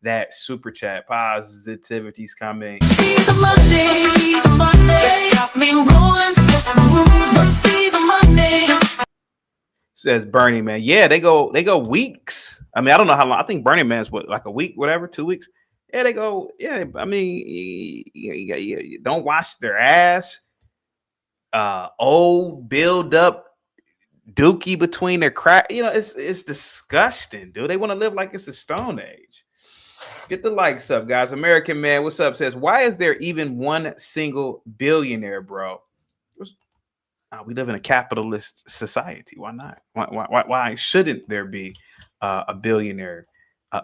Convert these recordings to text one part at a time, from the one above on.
that super chat. Positivity's coming. Says Burning Man. Yeah, they go weeks. I mean, I don't know how long. I think Burning Man's what, like a week, whatever, 2 weeks. Yeah, they go. Yeah, I mean, you don't wash their ass. Old build up dookie between their crack. It's disgusting, dude. They want to live like it's the Stone Age. Get the likes up, guys. American Man, what's up? Says, why is there even one single billionaire, bro? We live in a capitalist society. Why not? Why shouldn't there be a billionaire?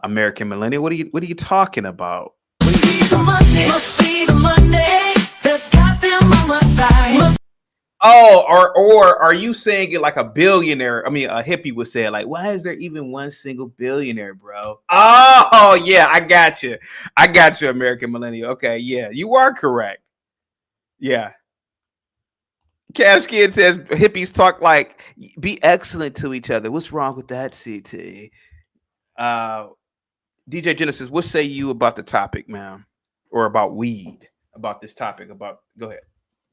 American millennial. What are you talking about? Must be the money that's got them on my side. Oh, or are you saying it like a billionaire? I mean, a hippie would say it like, why is there even one single billionaire, bro? Oh, yeah, I got you, American millennial. Okay, yeah, you are correct. Yeah. Cash Kid says hippies talk like be excellent to each other. What's wrong with that, CT? DJ Genesis, what say you about the topic, man? Or about weed? About this topic? Go ahead.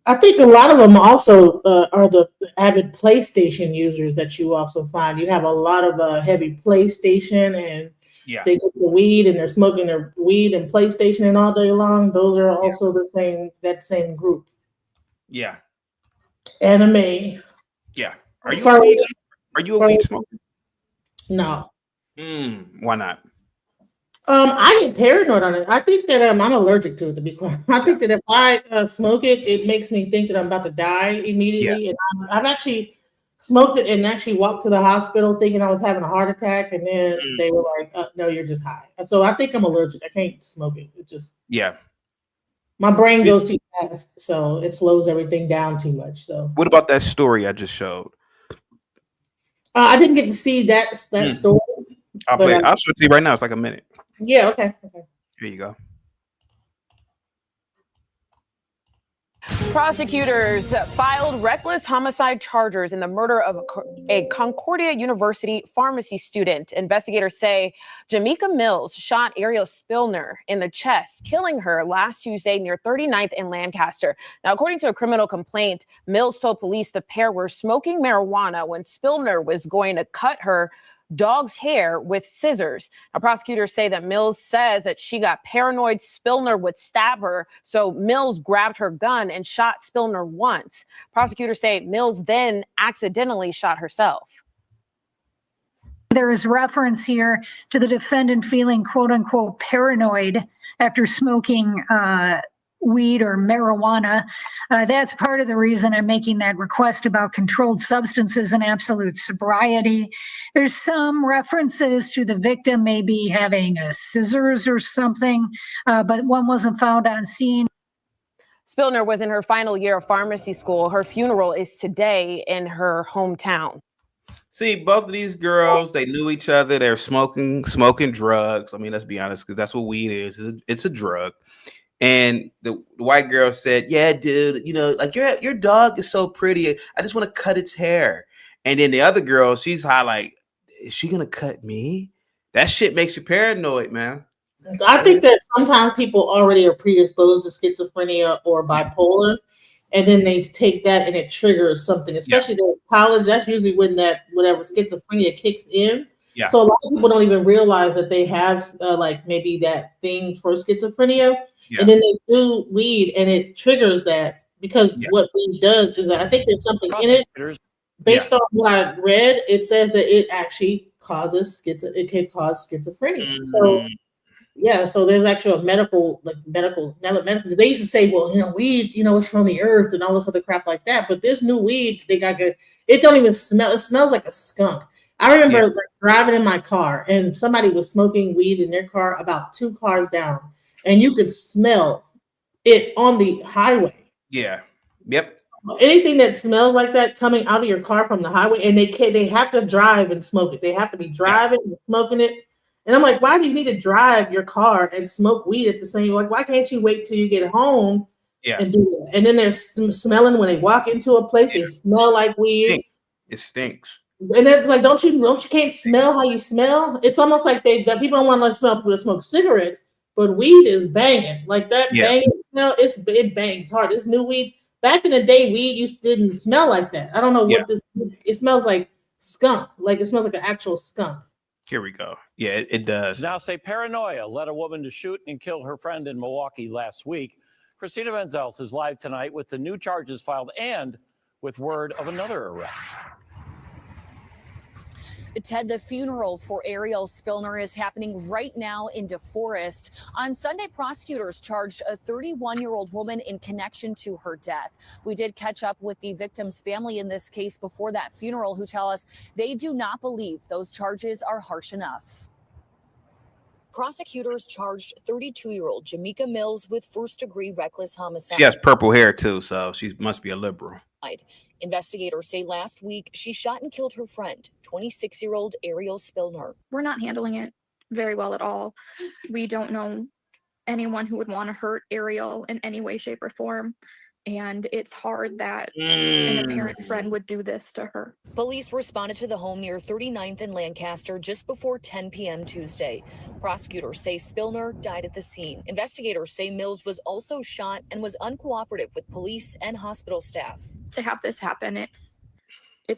I think a lot of them also are the avid PlayStation users that you also find. You have a lot of heavy PlayStation, and they get the weed and they're smoking their weed and PlayStation and all day long. Those are also that same group. Yeah. Anime. Yeah. Are you a weed smoker? No. Why not? I get paranoid on it. I think that I'm allergic to it, to be quiet. I think that if I smoke it, it makes me think that I'm about to die immediately. Yeah. And I've actually smoked it and actually walked to the hospital thinking I was having a heart attack. And then they were like, no, you're just high. So I think I'm allergic. I can't smoke it. It just, my brain goes too fast. So it slows everything down too much. So what about that story I just showed? I didn't get to see that story. I'll show it to you right now. It's like a minute. Yeah, okay. Here you go. Prosecutors filed reckless homicide charges in the murder of a Concordia University pharmacy student. Investigators say Jamaica Mills shot Ariel Spillner in the chest, killing her last Tuesday near 39th and Lancaster. Now, according to a criminal complaint, Mills told police the pair were smoking marijuana when Spillner was going to cut her dog's hair with scissors. Now, prosecutors say that Mills says that she got paranoid Spillner would stab her, so Mills grabbed her gun and shot Spillner once. Prosecutors say Mills then accidentally shot herself. There is reference here to the defendant feeling quote unquote paranoid after smoking weed or marijuana. That's part of the reason I'm making that request about controlled substances and absolute sobriety. There's some references to the victim maybe having scissors or something, but one wasn't found on scene. Spillner was in her final year of pharmacy school. Her funeral is today in her hometown. See, both of these girls, they knew each other. They're smoking drugs. I mean, let's be honest, because that's what weed is. It's a drug. And the white girl said, yeah, dude, like your dog is so pretty. I just want to cut its hair. And then the other girl, she's high, like, is she going to cut me? That shit makes you paranoid, man. I think that sometimes people already are predisposed to schizophrenia or bipolar. And then they take that and it triggers something, especially in college. That's usually when that whatever schizophrenia kicks in. Yeah. So a lot of people don't even realize that they have like maybe that thing for schizophrenia. Yeah. And then they do weed and it triggers that because what weed does is that I think there's something in it. Based on what I read, it says that it actually causes it can cause schizophrenia. So so there's actually a medical. They used to say, well, weed, it's from the earth and all this other crap like that. But this new weed, they got good. It don't even smell. It smells like a skunk. I remember like driving in my car and somebody was smoking weed in their car about 2 cars down, and you could smell it on the highway. Yeah. Yep. Anything that smells like that coming out of your car from the highway, and they have to drive and smoke it. They have to be driving and smoking it. And I'm like, why do you need to drive your car and smoke weed at the same? Like, why can't you wait till you get home and do it? And then they're smelling when they walk into a place. They smell like weed. It stinks. And it's like, don't you can't smell how you smell? It's almost like that people don't want to smell people that smoke cigarettes, but weed is banging. Like that Yeah. banging smell, it bangs hard. This new weed. Back in the day, weed didn't smell like that. I don't know what it smells like skunk. Like it smells like an actual skunk. Here we go. Yeah, it does. Now say paranoia led a woman to shoot and kill her friend in Milwaukee last week. Christina Benzels is live tonight with the new charges filed and with word of another arrest. Ted, the funeral for Ariel Spillner is happening right now in DeForest. On Sunday, prosecutors charged a 31-year-old woman in connection to her death. We did catch up with the victim's family in this case before that funeral, who tell us they do not believe those charges are harsh enough. Prosecutors charged 32-year-old Jamaica Mills with first-degree reckless homicide. She has purple hair too, so she must be a liberal. Investigators say last week she shot and killed her friend, 26-year-old Ariel Spillner. We're not handling it very well at all. We don't know anyone who would want to hurt Ariel in any way, shape, or form. And it's hard that an apparent friend would do this to her. Police responded to the home near 39th and Lancaster just before 10 p.m. Tuesday. Prosecutors say Spillner died at the scene. Investigators say Mills was also shot and was uncooperative with police and hospital staff. To have this happen, it's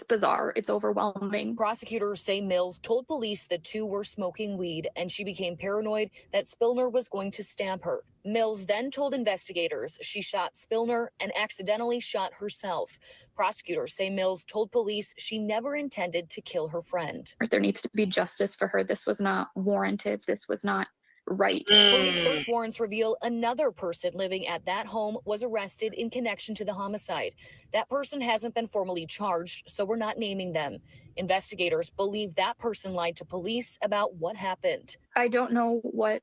bizarre. It's overwhelming. Prosecutors say Mills told police the two were smoking weed and she became paranoid that Spillner was going to stab her. Mills then told investigators she shot Spillner and accidentally shot herself. Prosecutors say Mills told police she never intended to kill her friend. There needs to be justice for her. This was not warranted. This was not right. Police search warrants reveal another person living at that home was arrested in connection to the homicide. That person hasn't been formally charged, so we're not naming them. Investigators believe that person lied to police about what happened. I don't know what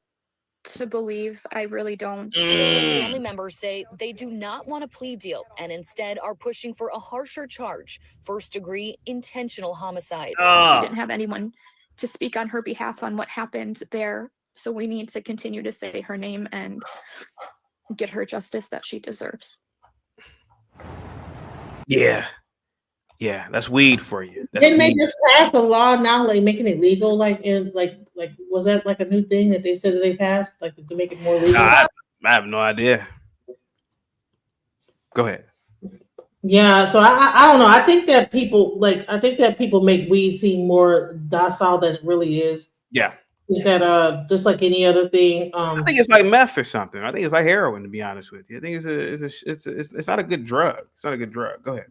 to believe. I really don't. Family members say they do not want a plea deal and instead are pushing for a harsher charge, first-degree intentional homicide. She didn't have anyone to speak on her behalf on what happened there. So we need to continue to say her name and get her justice that she deserves. Yeah, that's weed for you. That's Didn't they weed. just pass a law now, like making it legal? Like was that like a new thing that they said that they passed, like to make it more legal? I have no idea. Go ahead. Yeah, so I don't know. I think that people make weed seem more docile than it really is. Yeah. That just like any other thing. I think it's like meth or something. I think it's like heroin, to be honest with you. I think it's not a good drug. It's not a good drug. Go ahead.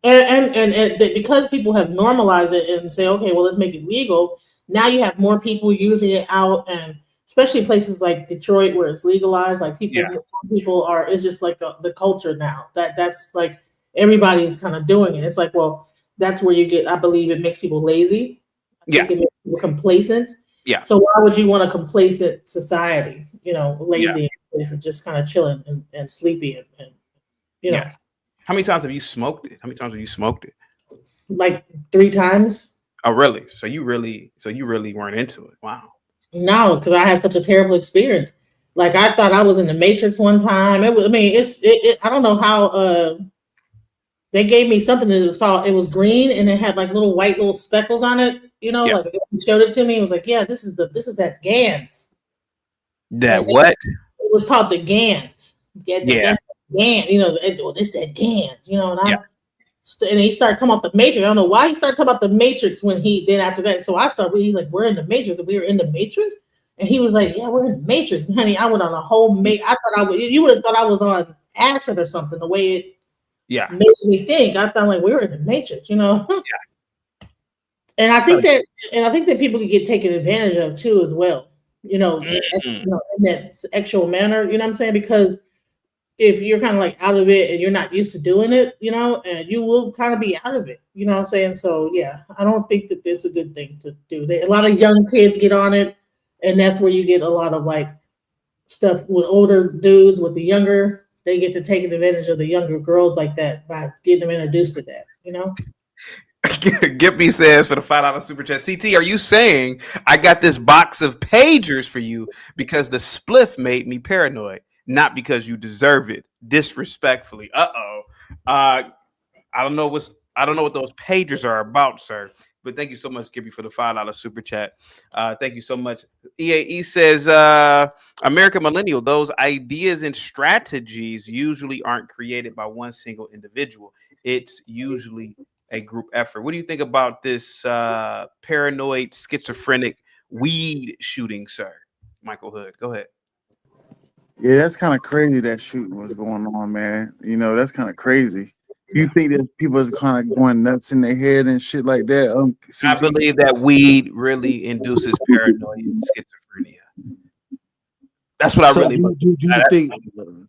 And because people have normalized it and say, okay, well, let's make it legal. Now you have more people using it out, and especially places like Detroit where it's legalized. Like people are. It's just like the culture now. That's like everybody's kind of doing it. It's like, well, that's where you get. I believe it makes people lazy. I think it makes people complacent. Yeah. So why would you want a complacent society? Lazy and complacent, just kind of chilling and sleepy and you know. How many times have you smoked it? How many times have you smoked it? Like 3 times. Oh, really? So you really weren't into it? Wow. No, because I had such a terrible experience. Like I thought I was in the Matrix one time. I don't know how. They gave me something that was green and it had like little speckles on it. Like they showed it to me. It was like, yeah, this is that GANs. That what? It was called the GANs. That's the GAN. It's that GANs. And he started talking about the Matrix. I don't know why he started talking about the Matrix then after that. So I started reading like, we're in the Matrix. And we were in the Matrix. And he was like, yeah, we're in the Matrix. And honey, I went on a whole you would have thought I was on acid or something, the way it made me think. I thought like we were in the Matrix, Yeah. And I think that people can get taken advantage of too as well. In that sexual manner, you know what I'm saying? Because if you're kind of like out of it and you're not used to doing it, and you will kind of be out of it, you know what I'm saying? So yeah, I don't think that it's a good thing to do. A lot of young kids get on it, and that's where you get a lot of like stuff with older dudes with the younger. They get to take advantage of the younger girls like that by getting them introduced to that, Gippy says for the $5 super chat, CT, are you saying I got this box of pagers for you because the spliff made me paranoid, not because you deserve it? Disrespectfully. I don't know I don't know what those pages are about, sir. But thank you so much, Gibby, for the $5 super chat. Thank you so much. EAE says, American Millennial, those ideas and strategies usually aren't created by one single individual. It's usually a group effort. What do you think about this paranoid, schizophrenic weed shooting, sir? Michael Hood, go ahead. Yeah, that's kind of crazy that shooting was going on, man. You know, that's kind of crazy. You think that people is kind of going nuts in their head and shit like that? I CT? believe that weed really induces paranoia and schizophrenia. That's what I So really believe. do you think,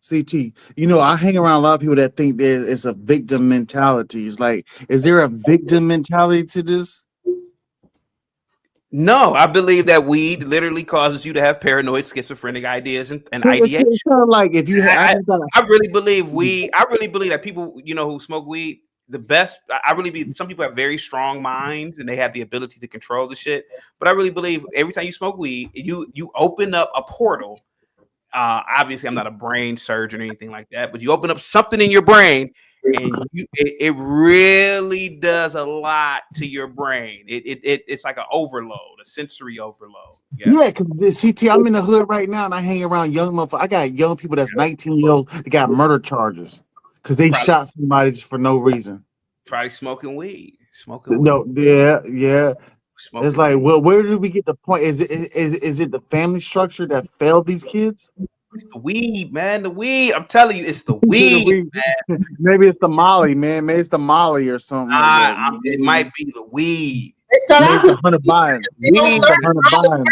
CT? You know, I hang around a lot of people that think there is a victim mentality. It's like, is there a victim mentality to this? No, I believe that weed literally causes you to have paranoid, schizophrenic ideas and ideation. It's kind of like if you had, I really believe weed. I really believe that people, you know, who smoke weed, the best. I really believe some people have very strong minds and they have the ability to control the shit. But I really believe every time you smoke weed, you open up a portal. Obviously, I'm not a brain surgeon or anything like that, but you open up something in your brain, and it really does a lot to your brain. It's like an overload, a sensory overload. Yeah, because CT, I'm in the hood right now, and I hang around young motherfuckers. I got young people that's 19 years old. They got murder charges because they shot somebody just for no reason. Probably smoking weed. Smoking weed. No, yeah. Smoking it's like, weed. well, where did we get the point? Is it the family structure that failed these kids? It's the weed, man. The weed. I'm telling you, it's the weed, man. Maybe it's the Molly, man. Maybe it's the Molly or something like that. It might be the weed. They start Maybe out it's the Hunter Biden. Weed, the Hunter Biden.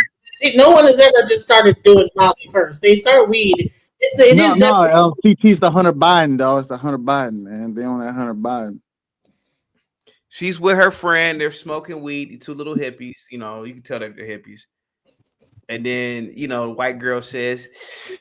No one has ever just started doing Molly first. They start weed. CT's the Hunter Biden, though. It's the Hunter Biden, man. They on that Hunter Biden. She's with her friend. They're smoking weed. The two little hippies. You know, you can tell that they're hippies. And then, you know, the white girl says,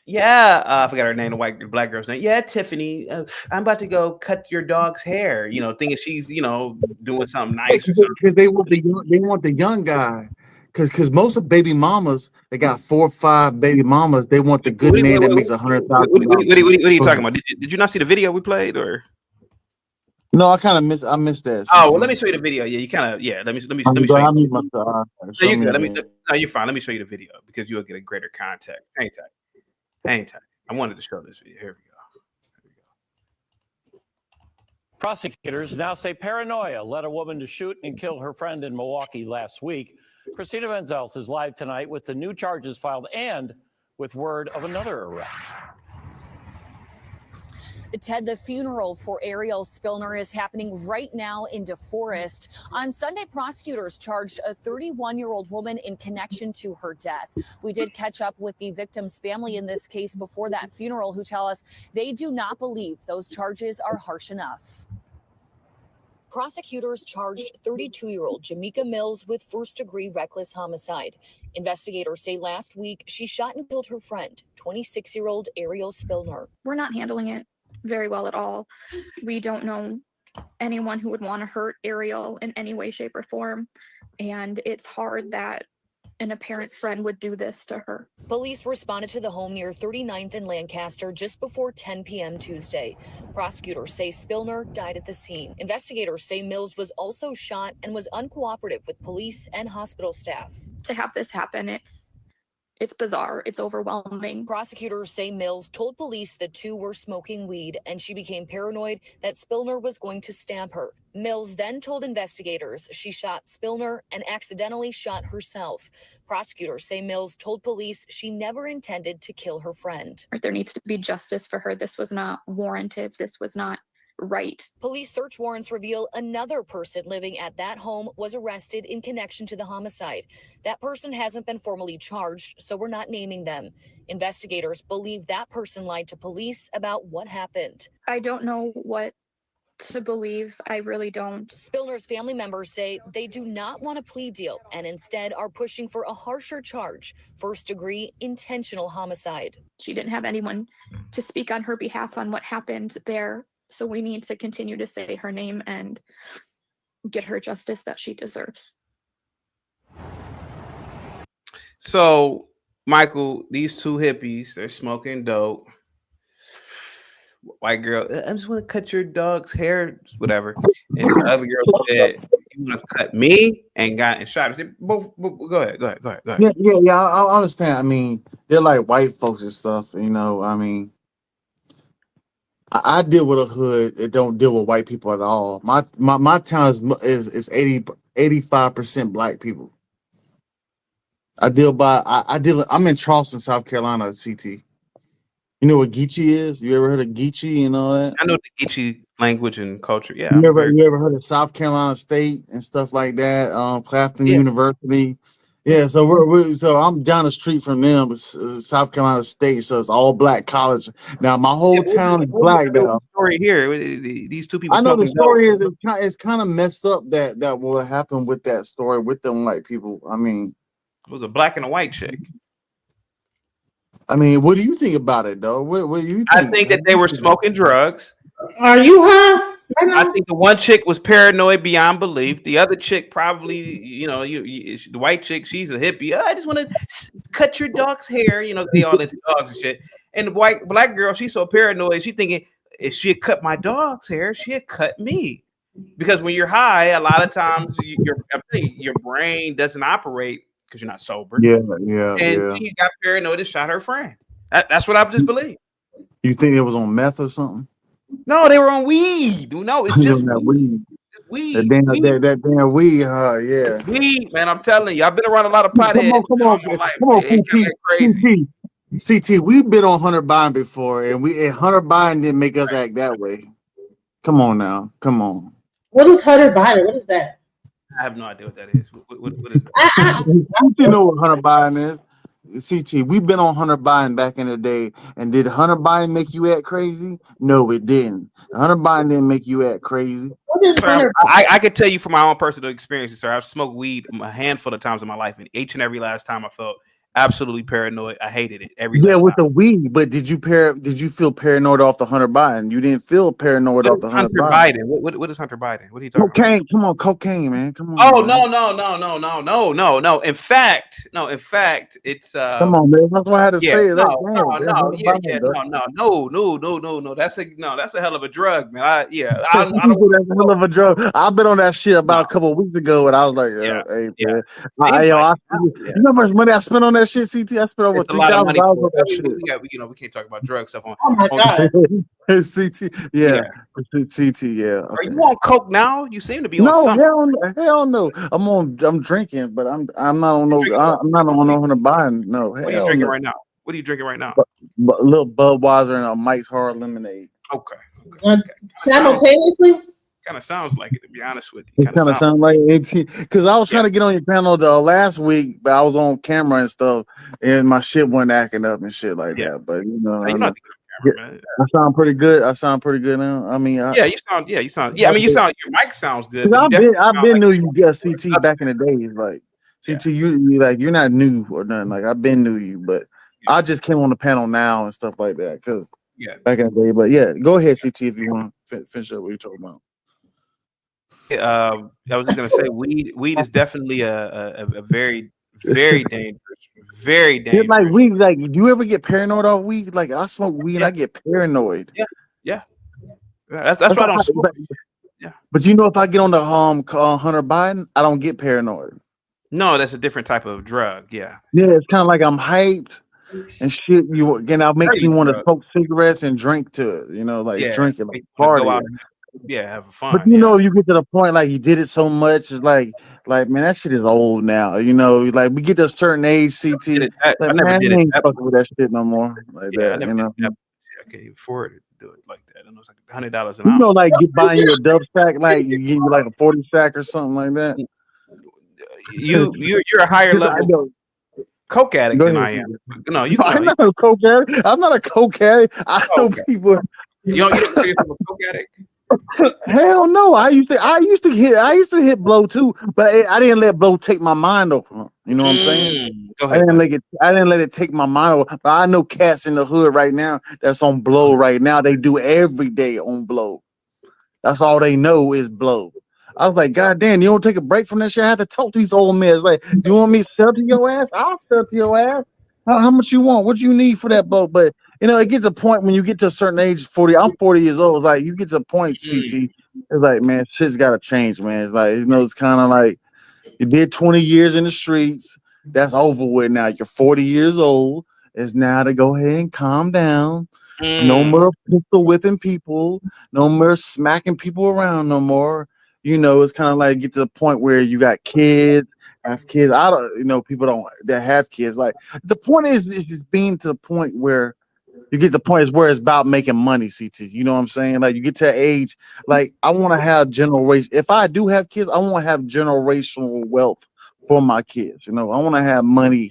yeah, I forgot her name, the black girl's name. Yeah, Tiffany, I'm about to go cut your dog's hair, you know, thinking she's, you know, doing something nice or something. Because they want the young guy. Because most of baby mamas, they got 4 or 5 baby mamas. They want the good man that makes $100,000. What are you talking about? Did you not see the video we played, or? No, I missed that. Oh, well, let me show you the video. Yeah, you kind of, yeah. Let me show you. No, you're fine. Let me show you the video because you'll get a greater context. Hang tight. I wanted to show this video. Here we go. Prosecutors now say paranoia led a woman to shoot and kill her friend in Milwaukee last week. Christina Venzels is live tonight with the new charges filed and with word of another arrest. Ted, the funeral for Ariel Spillner is happening right now in DeForest. On Sunday, prosecutors charged a 31-year-old woman in connection to her death. We did catch up with the victim's family in this case before that funeral, who tell us they do not believe those charges are harsh enough. Prosecutors charged 32-year-old Jamaica Mills with first-degree reckless homicide. Investigators say last week she shot and killed her friend, 26-year-old Ariel Spillner. We're not handling it very well at all. We don't know anyone who would want to hurt Ariel in any way, shape, or form. And it's hard that an apparent friend would do this to her. Police responded to the home near 39th and Lancaster just before 10 p.m. Tuesday. Prosecutors say Spillner died at the scene. Investigators say Mills was also shot and was uncooperative with police and hospital staff. To have this happen, it's bizarre. It's overwhelming. Prosecutors say Mills told police the two were smoking weed and she became paranoid that Spillner was going to stab her. Mills then told investigators she shot Spillner and accidentally shot herself. Prosecutors say Mills told police she never intended to kill her friend. There needs to be justice for her. This was not warranted. This was not right. Police search warrants reveal another person living at that home was arrested in connection to the homicide. That person hasn't been formally charged, so we're not naming them. Investigators believe that person lied to police about what happened. I don't know what to believe. I really don't. Spillner's family members say they do not want a plea deal and instead are pushing for a harsher charge, first-degree intentional homicide. She didn't have anyone to speak on her behalf on what happened there. So we need to continue to say her name and get her justice that she deserves. So, Michael, these two hippies, they're smoking dope. white girl, I just want to cut your dog's hair, whatever. And the other girl said, you want to cut me, and got and shot her. Both, go ahead. Yeah. I understand. I mean, they're like white folks and stuff. You know, I mean, I deal with a hood that don't deal with white people at all. My town is 85% black people. I'm in Charleston, South Carolina, CT. You know what Geechee is? You ever heard of Geechee and all that? I know the Geechee language and culture. Yeah. You ever heard of South Carolina State and stuff like that? Clafton University. Yeah, so I'm down the street from them, South Carolina State, so it's all black college. Now my whole town is black now. Story here, these two people. I know the story is it's kind of messed up that will happen with that story with them white people. I mean, it was a black and a white chick. I mean, what do you think about it, though? What do you think? I think that they were smoking drugs. Are you high? I think the one chick was paranoid beyond belief. The other chick probably, the white chick, she's a hippie. I just want to cut your dog's hair. You know, they all into dogs and shit. And the black girl, she's so paranoid. She's thinking if she had cut my dog's hair, she had cut me. Because when you're high, a lot of times your brain doesn't operate because you're not sober. And she got paranoid and shot her friend. That's what I just believe. You think it was on meth or something? No, they were on weed. No, it's just weed. It's weed. That damn weed, yeah. It's weed, man. I'm telling you, I've been around a lot of potheads. Come on, CT. We've been on Hunter Biden before, and Hunter Biden didn't make us act that way. Come on now, come on. What is Hunter Biden? What is that? I have no idea what that is. What is that? You know what Hunter Biden is? CT, we've been on Hunter Biden back in the day, and did Hunter Biden make you act crazy? No, it didn't. Hunter Biden didn't make you act crazy. Sir, I could tell you from my own personal experiences, sir. I've smoked weed a handful of times in my life, and each and every last time I felt absolutely paranoid. I hated it with the weed. But did you feel paranoid off the Hunter Biden? You didn't feel paranoid off the Hunter Biden. What is Hunter Biden? What are you talking about? Cocaine. Come on, cocaine, man. Come on. Oh, man. No. In fact, it's come on, man. That's why I had to say it. No. That's a hell of a drug, man. I don't that's a hell of a drug. I've been on that shit about a couple of weeks ago, and I was like, hey, man. You know how much money I spent on that shit, CT? I spent over $3,000 on that shit. We can't talk about drug stuff on. Oh my god. CT, CT, yeah. Okay. Are you on coke now? You seem to be on something. Hell no. I'm drinking, but I'm not on no Hunter Biden. No. What are you drinking right now? What are you drinking right now? A little Budweiser and a Mike's Hard Lemonade. Okay. Simultaneously? Kind of sounds like it, to be honest with you. It kind of sounds like 18. Because I was trying to get on your panel last week, but I was on camera and stuff, and my shit wasn't acting up and shit like that. But I sound pretty good. Now. I mean, you sound. I mean, your mic sounds good. I've been new you just CT back in the days. Like CT, you're not new or nothing. Like I've been new you, but I just came on the panel now and stuff like that. Cause back in the day. But go ahead, CT, if you want to finish up what you're talking about. I was just gonna say weed is definitely a very, very dangerous, very dangerous. Like weed, like do you ever get paranoid off weed? Like I smoke weed and I get paranoid. Yeah. That's why I don't smoke. But if I get on the Hunter Biden, I don't get paranoid. No, that's a different type of drug. Yeah, it's kind of like I'm hyped and shit. That makes me want to smoke cigarettes and drink to it. Drink it, like party. Have fun. But you get to the point like you did it so much, like man, that shit is old now. Like we get to a certain age, CT. I ain't fucking with that shit no more. Like that, I can't afford to do it like that. I know it's like $100 an hour. Like you buying you a dub sack, like you get you like a 40 sack or something like that. You're a higher level coke addict than I am. No, I'm not a coke addict. I'm not a coke addict. I know people. You don't consider yourself a coke addict? Hell no! I used to hit blow too, but I didn't let blow take my mind over. You know what I'm saying? Go ahead. I didn't let it take my mind over. But I know cats in the hood right now that's on blow right now. They do every day on blow. That's all they know is blow. I was like, God damn, you don't take a break from that shit. I have to talk to these old men. It's like, do you want me to sell to your ass? I'll sell to your ass. How much you want? What you need for that blow? But You know, it gets to a point when you get to a certain age, 40. I'm 40 years old. It's like you get to a point, CT. It's like, man, shit's got to change, man. It's like, you know, it's kind of like you did 20 years in the streets. That's over with now. You're 40 years old. It's now to go ahead and calm down. No more pistol whipping people. No more smacking people around no more. You know, it's kind of like get to the point where you got kids, have kids. I don't, you know, people don't that have kids. Like the point is just being to the point where you get the point is where it's about making money, CT. You know what I'm saying? Like you get to that age, like I want to have generation. If I do have kids, I want to have generational wealth for my kids. You know, I want to have money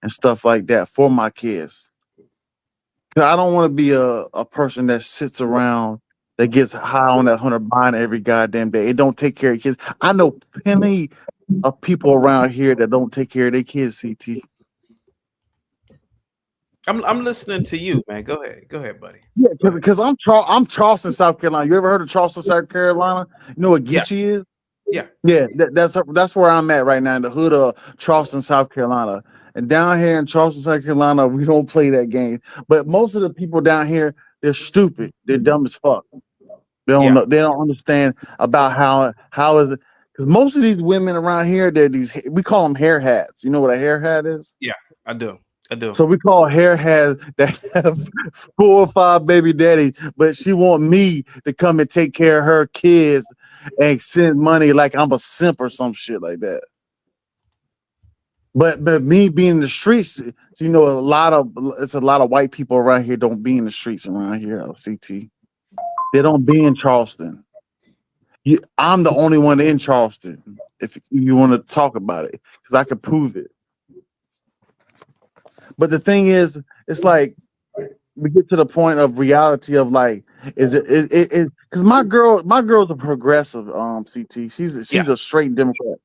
and stuff like that for my kids. 'Cause I don't want to be a person that sits around that gets high on that 100 bond every goddamn day. It don't take care of kids. I know plenty of people around here that don't take care of their kids, CT. I'm listening to you, man. Go ahead, buddy. Yeah, because I'm Charleston, South Carolina. You ever heard of Charleston, South Carolina? You know what Geechee is? Yeah. Yeah, that's where I'm at right now in the hood of Charleston, South Carolina. And down here in Charleston, South Carolina, we don't play that game. But most of the people down here, they're stupid. They're dumb as fuck. They don't know. They don't understand about how is it. Because most of these women around here, they're we call them hair hats. You know what a hair hat is? Yeah, I do. So we call hair hats that have 4 or 5 baby daddies, but she want me to come and take care of her kids and send money like I'm a simp or some shit like that. But me being in the streets, you know, it's a lot of white people around here don't be in the streets around here. CT, they don't be in Charleston. I'm the only one in Charleston. If you want to talk about it, because I can prove it. But the thing is, it's like we get to the point of reality of like, is it because my girl's a progressive CT. She's a straight Democrat.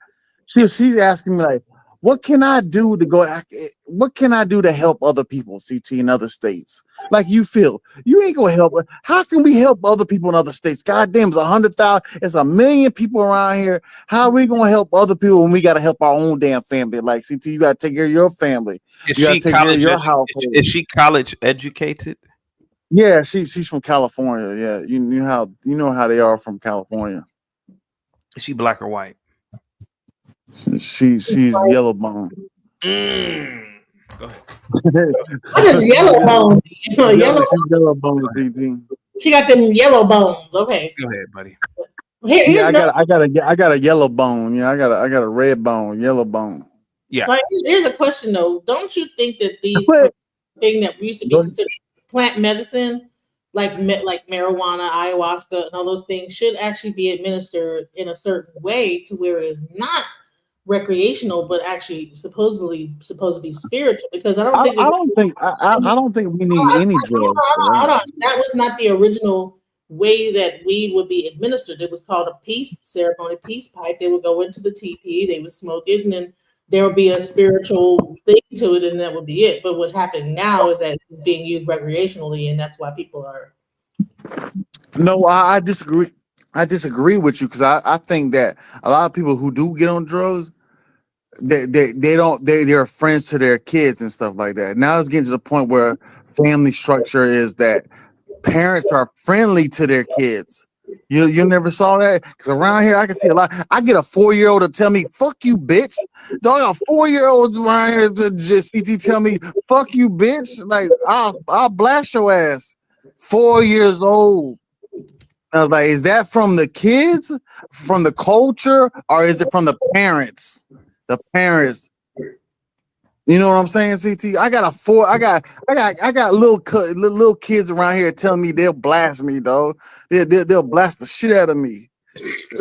She's asking me like, what can I do to help other people, CT, in other states? Like you feel you ain't gonna help. How can we help other people in other states? God damn, it's 100,000, it's 1 million people around here. How are we gonna help other people when we gotta help our own damn family? Like CT, you gotta take care of your family. You gotta take care of your household. Is she college educated? Yeah, she's from California. Yeah, you know how they are from California. Is she black or white? She's yellow bone. Go ahead. What is yellow bone? Yellow bone. She got them yellow bones. Okay. Go ahead, buddy. I got a yellow bone. Yeah, I got a red bone, yellow bone. Yeah. So here's a question though. Don't you think that these thing that used to be considered plant medicine, like marijuana, ayahuasca, and all those things, should actually be administered in a certain way to where it's not recreational, but actually supposed to be spiritual? Because I don't think we need any drugs. Hold on. That was not the original way that weed would be administered. It was called a peace ceremony, peace pipe. They would go into the teepee, they would smoke it, and then there would be a spiritual thing to it, and that would be it. But what's happening now is that it's being used recreationally, and that's why people are. No, I disagree. I disagree with you because I think that a lot of people who do get on drugs, they're friends to their kids and stuff like that. Now it's getting to the point where family structure is that parents are friendly to their kids. You never saw that? Because around here I can see a lot. I get a 4-year-old to tell me, fuck you, bitch. Dog, got 4-year-olds around here to just tell me, fuck you, bitch. Like, I'll blast your ass. 4 years old. I was like, is that from the kids, from the culture, or is it from the parents? The parents. You know what I'm saying, CT? I got little kids around here telling me they'll blast me, dog. They'll blast the shit out of me.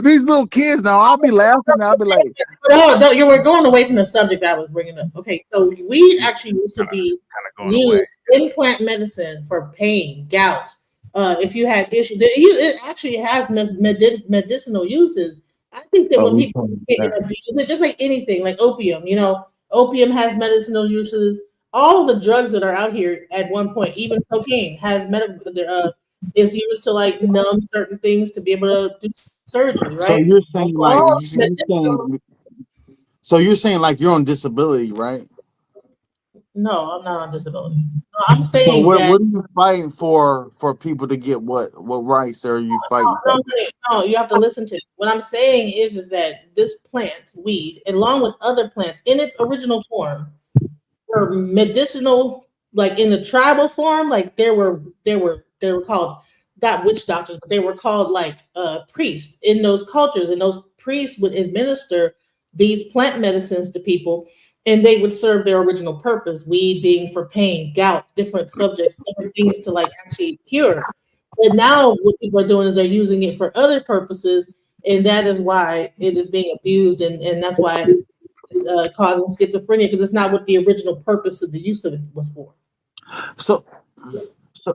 These little kids now, I'll be laughing. I'll be like, no, you were going away from the subject I was bringing up. Okay, so weed actually used to be used in plant medicine for pain, gout. If you had issues, it actually has medicinal uses. I think that when people get abused, just like anything, like opium, opium has medicinal uses. All of the drugs that are out here at one point, even cocaine, has is used to like numb certain things to be able to do surgery, right? So you're saying like you're on disability, right? No, I'm not on disability. No, I'm So saying what that. are you fighting for people to get what rights are you fighting for? No, you have to listen to me. What I'm saying is that this plant, weed, along with other plants in its original form, were medicinal, like in the tribal form, like they were called not witch doctors, but they were called like priests in those cultures, and those priests would administer these plant medicines to people, and they would serve their original purpose, weed being for pain, gout, different subjects, different things to like actually cure. But now what people are doing is they're using it for other purposes, and that is why it is being abused, and that's why it's causing schizophrenia, because it's not what the original purpose of the use of it was for. So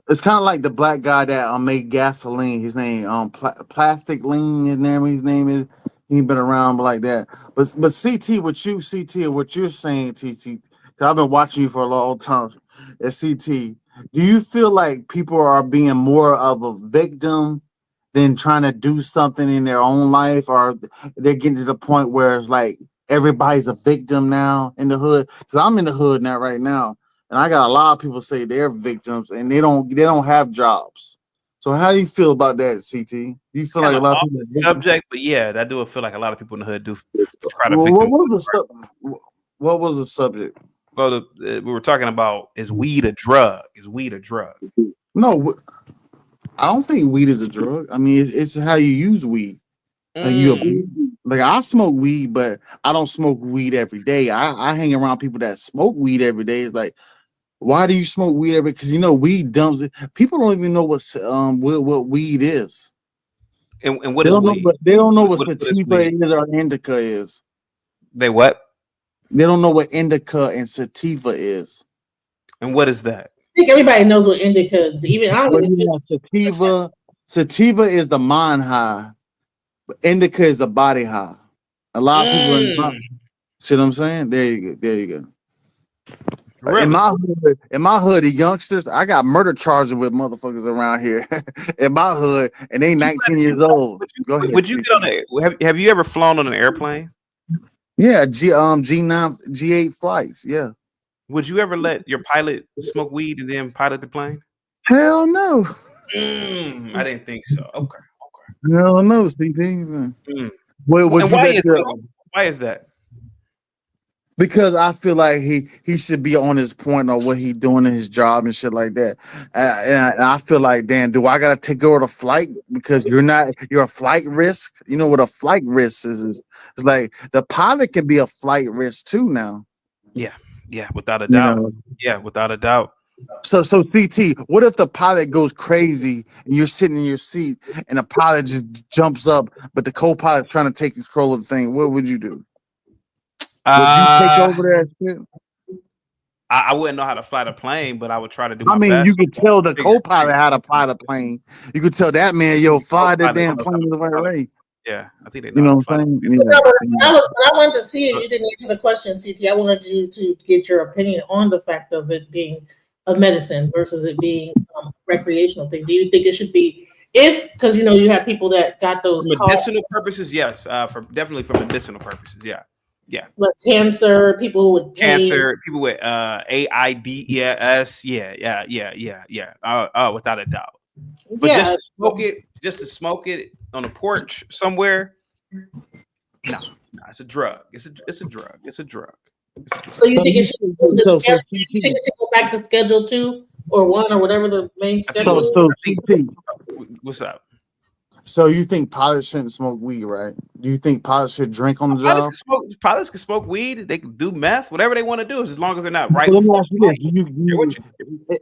it's kind of like the black guy that made gasoline. His name Plastic Lean. His name is. He ain't been around like that. But what you're saying, TT. Cause I've been watching you for a long time. At CT, do you feel like people are being more of a victim than trying to do something in their own life, or they're getting to the point where it's like everybody's a victim now in the hood? Because I'm in the hood now right now. And I got a lot of people say they're victims and they don't have jobs. So how do you feel about that, CT? Do you feel like a lot of people subject, but yeah, I do feel like a lot of people in the hood do try to what victim. was the subject? Well, we were talking about, is weed a drug? Is weed a drug? No, I don't think weed is a drug. I mean, it's how you use weed. Like I smoke weed, but I don't smoke weed every day. I hang around people that smoke weed every day. It's like, why do you smoke weed every? Because weed dumps it. People don't even know what weed is. And what is weed? They don't know what sativa is or indica is. They what? They don't know what indica and sativa is. And what is that? I think everybody knows what indica is. Even I don't sativa is the mind high, but indica is the body high. A lot of people see what I'm saying? There you go. Really? In my hood, the youngsters, I got murder charges with motherfuckers around here in my hood, and they 19 years old. Go ahead. Would you get on have you ever flown on an airplane? Yeah, G9, G8 flights. Yeah. Would you ever let your pilot smoke weed and then pilot the plane? Hell no. I didn't think so. Okay. Hell no, CP. Why is that? Because I feel like he should be on his point on what he's doing in his job and shit like that. And I feel like, damn, do I gotta take over the flight because you're a flight risk? You know what a flight risk is? It's like the pilot can be a flight risk too now. Yeah, without a doubt. Yeah, without a doubt. So CT, what if the pilot goes crazy and you're sitting in your seat and the pilot just jumps up, but the co-pilot's trying to take control of the thing? What would you do? Would you take over that? I wouldn't know how to fly the plane, but I would try to do. You could tell the co-pilot how to fly the plane. You could tell that man, fly the damn plane the right way. Yeah, I think they know. You know what I'm saying? When I wanted to see it, you didn't answer the question, CT. I wanted you to get your opinion on the fact of it being a medicine versus it being a recreational thing. Do you think it should be, because you have people that got those medicinal purposes? Yes, definitely for medicinal purposes. Yeah. Like cancer, people with pain. People with AIDS. Yeah. Without a doubt. But just to smoke it on a porch somewhere. No, it's a drug. It's a drug. So you think it should go back to Schedule 2 or 1 or whatever the main schedule is? What's up? So you think pilots shouldn't smoke weed, right? Do you think pilots should drink on the job? Pilots can smoke weed. They can do meth. Whatever they want to do, as long as they're not right.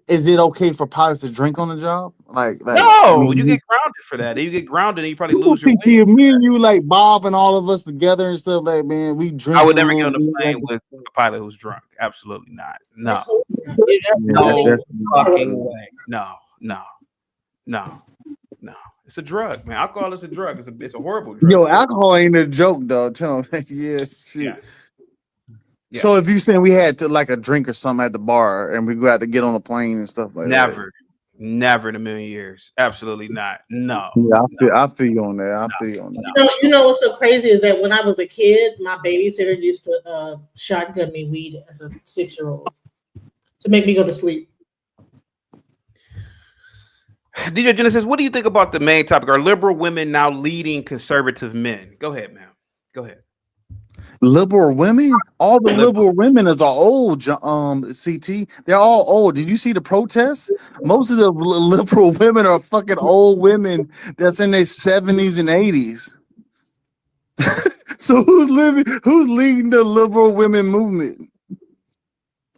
Is it okay for pilots to drink on the job? No, you get grounded for that. You get grounded, and you probably lose your weed. Me and you, like Bob and all of us together and stuff, like, man, we drink. I would never get on a plane with a pilot who's drunk. Absolutely not. No. No fucking way. No. It's a drug, man. Alcohol is a drug. It's a horrible drug. Yo, alcohol ain't a joke, though. Tell them. Yes. Yeah. So if you saying we had to like a drink or something at the bar and we go out to get on a plane and stuff like that. Never in a million years. Absolutely not. No. Yeah, I feel you on that. You know what's so crazy is that when I was a kid, my babysitter used to shotgun me weed as a 6-year-old. to make me go to sleep. DJ Genesis, what do you think about the main topic? Are liberal women now leading conservative men? Go ahead, ma'am. Go ahead. Liberal women? All the liberal women is all old, CT. They're all old. Did you see the protests? Most of the liberal women are fucking old women that's in their 70s and 80s. So who's leading the liberal women movement?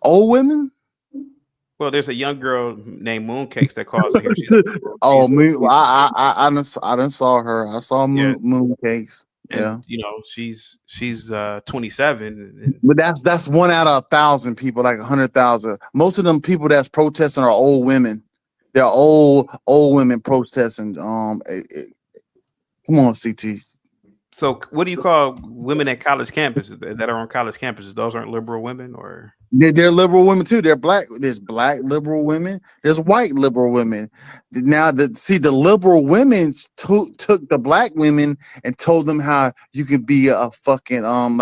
Old women? Well, there's a young girl named Mooncakes that calls here. Oh, I done saw her. I saw Mooncakes. Yeah, and, you know, she's 27. But that's 1 out of 1,000 people, like 100,000. Most of them people that's protesting are old women. They're old women protesting. Come on, CT. So, what do you call women at college campuses that are on college campuses? Those aren't liberal women, or they're liberal women too. They're black. There's black liberal women. There's white liberal women. Now, the liberal women took the black women and told them how you can be a fucking I'm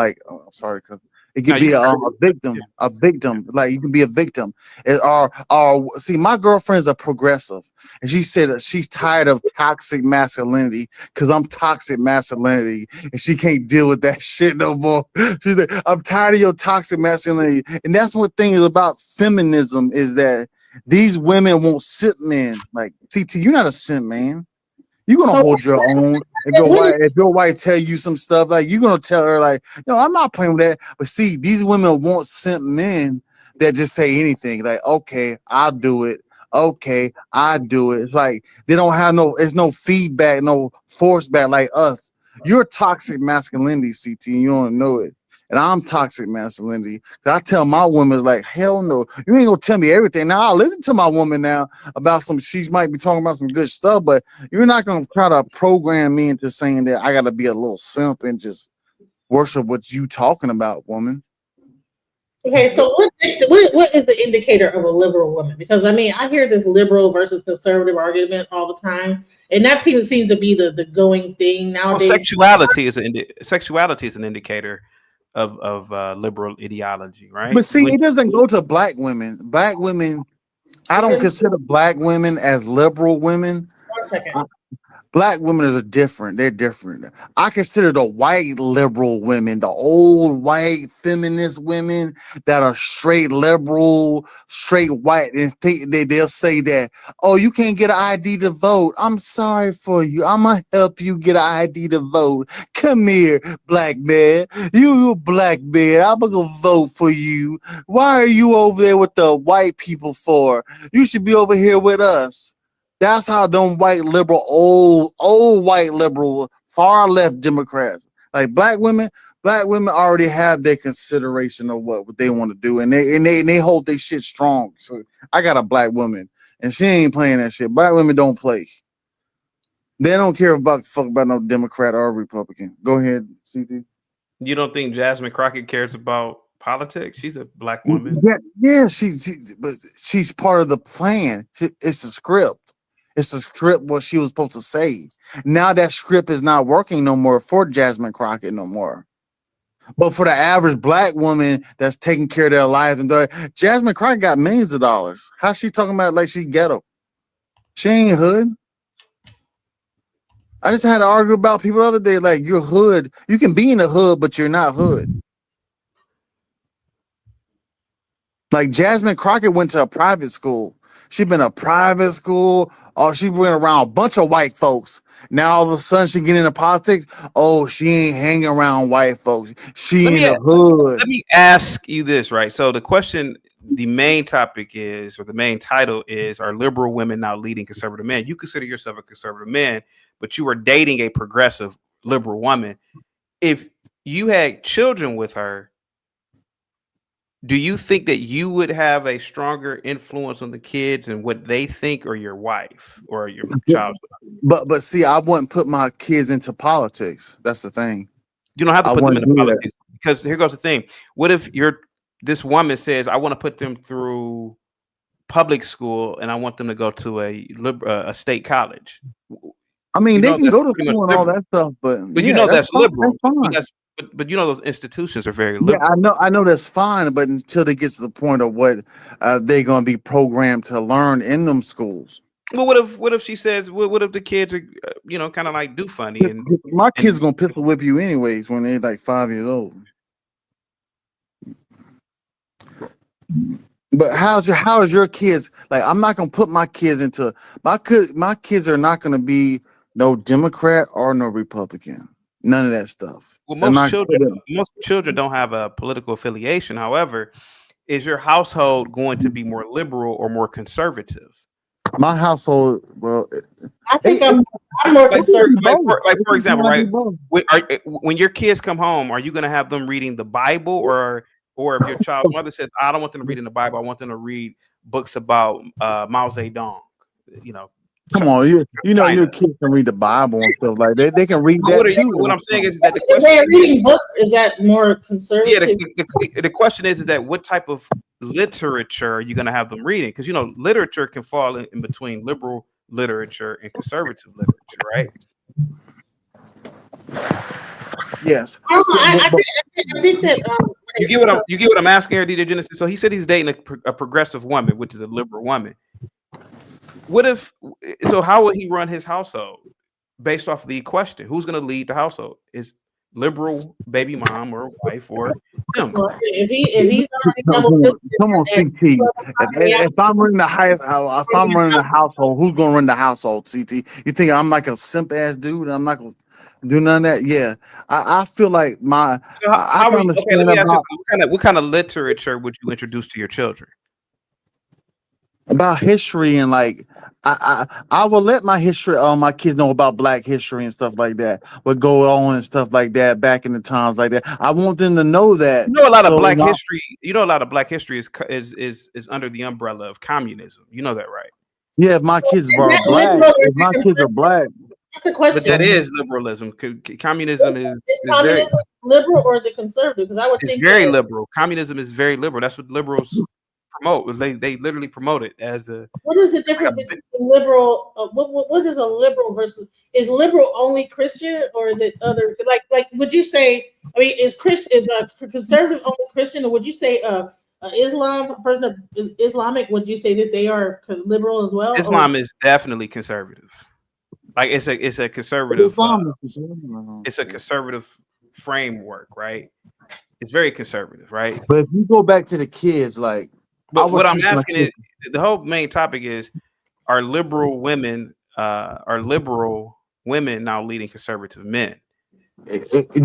sorry, cause it could be a victim. Like you can be a victim. See, my girlfriend's a progressive, and she said that she's tired of toxic masculinity because I'm toxic masculinity, and she can't deal with that shit no more. She's like, I'm tired of your toxic masculinity, and that's what thing is about feminism is that these women won't simp men. Like TT, you're not a simp man. You're gonna hold your own. If your wife tell you some stuff, like you're gonna tell her, like, no, I'm not playing with that. But see, these women won't simp men that just say anything. Like, okay, I'll do it. Okay, I do it. It's like they don't have there's no feedback, no force back like us. You're toxic masculinity, CT, and you don't know it. And I'm toxic masculinity. I tell my woman, like, hell no, you ain't gonna tell me everything. Now I'll listen to my woman now about she might be talking about some good stuff, but you're not gonna try to program me into saying that I gotta be a little simp and just worship what you talking about, woman. Okay, so what is the indicator of a liberal woman? Because I mean, I hear this liberal versus conservative argument all the time, and that seems to be the going thing nowadays. Well, sexuality is an indicator of liberal ideology, right? But see, it doesn't go to black women. Black women, I don't consider black women as liberal women. 1 second. Black women are different. They're different. I consider the white liberal women, the old white feminist women that are straight liberal, straight white, and they'll say that, oh, you can't get an ID to vote. I'm sorry for you. I'm gonna help you get an ID to vote. Come here, black man. You a black man. I'm gonna go vote for you. Why are you over there with the white people for? You should be over here with us. That's how them white liberal, old white liberal, far left Democrats, like black women already have their consideration of what they want to do, and they hold their shit strong. So I got a black woman, and she ain't playing that shit. Black women don't play. They don't care about no Democrat or Republican. Go ahead, CT. You don't think Jasmine Crockett cares about politics? She's a black woman. Yeah, but she's part of the plan. It's a script. It's a script what she was supposed to say. Now that script is not working no more for Jasmine Crockett no more. But for the average black woman that's taking care of their life, and Jasmine Crockett got millions of dollars. How's she talking about like she ghetto? She ain't hood. I just had to argue about people the other day, like you're hood. You can be in the hood, but you're not hood. Like Jasmine Crockett went to a private school. She been a private school, or she went around a bunch of white folks. Now all of a sudden she get into politics. Oh, she ain't hanging around white folks. She in the hood. Let me ask you this, right? So the main topic is, or the main title is, are liberal women now leading conservative men? You consider yourself a conservative man, but you were dating a progressive liberal woman. If you had children with her, do you think that you would have a stronger influence on the kids and what they think, or your wife or your child? But see, I wouldn't put my kids into politics. That's the thing. You don't have to put them into politics, because here goes the thing. What if this woman says, I want to put them through public school and I want them to go to a state college? I mean, they can go to school and all that stuff, but you know that's liberal. but you know those institutions are very Yeah, liberal. I know that's fine, but until they get to the point of what they're gonna be programmed to learn in them schools. Well, what if she says what if the kids are kind of like do funny My kids and gonna pistol whip you anyways when they're like 5 years old. But how is your kids like? I'm not gonna put my kids into my kids are not gonna be no Democrat or no Republican. None of that stuff. well They're not. most children don't have a political affiliation. However, is your household going to be more liberal or more conservative? My household, well, I think I'm more Like concerned. for example, right? When your kids come home, are you going to have them reading the Bible, or if your child's mother says, "I don't want them reading the Bible, I want them to read books about Mao Zedong," come on, you know your kids can read the Bible and stuff like that. They can read that too. What I'm saying is that the If they're question, reading books, is that more yeah, conservative? the question is that what type of literature are you going to have them reading? Because literature can fall in between liberal literature and conservative literature, right? Yes. I think that You get what I'm asking here, DJ Genesis. So he said he's dating a progressive woman, which is a liberal woman. How will he run his household based off of the question? Who's going to lead the household? Is liberal baby mom or wife or him? well, if he's already double Come on, CT. If I'm running the household, who's gonna run the household? CT, you think I'm like a simp ass dude? I'm not gonna do none of that. Yeah, I feel like So let me ask you, what kind of literature would you introduce to your children? about history and like I will let my kids know about Black history and stuff like that, what go on and stuff like that back in the times like that. I want them to know that. A lot of Black history. A lot of Black history is under the umbrella of communism. You know that, right? Yeah, if my kids are black, that's the question. But that is liberalism. Communism is communism liberal or is it conservative? Because I would think very liberal. Communism is very liberal. That's what liberals promote. They literally promote it as a. What is the difference between liberal? What is a liberal versus? Is liberal only Christian or is it other? Like would you say? I mean, is a conservative only Christian, or would you say a person that is Islamic? Would you say that they are liberal as well? Islam is definitely conservative. Like it's a conservative. It's a conservative framework, right? It's very conservative, right? But if you go back to the kids, like. But what I'm asking is, the whole main topic is, are liberal women now leading conservative men? It's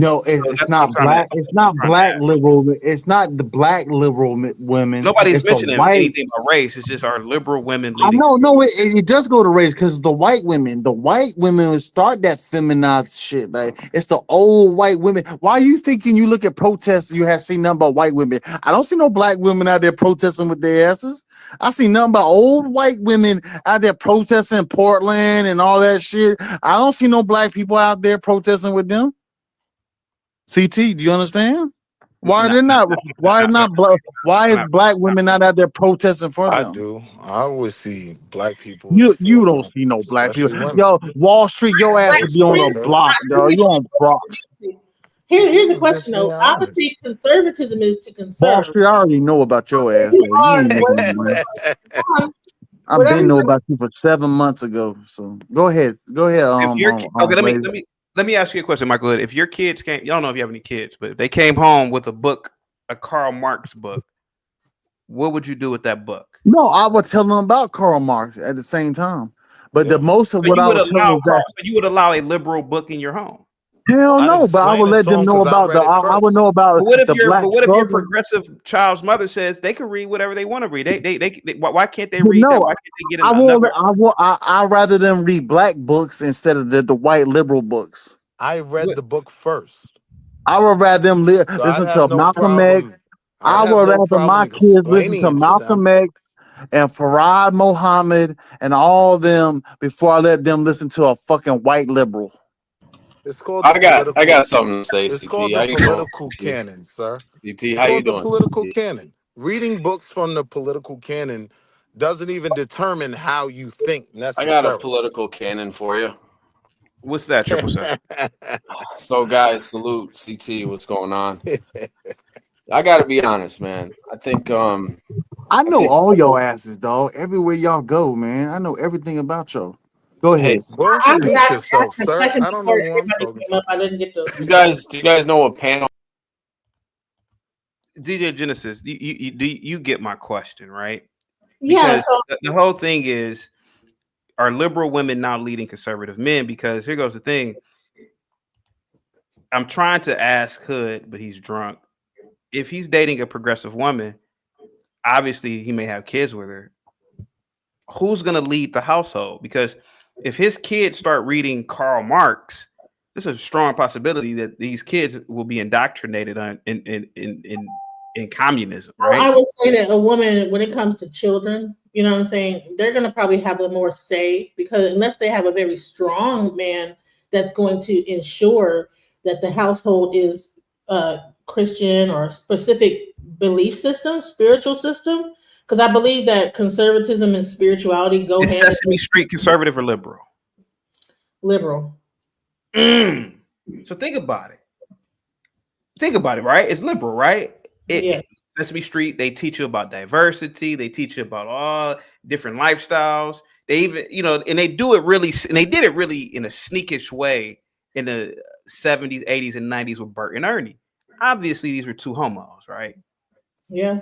not black. It's not black liberal. It's not the black liberal women. Nobody's mentioning anything about race. It's just our liberal women. I know. No, it does go to race because the white women would start that feminized shit. Like it's the old white women. Why are you thinking you look at protests? You have seen nothing but white women. I don't see no black women out there protesting with their asses. I see nothing but old white women out there protesting Portland and all that shit. I don't see no black people out there protesting with them. CT, do you understand? Why is black women not out there protesting for them? I do. I always see black people. You don't see no black people. Women. Yo, Wall Street, your ass would be on the block, yo. You on Bronx. Here's the question though. Obviously, conservatism is to conserve. Wall Street, I already know about your ass. I've been know about you for 7 months ago. So go ahead. Okay, let me ask you a question, Michael. If your kids came, you don't know if you have any kids, but if they came home with a Karl Marx book, what would you do with that book? No, I would tell them about Karl Marx at the same time. But the most of what I would tell them you would allow a liberal book in your home. Hell no, but I would let them know about I would know about what if your progressive child's mother says they can read whatever they want to read? They why can't they read that? Why can't they get I'd rather them read black books instead of the white liberal books. I read the book first. I would rather them listen to Malcolm X. I would rather my kids listen to Malcolm X and Farad Muhammad and all them before I let them listen to a fucking white liberal. It's called I got something to say, it's CT. called the political canon, sir. CT, how you doing? The political canon. Reading books from the political canon doesn't even determine how you think necessarily. I got a political canon for you. What's that, Triple Sir? So, guys, salute CT. What's going on? I gotta be honest, man. I think I know all your asses, dog. Everywhere y'all go, man. I know everything about y'all. Go ahead. Well, I was introduce yourself, asking a sir. question I don't know before who I'm everybody talking came to. up. I didn't get to. do you guys know what panel? DJ Genesis, you get my question, right? Yeah. Because So the whole thing is, are liberal women now leading conservative men? Because here goes the thing. I'm trying to ask Hood, but he's drunk. If he's dating a progressive woman, obviously he may have kids with her. Who's going to lead the household? Because if his kids start reading Karl Marx, there's a strong possibility that these kids will be indoctrinated in communism, right? I would say that a woman, when it comes to children, you know what I'm saying, they're going to probably have the more say, because unless they have a very strong man that's going to ensure that the household is Christian or specific belief system, spiritual system, because I believe that conservatism and spirituality go Is hand in Sesame Street conservative or liberal? liberal. So think about it. Think about it, right? It's liberal, right? Yeah. Sesame Street, they teach you about diversity. They teach you about all different lifestyles. They even, and they do it really, and they did it really in a sneakish way in the 70s, 80s, and 90s with Bert and Ernie. Obviously, these were two homos, right? Yeah.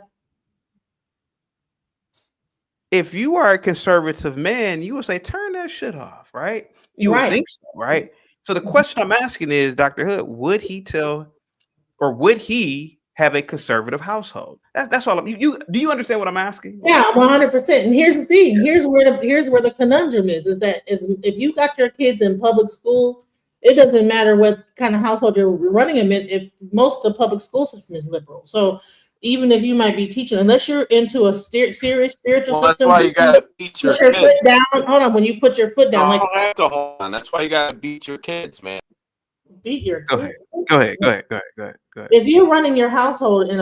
If you are a conservative man, you would say, turn that shit off, right? You would Right. think so, right? So the question I'm asking is, Dr. Hood, would he have a conservative household? That's all. Do you understand what I'm asking? Yeah, 100%. And here's the thing. Here's where the conundrum is that if you got your kids in public school, it doesn't matter what kind of household you're running them in. If most of the public school system is liberal, so even if you might be teaching, unless you're into a serious spiritual Well, that's system, why you gotta beat your put your foot kids. down. Hold on, when you put your foot down, No, I like don't have to hold on. That's why you gotta beat your kids, man. beat your Go kid. ahead. Go ahead. If you're running your household in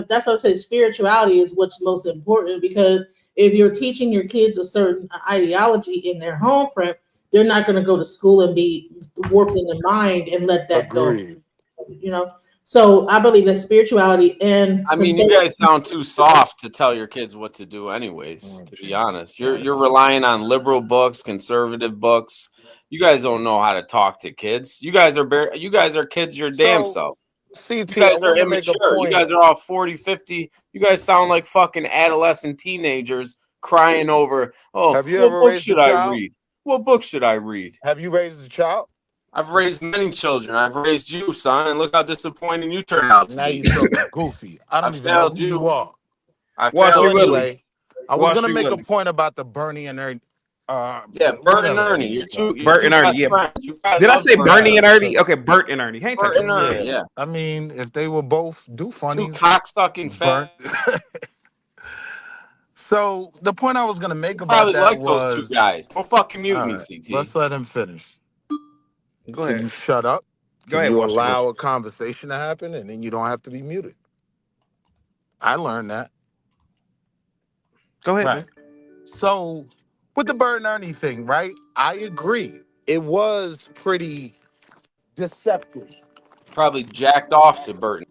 that's what I say, spirituality is what's most important, because if you're teaching your kids a certain ideology in their home front, they're not going to go to school and be warped in the mind and let that Agreed. go. So I believe that spirituality and I mean, you guys sound too soft to tell your kids what to do, anyways. To be honest, you're relying on liberal books, conservative books. You guys don't know how to talk to kids. You guys are kids your damn selves. CT, You guys I are want to make a immature. You point. guys are all 40, 50. You guys sound like fucking adolescent teenagers crying over, Have you what ever book raised a should I child? read? What book should I read? Have you raised a child? I've raised many children. I've raised you, son, and look how disappointing you turned out to Now be. you're talking goofy. I don't I even know failed who you you. are. I Watch So failed your you. Willie. anyway, I was Watch gonna your make a Willie. point about the Bernie and Ernie. Yeah, Bert whatever and that Ernie. is. You're Bert two and Ernie, best yeah. friends. You guys Did I love say Bert Bernie and Ernie. Ernie? Okay, Bert and Ernie. Hey, Bert and Ernie, yeah. I mean, if they were both do Two funnies, cocksucking Bert. fat. So the point I was gonna make about Probably that like those two was, guys. Don't fucking mute all me, right, CT. let's let him finish. Go Can you ahead. shut up? Go Can ahead, you Watch your allow Willie. a conversation to happen, and then you don't have to be muted? I learned that. Go ahead, Right. man. So with the Bert and Ernie thing, right? I agree. It was pretty deceptive. Probably jacked off to Burton.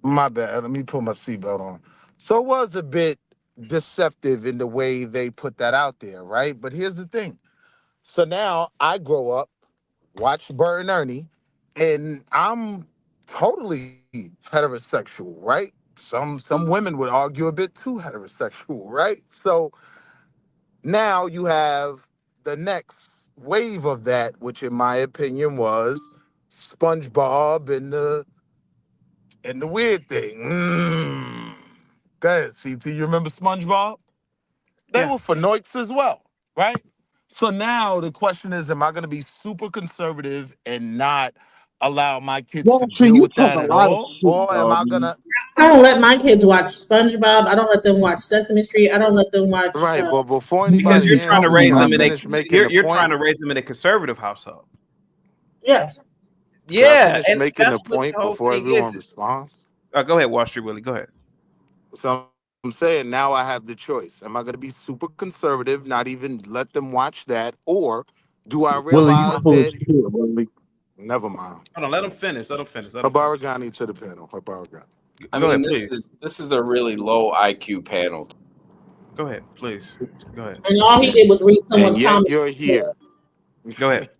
My bad. Let me put my seatbelt on. So it was a bit deceptive in the way they put that out there, right? But here's the thing. So now I grow up, watch Bert and Ernie, and I'm totally heterosexual, right? Some women would argue a bit too heterosexual, right? So now you have the next wave of that, which in my opinion was SpongeBob and the weird thing. Go ahead, CT. You remember SpongeBob? They Yeah. were for Noiks as well, right? So now the question is, am I going to be super conservative and not allow my kids to Walter, deal you with talk that a at lot of all? shit, Or am dog. I going to... I don't let my kids watch SpongeBob. I don't let them watch Sesame Street. I don't let them watch. Right, but before Because anybody you're trying to answers, raise can I them in a finish making the you're point? trying to raise them in a conservative household. Yes. Can I Yeah, finish and making the that's what point the whole before thing is. everyone responds? Go ahead, Wall Street Willie. Go ahead. So I'm saying now I have the choice. Am I going to be super conservative, not even let them watch that? Or Do I Willie, you realize full of that? shit, Willie. Never mind. Hold on, let him finish. Let him finish. Let him finish. Habaragani to the panel. Habaragani. I Go mean, ahead, please. this is a really low IQ panel. Go ahead, please. Go ahead. And all he did was read And someone's yet comment. you're here. Go ahead.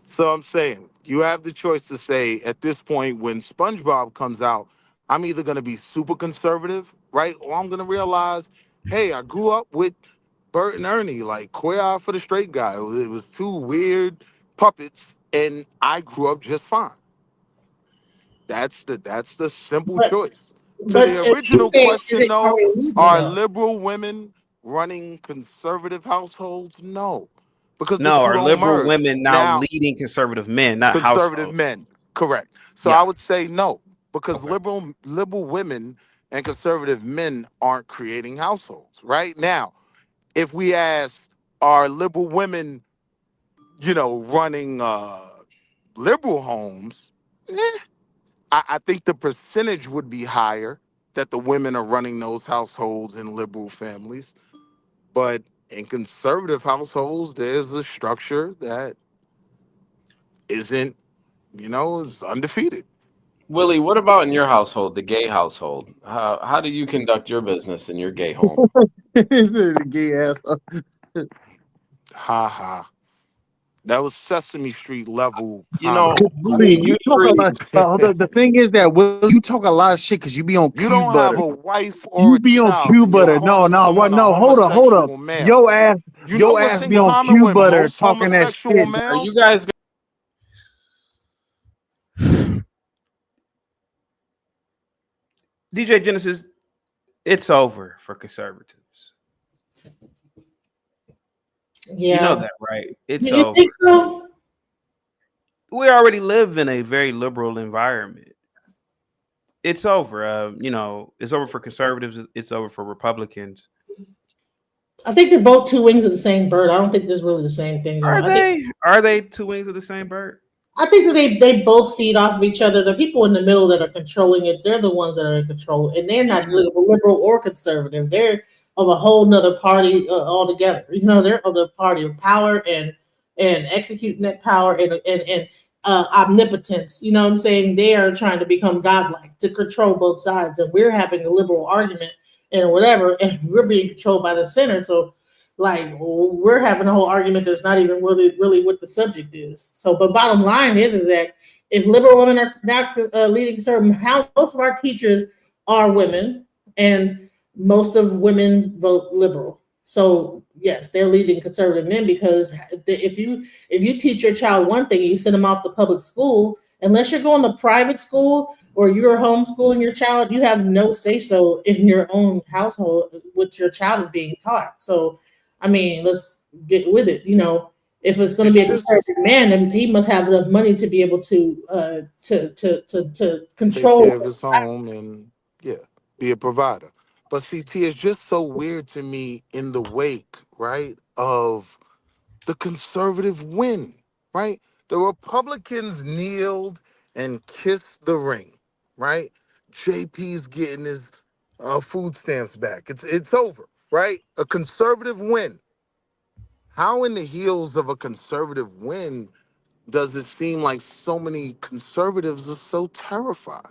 So I'm saying you have the choice to say at this point when SpongeBob comes out, I'm either going to be super conservative, right? Or I'm going to realize, hey, I grew up with Bert and Ernie, like Queer Eye for the Straight Guy. It was two weird puppets, and I grew up just fine. That's the simple But- choice. To But the if you original say, question, is it though, already legal, are though? liberal women running conservative households? No, because the No, two are don't liberal merge. women now Now, leading conservative men, not conservative households? men, correct. So Yeah. I would say no, because Okay. liberal women and conservative men aren't creating households. Right now, if we ask, are liberal women, running liberal homes? I think the percentage would be higher that the women are running those households in liberal families. But in conservative households, there's a structure that isn't, is undefeated. Willie, what about in your household, the gay household? How do you conduct your business in your gay home? The gay ass. Ha ha. That was Sesame Street level. You know, Willie, you talk a agree. lot. The thing is that Will, you talk a lot of shit because you be on You Q don't butter. have a wife or You a be on child, Q and you're butter. No, calling someone a hold up. homosexual male. Your ass You know what's in be on common Q with butter most talking that homosexual shit. Are males? you guys DJ Genesis, it's over for conservatives. Yeah. You know that, right? It's You over. think so? We already live in a very liberal environment. It's over. It's over for conservatives. It's over for Republicans. I think they're both two wings of the same bird. I don't think there's really the same thing going on. Are they two wings of the same bird? I think that they both feed off of each other. The people in the middle that are controlling it, they're the ones that are in control, and they're not liberal or conservative. They're of a whole nother party altogether. They're of the party of power and executing that power and omnipotence. You know what I'm saying? They are trying to become godlike to control both sides, and we're having a liberal argument and whatever, and we're being controlled by the center. So like we're having a whole argument that's not even really what the subject is. So, but bottom line is that if liberal women are not leading certain houses, most of our teachers are women, and most of women vote liberal. So yes, they're leading conservative men because if you teach your child one thing and you send them off to public school, unless you're going to private school or you're homeschooling your child, you have no say so in your own household what your child is being taught. So I mean, let's get with it. If it's going to be a conservative man, then he must have enough money to be able to control. Take care of his home and be a provider. But CT is just so weird to me in the wake, right, of the conservative win, right? The Republicans kneeled and kissed the ring, right? JP's getting his food stamps back. It's over, right? A conservative win. How in the heels of a conservative win does it seem like so many conservatives are so terrified?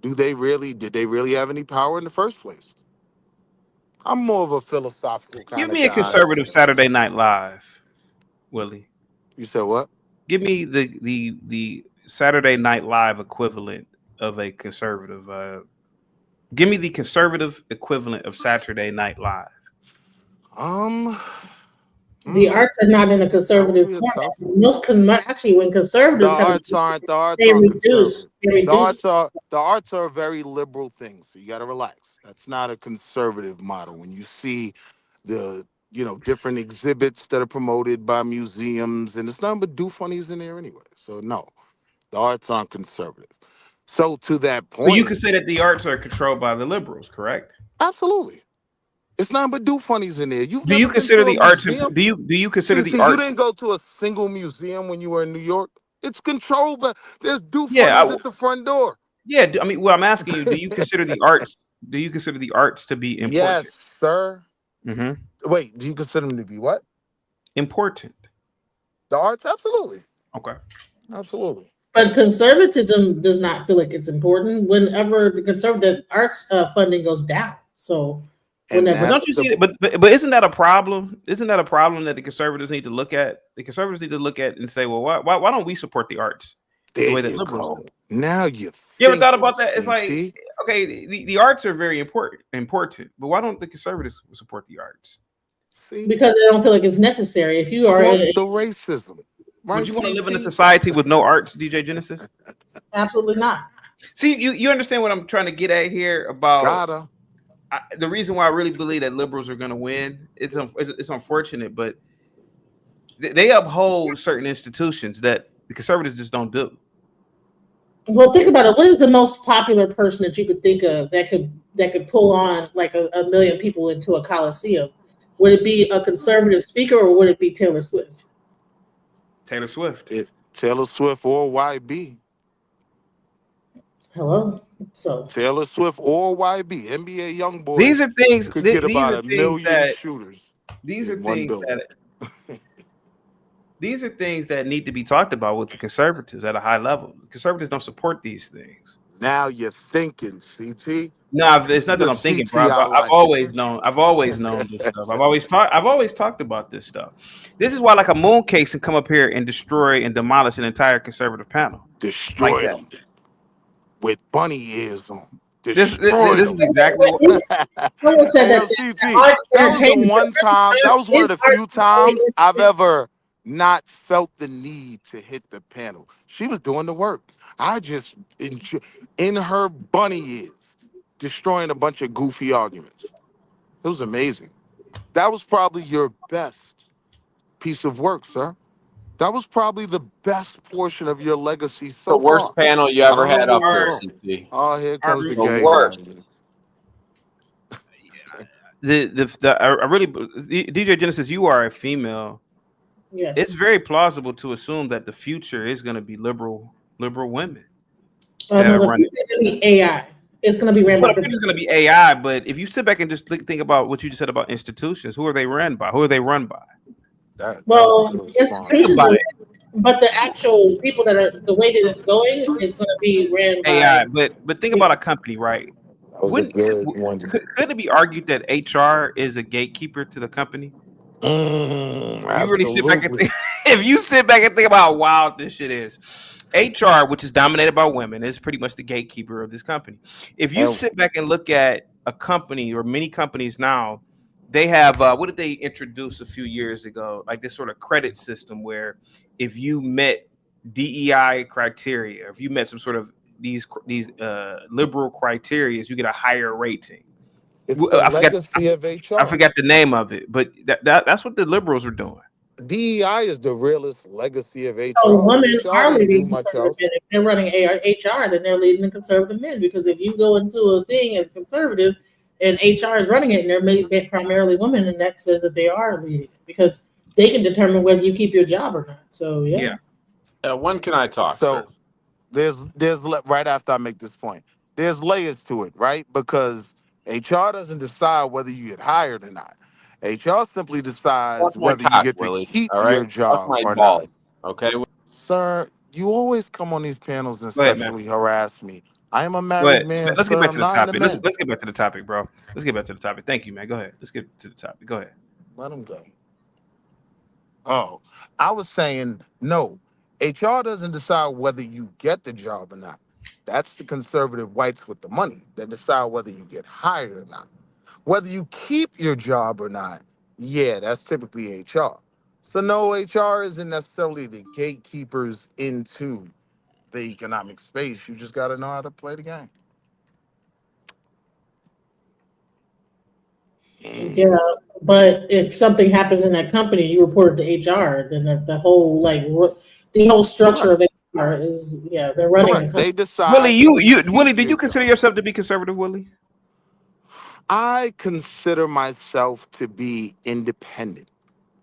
Did they really have any power in the first place? I'm more of a philosophical kind Give of me a guy. conservative Saturday Night Live, Willie. You said what? Give me the Saturday Night Live equivalent of a conservative. Give me the conservative equivalent of Saturday Night Live. The arts are not in a conservative format. Actually, when conservatives the arts aren't reduce. The arts are a very liberal thing, so you got to relax. That's not a conservative model. When you see the different exhibits that are promoted by museums, and it's nothing but do funnies in there anyway. So no, the arts aren't conservative. So to that point, but you could say that the arts are controlled by the liberals, correct? Absolutely. It's nothing but do funnies in there. Do you consider the arts? Do you consider the arts? You didn't go to a single museum when you were in New York. It's controlled, but there's do funnies at the front door. Yeah, I mean, well, I'm asking you: do you consider the arts? Do you consider the arts to be important? Yes, sir. Mm-hmm. Wait, do you consider them to be what? important? The arts, absolutely, Okay. absolutely. But conservatism does not feel like it's important whenever the conservative arts funding goes down. So And whenever But don't that's you the see it? But isn't that a problem? Isn't that a problem that the conservatives need to look at? The conservatives need to look at and say, well, why don't we support the arts the there way that you liberals go. do? Now you're You ever thought thinking, about that? It's like, CT. okay, the arts are very important, but why don't the conservatives support the arts? See, because they don't feel like it's necessary. If you are quote in the racism, right? Would you want to live in a CT? society with no arts, DJ Genesis? absolutely not. See, you understand what I'm trying to get at here about Gotta. the reason why I really believe that liberals are going to win. It's unfortunate, but they uphold certain institutions that the conservatives just don't do. Well, think about it. What is the most popular person that you could think of that could pull on like a million people into a coliseum? Would it be a conservative speaker or would it be Taylor Swift? Taylor Swift. It's Taylor Swift or YB. Hello. So Taylor Swift or YB. NBA YoungBoy These are things. could These get about are a things million that. shooters These are in one things building. that. These are things that need to be talked about with the conservatives at a high level. Conservatives don't support these things. Now you're thinking, CT. No, it's not that The I'm thinking, CT bro. I I've like. always known. I've always known this stuff. I've always talked about this stuff. This is why, like a mooncake, can come up here and destroy and demolish an entire conservative panel. Destroy Like that. them with bunny ears on. This Destroy is them. exactly what. someone said Hey, that CT, arts that was the entertainment- one time. That was one of the Arts few times I've entertainment- ever not felt the need to hit the panel. She was doing the work. I just in her bunny ears, destroying a bunch of goofy arguments. It was amazing. That was probably your best piece of work, sir. That was probably the best portion of your legacy so The worst far. panel you I ever don't know had who up you here, are. CT. Oh, here comes the The gay worst. guy. I really, DJ Genesis, you are a female. Yes. It's very plausible to assume that the future is going to be liberal women. No, that are the running. future is gonna be AI. It's going to be ran Well, by the future is going to be AI, but if you sit back and just think about what you just said about institutions, who are they run by? Who are they run by? That well, was a good response. institutions, About are- it. but the actual people that are the way that it's going is going to be ran by AI, but think about a company, right? That was a Wouldn't- good one. Could it be argued that HR is a gatekeeper to the company? You really sit back and Absolutely. think, if you sit back and think about how wild this shit is, HR, which is dominated by women, is pretty much the gatekeeper of this company. If you And- sit back and look at a company or many companies now, they have what did they introduce a few years ago? Like this sort of credit system where if you met DEI criteria, if you met some sort of these liberal criteria, you get a higher rating. It's Well, the I forgot- legacy of HR. I forgot the name of it, but that's what the liberals are doing. DEI is the realest legacy of HR. So women HR are didn't do leading much conservative else. men. If they're running HR, then they're leading the conservative men. Because if you go into a thing as conservative and HR is running it and they're made primarily women, and that says that they are leading it because they can determine whether you keep your job or not. So yeah. When can I talk? So sir? there's right after I make this point, there's layers to it, right? Because HR doesn't decide whether you get hired or not. HR simply decides Suck my whether cock, you get Willie, to keep all right? your job Suck my or balls, not. okay? Sir, you always come on these panels and Go ahead, man. sexually harass me. I am a Go married ahead. man. Let's get sir. back I'm to the not into topic. men. Let's get back to the topic, bro. Let's get back to the topic. Thank you, man. Go ahead. Let's get to the topic. Go ahead. Let him go. Oh, I was saying no. HR doesn't decide whether you get the job or not. That's the conservative whites with the money that decide whether you get hired or not. Whether you keep your job or not, yeah, that's typically HR. So no, HR isn't necessarily the gatekeepers into the economic space. You just got to know how to play the game. Yeah, but if something happens in that company, you report it to HR. Then the whole the whole structure of HR is they're running the Correct. company. They decide. Willie, whether you Willie, keep did your you consider job. yourself to be conservative, Willie? I consider myself to be independent.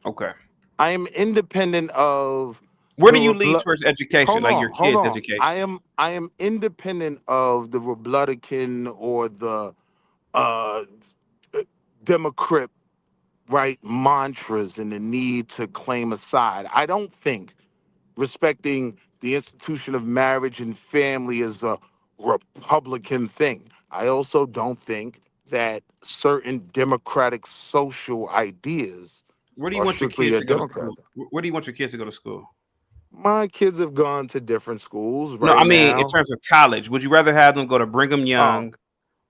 Okay. I am independent of. Where do the you lean Replu- towards education, Hold like on, your hold kids' on. education? I am independent of the Republican or the uh, Democrat right, mantras and the need to claim a side. I don't think respecting the institution of marriage and family is a Republican thing. I also don't think that certain democratic social ideas Where do you are want your strictly kids a to go to Democrat. school? Where do you want your kids to go to school? My kids have gone to different schools No, right I mean in now. terms of college. Would you rather have them go to Brigham Oh, Young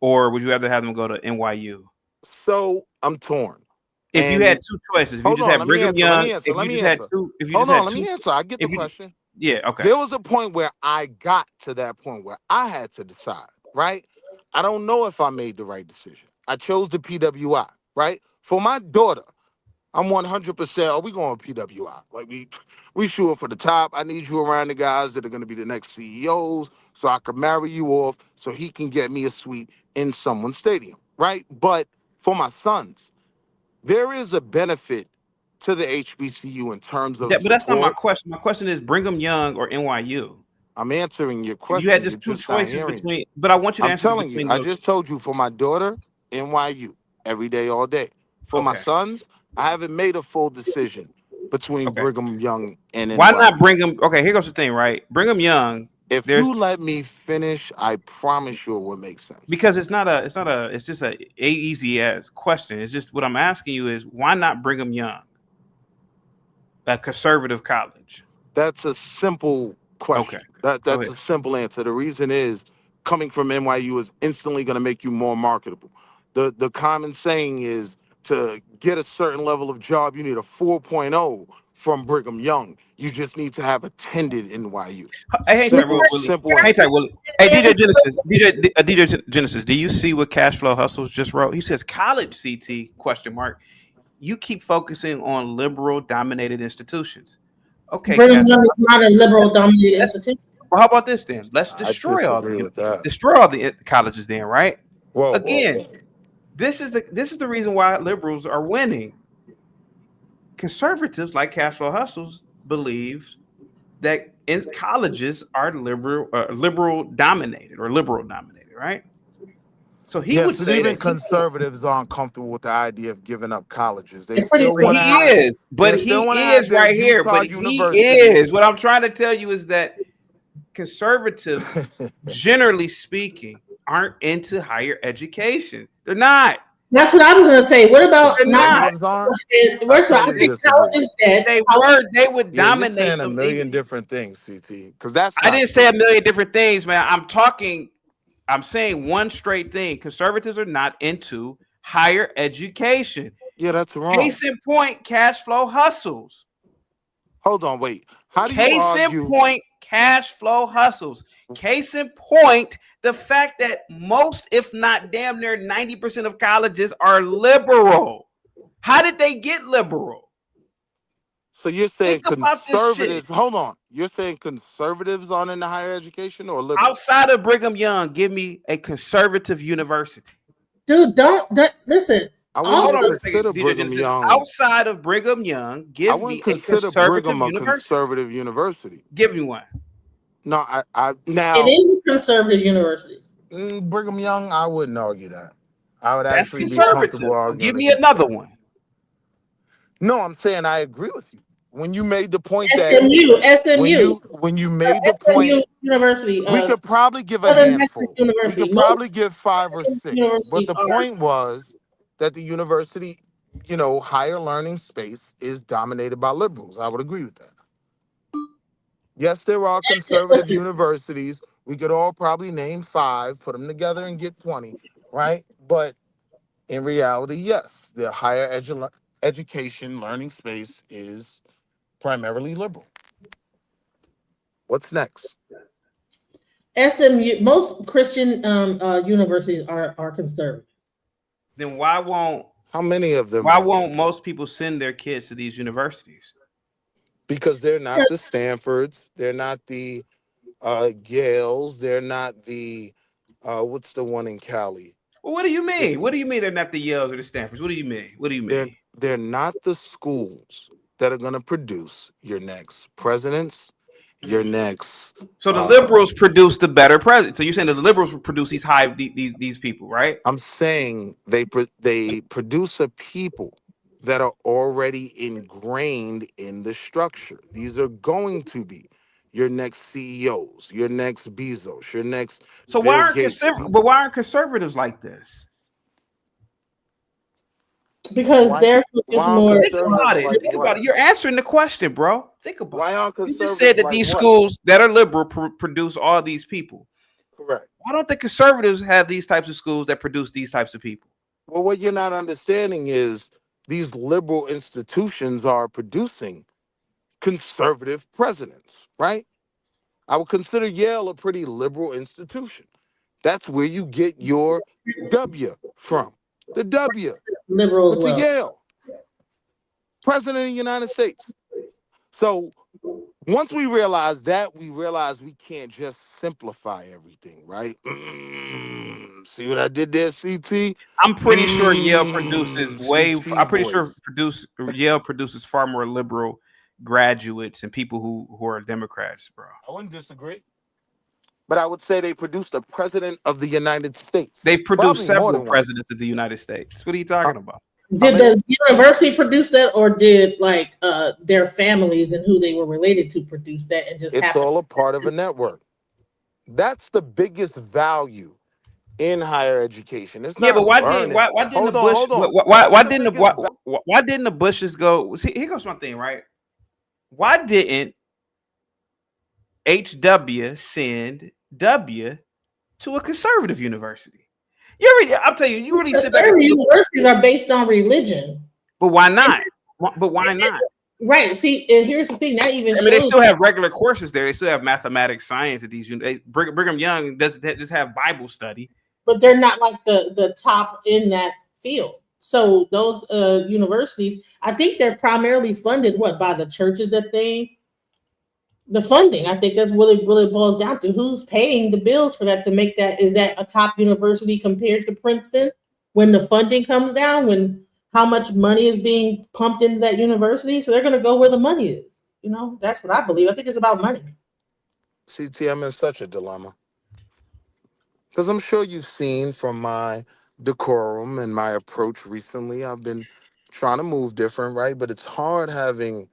or would you rather have them go to NYU? so I'm torn. If you had And two choices, if you hold just on, had let me Brigham answer. Let Young, me answer. if Let you me just had answer. two, if you Hold just on, had let me two, answer. I get the if you, question. yeah, okay, There was a point where I got to that point where I had to decide, right? I don't know if I made the right decision. I chose the PWI, right? For my daughter, I'm 100%. Oh, we going PWI. Like we shooting for the top. I need you around the guys that are going to be the next CEOs, so I can marry you off, so he can get me a suite in someone's stadium, right? But for my sons, there is a benefit to the HBCU in terms of but that's not my support. question. My question is Brigham Young or NYU. I'm answering your If you had question. You're just two just not choices hearing me. between, but I want you to I'm answer telling you, between I those. just told you for my daughter, NYU, every day, all day. For my Okay, sons, I haven't made a full decision between okay. Brigham Young and Why not NYU. Brigham? Okay, here goes the thing, right? Brigham Young, If there's you let me finish, I promise you it will make sense. because it's just a easy as question. It's just what I'm asking you is why not Brigham Young, a conservative college? That's a simple Okay, question. go That's ahead. a simple answer. The reason is coming from NYU is instantly going to make you more marketable. The common saying is to get a certain level of job, you need a 4.0 from Brigham Young. You just need to have attended NYU. Hey, Ty Simple, Willie. simple Hey, answer. Ty Willie. Hey, DJ Genesis. Do you see what Cashflow Hustles just wrote? He says, "College CT question mark. You keep focusing on liberal dominated institutions." Okay, Brigham Cash. Young is not a liberal dominated institution. Well, how about this then? Let's I disagree with that. destroy all the colleges then, right? Whoa, whoa, Again, whoa. this is the reason why liberals are winning. Conservatives like Cashflow Hustles believe that in colleges are liberal dominated, right? So he would Yes, but say even that conservatives aren't comfortable with the idea of giving up colleges. They It's pretty still but want to he have is, they still want to have their right here. Utah But he University. is. What I'm trying to tell you is that conservatives, generally speaking, aren't into higher education. They're not. That's what I was gonna say. What about They're not. Conservatives aren't. First of all, I totally think disagree. college is dead. They would Yeah, you're dominate saying a them. million different things, CT, because that's I not didn't true. say a million different things, man. I'm saying one straight thing. Conservatives are not into higher education. Yeah, that's wrong. Case in point, cash flow hustles. Hold on, wait. How do you Case argue? in point, cash flow hustles. Case in point, the fact that most, if not damn near 90% of colleges are liberal. How did they get liberal? So you're saying Think about this shit. conservatives? Hold on. You're saying conservatives aren't into higher education or liberal? Outside of Brigham Young, give me a conservative university. Dude, listen. I Also, wouldn't consider Brigham Young. Outside of Brigham Young, I give me wouldn't a consider conservative Brigham a university. conservative university. Give me one. No, I now it is a conservative university. Brigham Young. I wouldn't argue that. I would That's actually be conservative. comfortable arguing. Give me against another that. one. No, I'm saying I agree with you. When you made the point SMU. when you made the point, SMU University. we could probably give a Southern handful. Methodist University. We could probably give 5 or 6. But universities the are- point was that the university, higher learning space is dominated by liberals. I would agree with that. Yes, there are conservative universities. We could all probably name 5, put them together and get 20, right? But in reality, yes, the higher education learning space is primarily liberal. What's next? SMU. Most Christian universities are conservative. Then why won't How many of them? why are won't there? most people send their kids to these universities? Because they're not the Stanfords, they're not the Yales, they're not the what's the one in Cali? Well, what do you mean? What do you mean they're not the Yales or the Stanfords? What do you mean? What do you mean? They're not the schools that are going to produce your next presidents, your next. So the liberals produce the better president. So you're saying that the liberals will produce these people, right? I'm saying they produce a people that are already ingrained in the structure. These are going to be your next CEOs, your next Bezos, your next So Bill Gates. why aren't conservatives like this? Because Why- they're why focused aren't more. Think about it. like Think what? about it. You're answering the question, bro. Think about Why it. aren't You conservatives just said that like these what? schools that are liberal produce all these people. Correct. Why don't the conservatives have these types of schools that produce these types of people? Well, what you're not understanding is these liberal institutions are producing conservative presidents, right? I would consider Yale a pretty liberal institution. That's where you get your W from. The W Liberal as went to well. Yale. President of the United States. So once we realize that, we realize we can't just simplify everything, right? See what I did there, CT? I'm pretty sure Yale produces CT I'm pretty sure voice. Yale produces far more liberal graduates and people who are Democrats, bro. I wouldn't disagree. But I would say they produced a president of the United States. They produced Probably more several than one. presidents of the United States. What are you talking about? Did the university produce that, or did like their families and who they were related to produce that, and just It's happened? all a part of a network. That's the biggest value in higher education. It's Yeah, not but why learning. didn't Hold the on, Bush? hold on. Why didn't the Bushes go? See, here goes my thing, right? Why didn't HW send W to a conservative university? I'll tell you, you really sit back. Conservative universities are based on religion. But why not? But why not? Right. See, and here's the thing. That even I mean, they shows still have regular courses there. They still have mathematics, science at these. Brigham Young doesn't just have Bible study. but they're not like the top in that field. So those universities, I think they're primarily funded by the churches that the funding. I think that's what it really boils down to. Who's paying the bills for that to make that? Is that a top university compared to Princeton? When the funding comes down, when how much money is being pumped into that university, so they're going to go where the money is. You know, that's what I believe. I think it's about money. CT, I'm in such a dilemma. Because I'm sure you've seen from my decorum and my approach recently, I've been trying to move different, right? But it's hard having,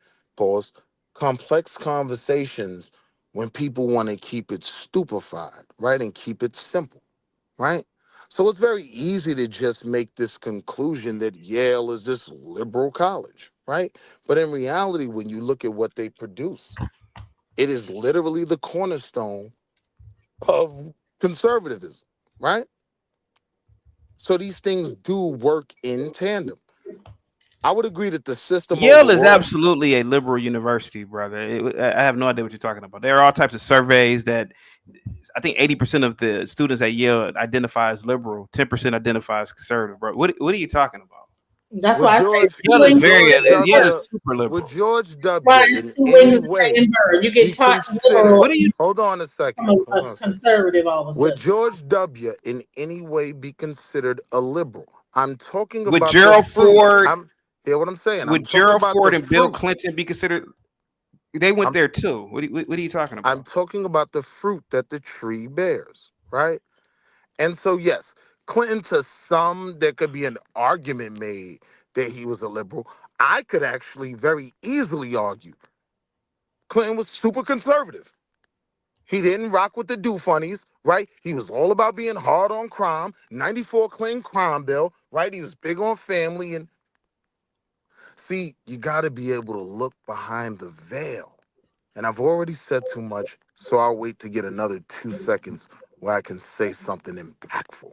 complex conversations when people want to keep it stupefied, right? And keep it simple, right? So it's very easy to just make this conclusion that Yale is this liberal college, right? But in reality, when you look at what they produce, it is literally the cornerstone of conservatism, right? So these things do work in tandem. I would agree that the system Yale is overall- absolutely a liberal university, brother. I have no idea what you're talking about. There are all types of surveys that I think 80% of the students at Yale identify as liberal, 10% identify as conservative, bro. What are you talking about? That's With why George- I Yale is say very George Yale W. is super liberal. Would George W. why in is two wings any of the way same bird. You be get taught considered? liberal. What are you? Hold on a second. from Hold on a a second. conservative all of a Would sudden. George W. in any way be considered a liberal? I'm talking Would about Gerald the fruit. Ford? Hear what I'm saying? Would I'm talking Gerald about Ford the and Bill fruit. Clinton be considered? They went I'm- there too. What are you talking about? I'm talking about the fruit that the tree bears, right? And so, yes, Clinton, to some, there could be an argument made that he was a liberal. I could actually very easily argue Clinton was super conservative. He didn't rock with the do funnies, right? He was all about being hard on crime. 94 clean crime bill, right? He was big on family. And see, you got to be able to look behind the veil. And I've already said too much, so I'll wait to get another 2 seconds where I can say something impactful.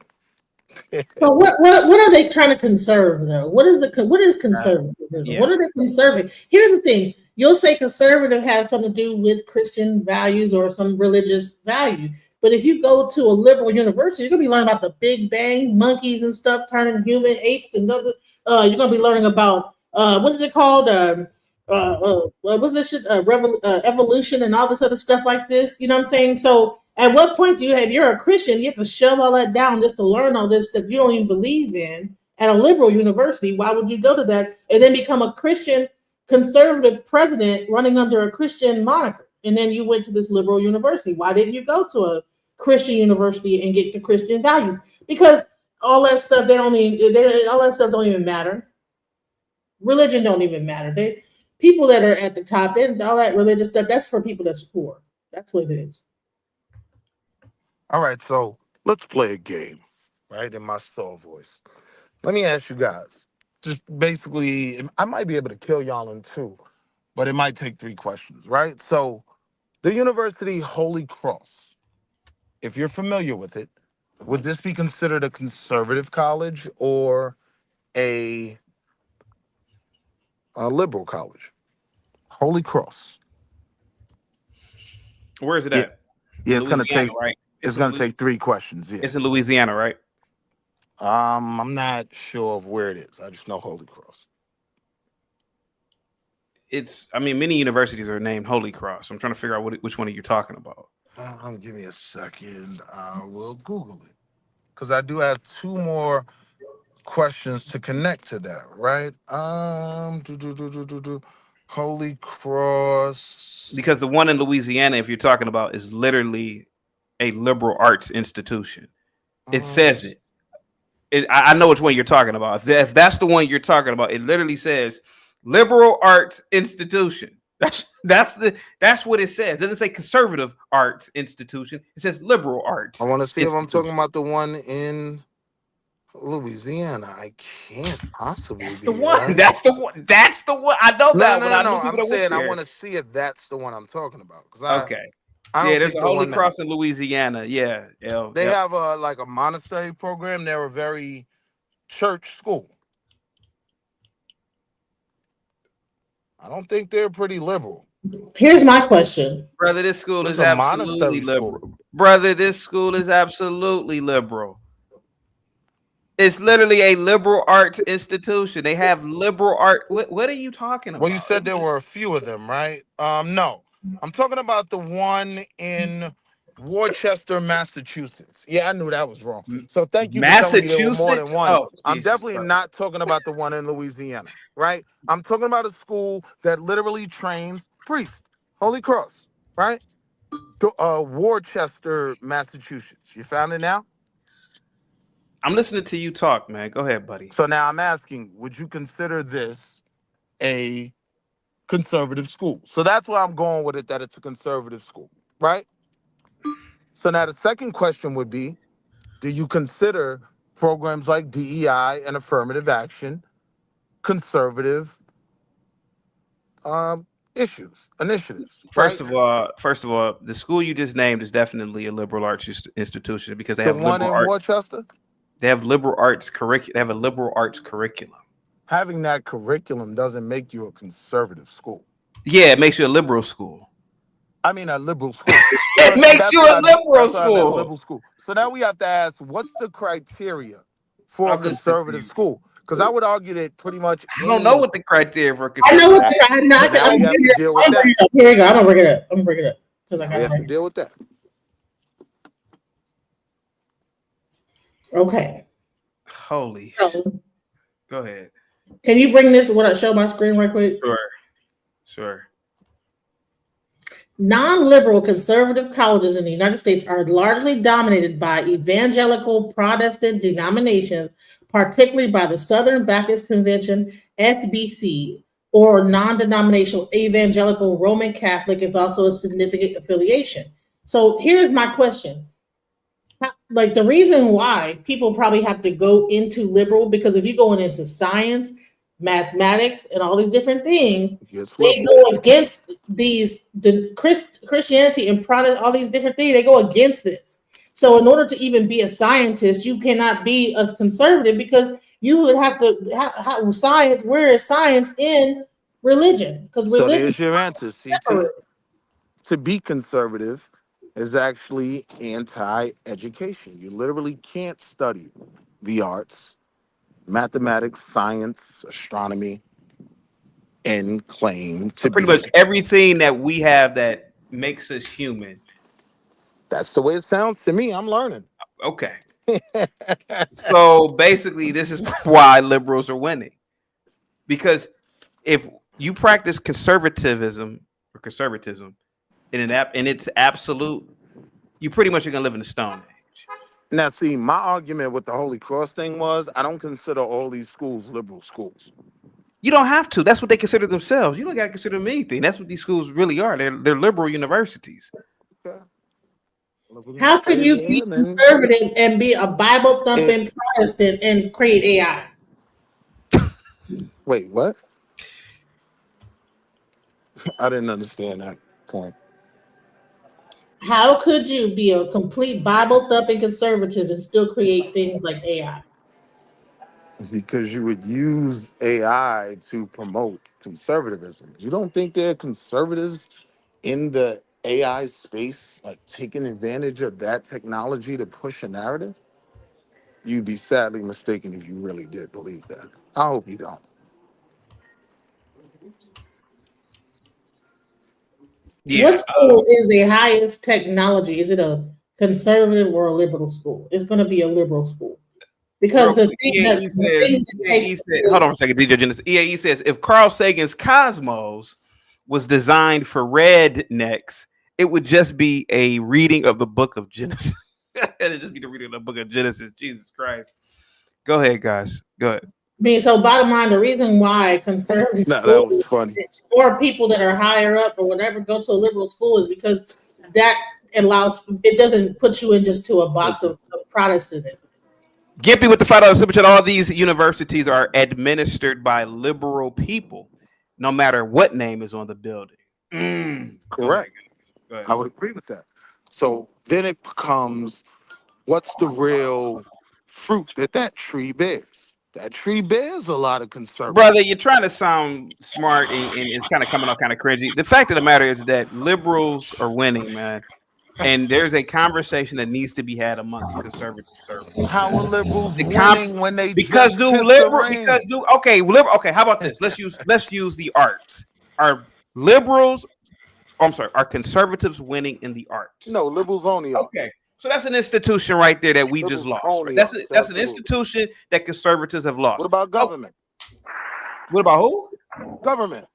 So what are they trying to conserve though? What is conservatism? Yeah. What are they conserving? Here's the thing: you'll say conservative has something to do with Christian values or some religious value, but if you go to a liberal university, you're gonna be learning about the Big Bang, monkeys and stuff turning human apes, and other. You're gonna be learning about what is it called? What's this shit? Evolution and all this other stuff like this. You know what I'm saying? So. At what point do you have, you're a Christian, you have to shove all that down just to learn all this that you don't even believe in at a liberal university? Why would you go to that and then become a Christian conservative president running under a Christian moniker? And then you went to this liberal university. Why didn't you go to a Christian university and get the Christian values? Because all that stuff, all that stuff don't even matter. religion don't even matter. They people that are at the top, then all that religious stuff, that's for people that's poor. That's what it is. All right, so let's play a game, right? In my soul voice. Let me ask you guys. Just basically, I might be able to kill y'all in two, but it might take 3 questions, right? So, the University Holy Cross, if you're familiar with it, would this be considered a conservative college or a liberal college? Holy Cross. Where is it Yeah, at? yeah, it's gonna Louisiana, take right? it's in gonna Louis- take 3 questions. Yeah. It's in Louisiana, right? I'm not sure of where it is. I just know Holy Cross. I mean, many universities are named Holy Cross. I'm trying to figure out which one are you talking about. Give me a second. I will Google it because I do have 2 more questions to connect to that. Right? Holy Cross. Because the one in Louisiana, if you're talking about, is literally a liberal arts institution. It says it. I know which one you're talking about. If that's the one you're talking about, it literally says liberal arts institution. That's what it says. It doesn't say conservative arts institution. It says liberal arts. I want to see if I'm talking about the one in Louisiana. I can't possibly That's be the one. right. That's the one. That's the one. I know that one. No. I'm saying I want to see if that's the one I'm talking about because Okay. I don't There's think a the Holy one Cross in Louisiana. Yeah. they have a monastery program. They're a very church school. I don't think they're pretty liberal. Here's my question. Brother, this school It's is a absolutely monastery liberal. school. Brother, this school is absolutely liberal. It's literally a liberal arts institution. They have liberal art. What are you talking about? Well, you said there were a few of them, right? No. I'm talking about the one in Worcester, Massachusetts. Yeah, I knew that was wrong. So thank you for telling me there were more than Massachusetts? one. Oh, I'm Jesus definitely Christ. not talking about the one in Louisiana, right? I'm talking about a school that literally trains priests. Holy Cross, right? Worcester, Massachusetts. You found it now? I'm listening to you talk, man. Go ahead, buddy. So now I'm asking, would you consider this a conservative school? So that's where I'm going with it, that it's a conservative school, right? So now the second question would be, do you consider programs like DEI and affirmative action conservative initiatives? First of all, the school you just named is definitely a liberal arts institution because they The have one liberal in art. Worcester? They have liberal arts curriculum. They have a liberal arts curriculum. Having that curriculum doesn't make you a conservative school. Yeah, it makes you a liberal school. I mean a liberal school. It makes you a liberal school. So now we have to ask, what's the criteria for I'm a just conservative confused. school? Because I would argue that pretty much I don't know what the criteria for. I know what I'm not. But now I'm we have bringing to it deal up. with that. Here we go. I'm gonna bring it up. I'm gonna bring it up because I We have got to deal with that. Okay. Holy. So, Go ahead. can you bring this? What I show my screen right quick? Sure. Non-liberal conservative colleges in the United States are largely dominated by evangelical Protestant denominations, particularly by the Southern Baptist Convention, SBC, or non-denominational evangelical Roman Catholic is also a significant affiliation. So here's my question. Like the reason why people probably have to go into liberal, because if you're going into science, mathematics, and all these different things, they go against Christianity and Protestant, all these different things, they go against this. So in order to even be a scientist, you cannot be a conservative because you would have to have science. Where is science in religion? Because So religion there's your answer, CT. To be conservative is actually anti-education. You literally can't study the arts, mathematics, science, astronomy, and claim to Pretty be. much everything that we have that makes us human. That's the way it sounds to me. I'm learning. Okay. So basically, this is why liberals are winning. Because if you practice conservatism in its absolute, you pretty much are gonna live in the Stone Age. Now, see, my argument with the Holy Cross thing was I don't consider all these schools liberal schools. You don't have to. That's what they consider themselves. You don't got to consider them anything. That's what these schools really are. They're liberal universities. How could you be conservative and be a Bible thumping Protestant and create AI? Wait, what? I didn't understand that point. How could you be a complete Bible thumping conservative and still create things like AI? Because you would use AI to promote conservatism. You don't think there are conservatives in the AI space, like taking advantage of that technology to push a narrative? You'd be sadly mistaken if you really did believe that. I hope you don't. Yeah. What school is the highest technology? Is it a conservative or a liberal school? It's going to be a liberal school. Because the thing EAE said, hold on a second, DJ Genesis. EAE says if Carl Sagan's Cosmos was designed for rednecks, it would just be a reading of the book of Genesis. It'd just be the reading of the book of Genesis. Jesus Christ. Go ahead, guys. Go ahead. I mean, so bottom line, the reason why conservative that was funny. or people that are higher up or whatever go to a liberal school is because that allows, it doesn't put you in just to a box of Protestantism. Gippy with the $5 super chat. All these universities are administered by liberal people, no matter what name is on the building. Correct. Go ahead. I would agree with that. So then it becomes, what's the real fruit that tree bears? That tree bears a lot of conservative. Brother, you're trying to sound smart and it's kind of coming off kind of cringy. The fact of the matter is that liberals are winning, man. And there's a conversation that needs to be had amongst conservative circles. How are liberals winning when they because do liberal because do okay liberal okay? How about this? Let's use the arts. Are liberals? Oh, I'm sorry. Are conservatives winning in the arts? No, liberals only. Okay, so that's an institution right there that we just lost. Right? That's an institution that conservatives have lost. What about government? What about who? Government.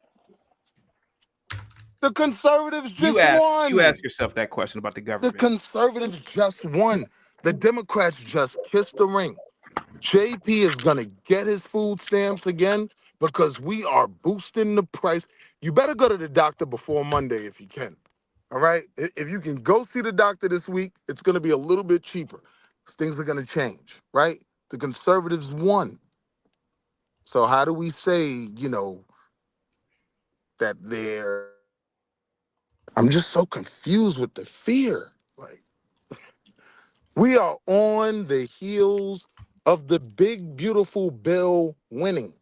The conservatives just won. You ask yourself that question about the government. The conservatives just won. The Democrats just kissed the ring. JP is going to get his food stamps again because we are boosting the price. You better go to the doctor before Monday if you can. All right? If you can go see the doctor this week, it's going to be a little bit cheaper. Things are going to change, right? The conservatives won. So how do we say, that they're... I'm just so confused with the fear. Like, we are on the heels of the big, beautiful bill winning.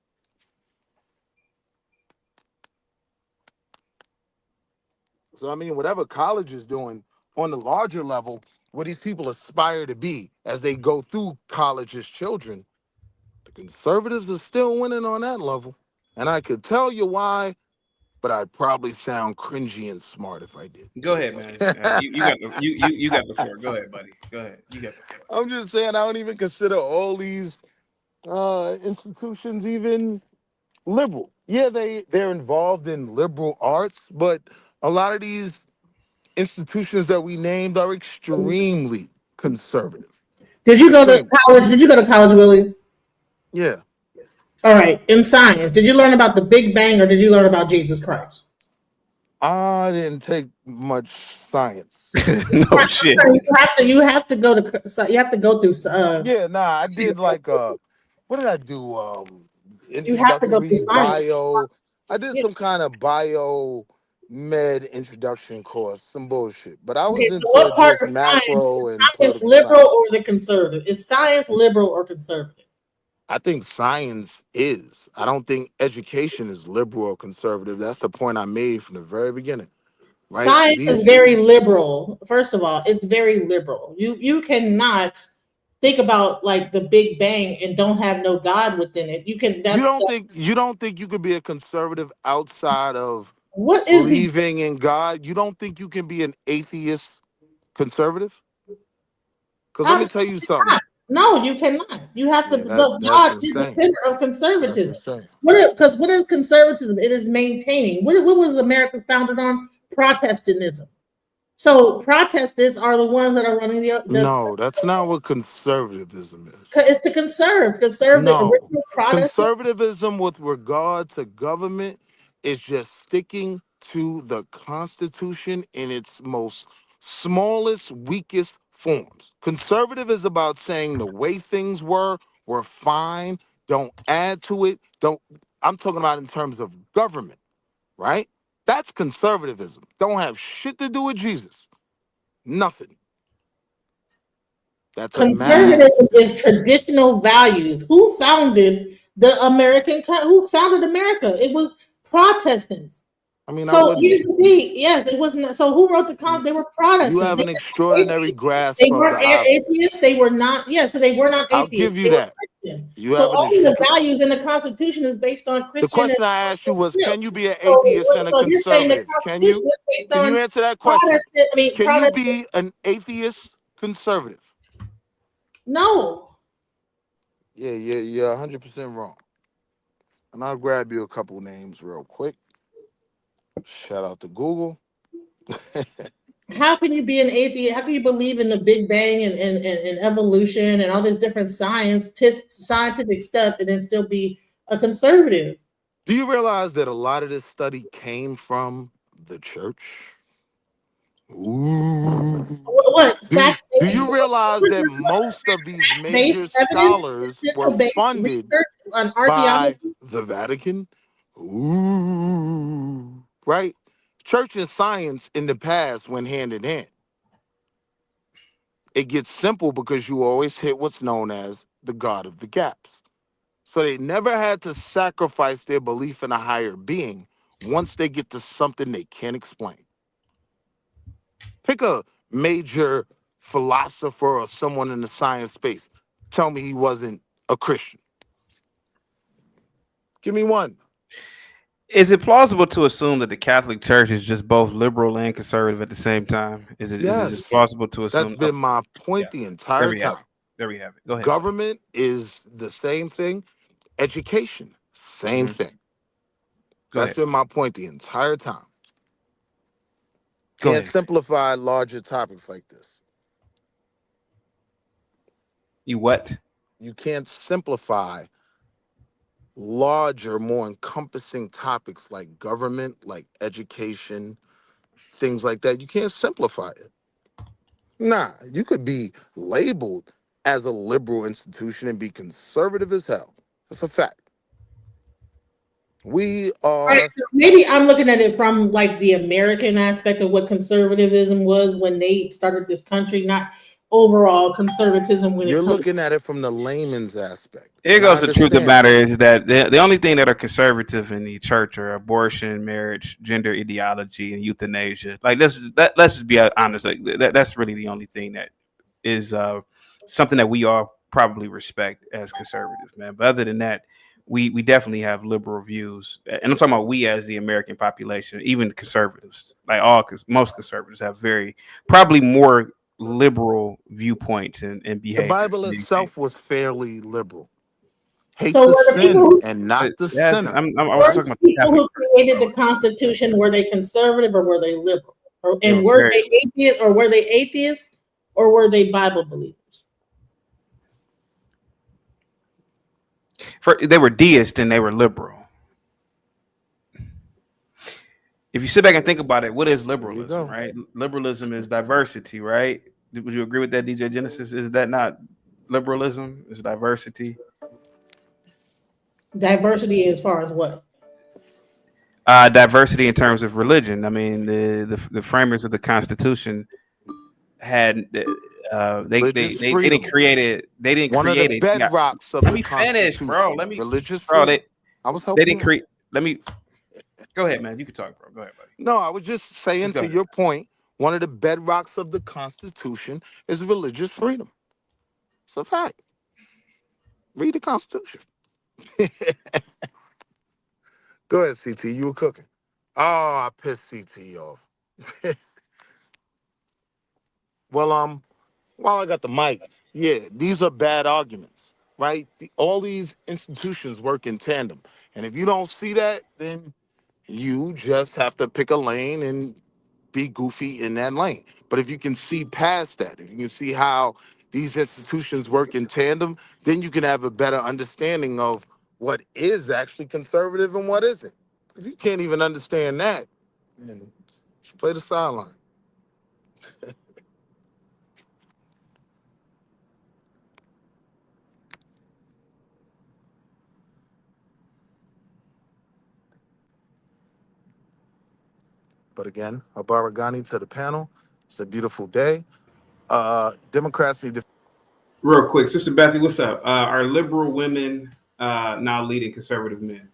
So, I mean, whatever college is doing on the larger level, what these people aspire to be as they go through college as children, the conservatives are still winning on that level. And I could tell you why, but I'd probably sound cringy and smart if I did. Go ahead, man. You got the floor. Go ahead, buddy. Go ahead. You got the floor. I'm just saying, I don't even consider all these institutions even liberal. Yeah, they're involved in liberal arts, but a lot of these institutions that we named are extremely conservative. Did you go to college? Did you go to college, Willie? Yeah. All right. In science, did you learn about the Big Bang or did you learn about Jesus Christ? I didn't take much science. No shit. You have to go through. Yeah, nah. I did like what did I do? You have to go through science. Bio. I did some kind of bio med introduction course, some bullshit. But I was into what part just of macro and science liberal or the conservative? Is science liberal or conservative? I think science is. I don't think education is liberal or conservative. That's the point I made from the very beginning. Right? Science is very liberal. First of all, it's very liberal. You cannot think about like the Big Bang and don't have no God within it. You don't think you could be a conservative outside of what is believing in God? You don't think you can be an atheist conservative? Because let me tell you something. No, you cannot. You have to look. God is the center of conservatism. What is conservatism? It is maintaining. What was America founded on? Protestantism. So Protestants are the ones that are running the No, that's not what conservatism is. it's to conserve the No, original Protestant. conservatism with regard to government is just sticking to the Constitution in its most smallest, weakest forms. Conservative is about saying the way things were fine. Don't add to it. Don't. I'm talking about in terms of government, right? That's conservatism. Don't have shit to do with Jesus. Nothing. That's a mad. Conservatism is traditional values. Who founded Who founded America? It was Protestants. I mean, I So would. here's the thing. Yes, it wasn't. So who wrote the Constitution? They were Protestants. You have They an were not extraordinary atheists. grasp They of weren't the obvious. atheists. They were not. Yeah, so they were not I'll atheists. give you They were that. Christian. You So have an all of the extra. values in the Constitution is based on The Christian. question And I asked you was, yeah. can you be an So, atheist and a so you're saying the conservative? Can Constitution you? is based Can you on answer that question? Protestant? I mean, Can you Protestant. be an atheist conservative? No. Yeah, you're 100% wrong. And I'll grab you a couple names real quick. Shout out to Google. How can you be an atheist? How can you believe in the Big Bang and evolution and all this different scientific stuff and then still be a conservative? Do you realize that a lot of this study came from the church? Ooh. What? Do you realize that most of these major scholars were funded on by archaeology? the Vatican? Ooh. Right? Church and science in the past went hand in hand. It gets simple because you always hit what's known as the God of the gaps. So they never had to sacrifice their belief in a higher being once they get to something they can't explain. Pick a major philosopher or someone in the science space. Tell me he wasn't a Christian. Give me one. Is it plausible to assume that the Catholic Church is just both liberal and conservative at the same time? Is it just plausible to assume? That's been my point the entire time. There we have it. Go ahead. Government is the same thing. Education, same thing. That's been my point the entire time. Can't simplify larger topics like this. You what? You can't simplify larger, more encompassing topics like government, like education, things like that. You can't simplify it. Nah, you could be labeled as a liberal institution and be conservative as hell. That's a fact. We are. Right, so maybe I'm looking at it from like the American aspect of what conservatism was when they started this country, not overall conservatism. When You're looking at it from the layman's aspect. Here goes the truth of the matter is that the only thing that are conservative in the church are abortion, marriage, gender ideology, and euthanasia. Like let's just be honest. Like that's really the only thing that is something that we all probably respect as conservatives, man. But other than that, we definitely have liberal views, and I'm talking about we as the American population, even conservatives. Like most conservatives have probably more liberal viewpoints and behavior. The Bible itself was fairly liberal. Hate So the sin and not the sinner. I was talking about people who created the Constitution, were they conservative or were they liberal? Were they atheist or were they Bible believers? They were deist and they were liberal. If you sit back and think about it, what is liberalism, right? Liberalism is diversity, right? Would you agree with that, DJ Genesis? Is that not liberalism? Is diversity? Diversity as far as what? Diversity in terms of religion. I mean, the framers of the Constitution had they didn't create it. They didn't One create of the bedrocks of let the me finish, bro. Let me religious bro. freedom. I was They didn't create. Let me go ahead, man. You can talk, bro. Go ahead, buddy. No, I was just saying to your point. One of the bedrocks of the Constitution is religious freedom. It's a fact. Read the Constitution. Go ahead, CT. You were cooking. Oh, I pissed CT off. Well, while I got the mic, yeah, these are bad arguments, right? All these institutions work in tandem. And if you don't see that, then you just have to pick a lane and be goofy in that lane. But if you can see past that, if you can see how these institutions work in tandem, then you can have a better understanding of what is actually conservative and what isn't. If you can't even understand that, then just play the sideline. But again, Abaragani to the panel. It's a beautiful day. Democracy. Real quick, Sister Bethy, what's up? Are liberal women now leading conservative men?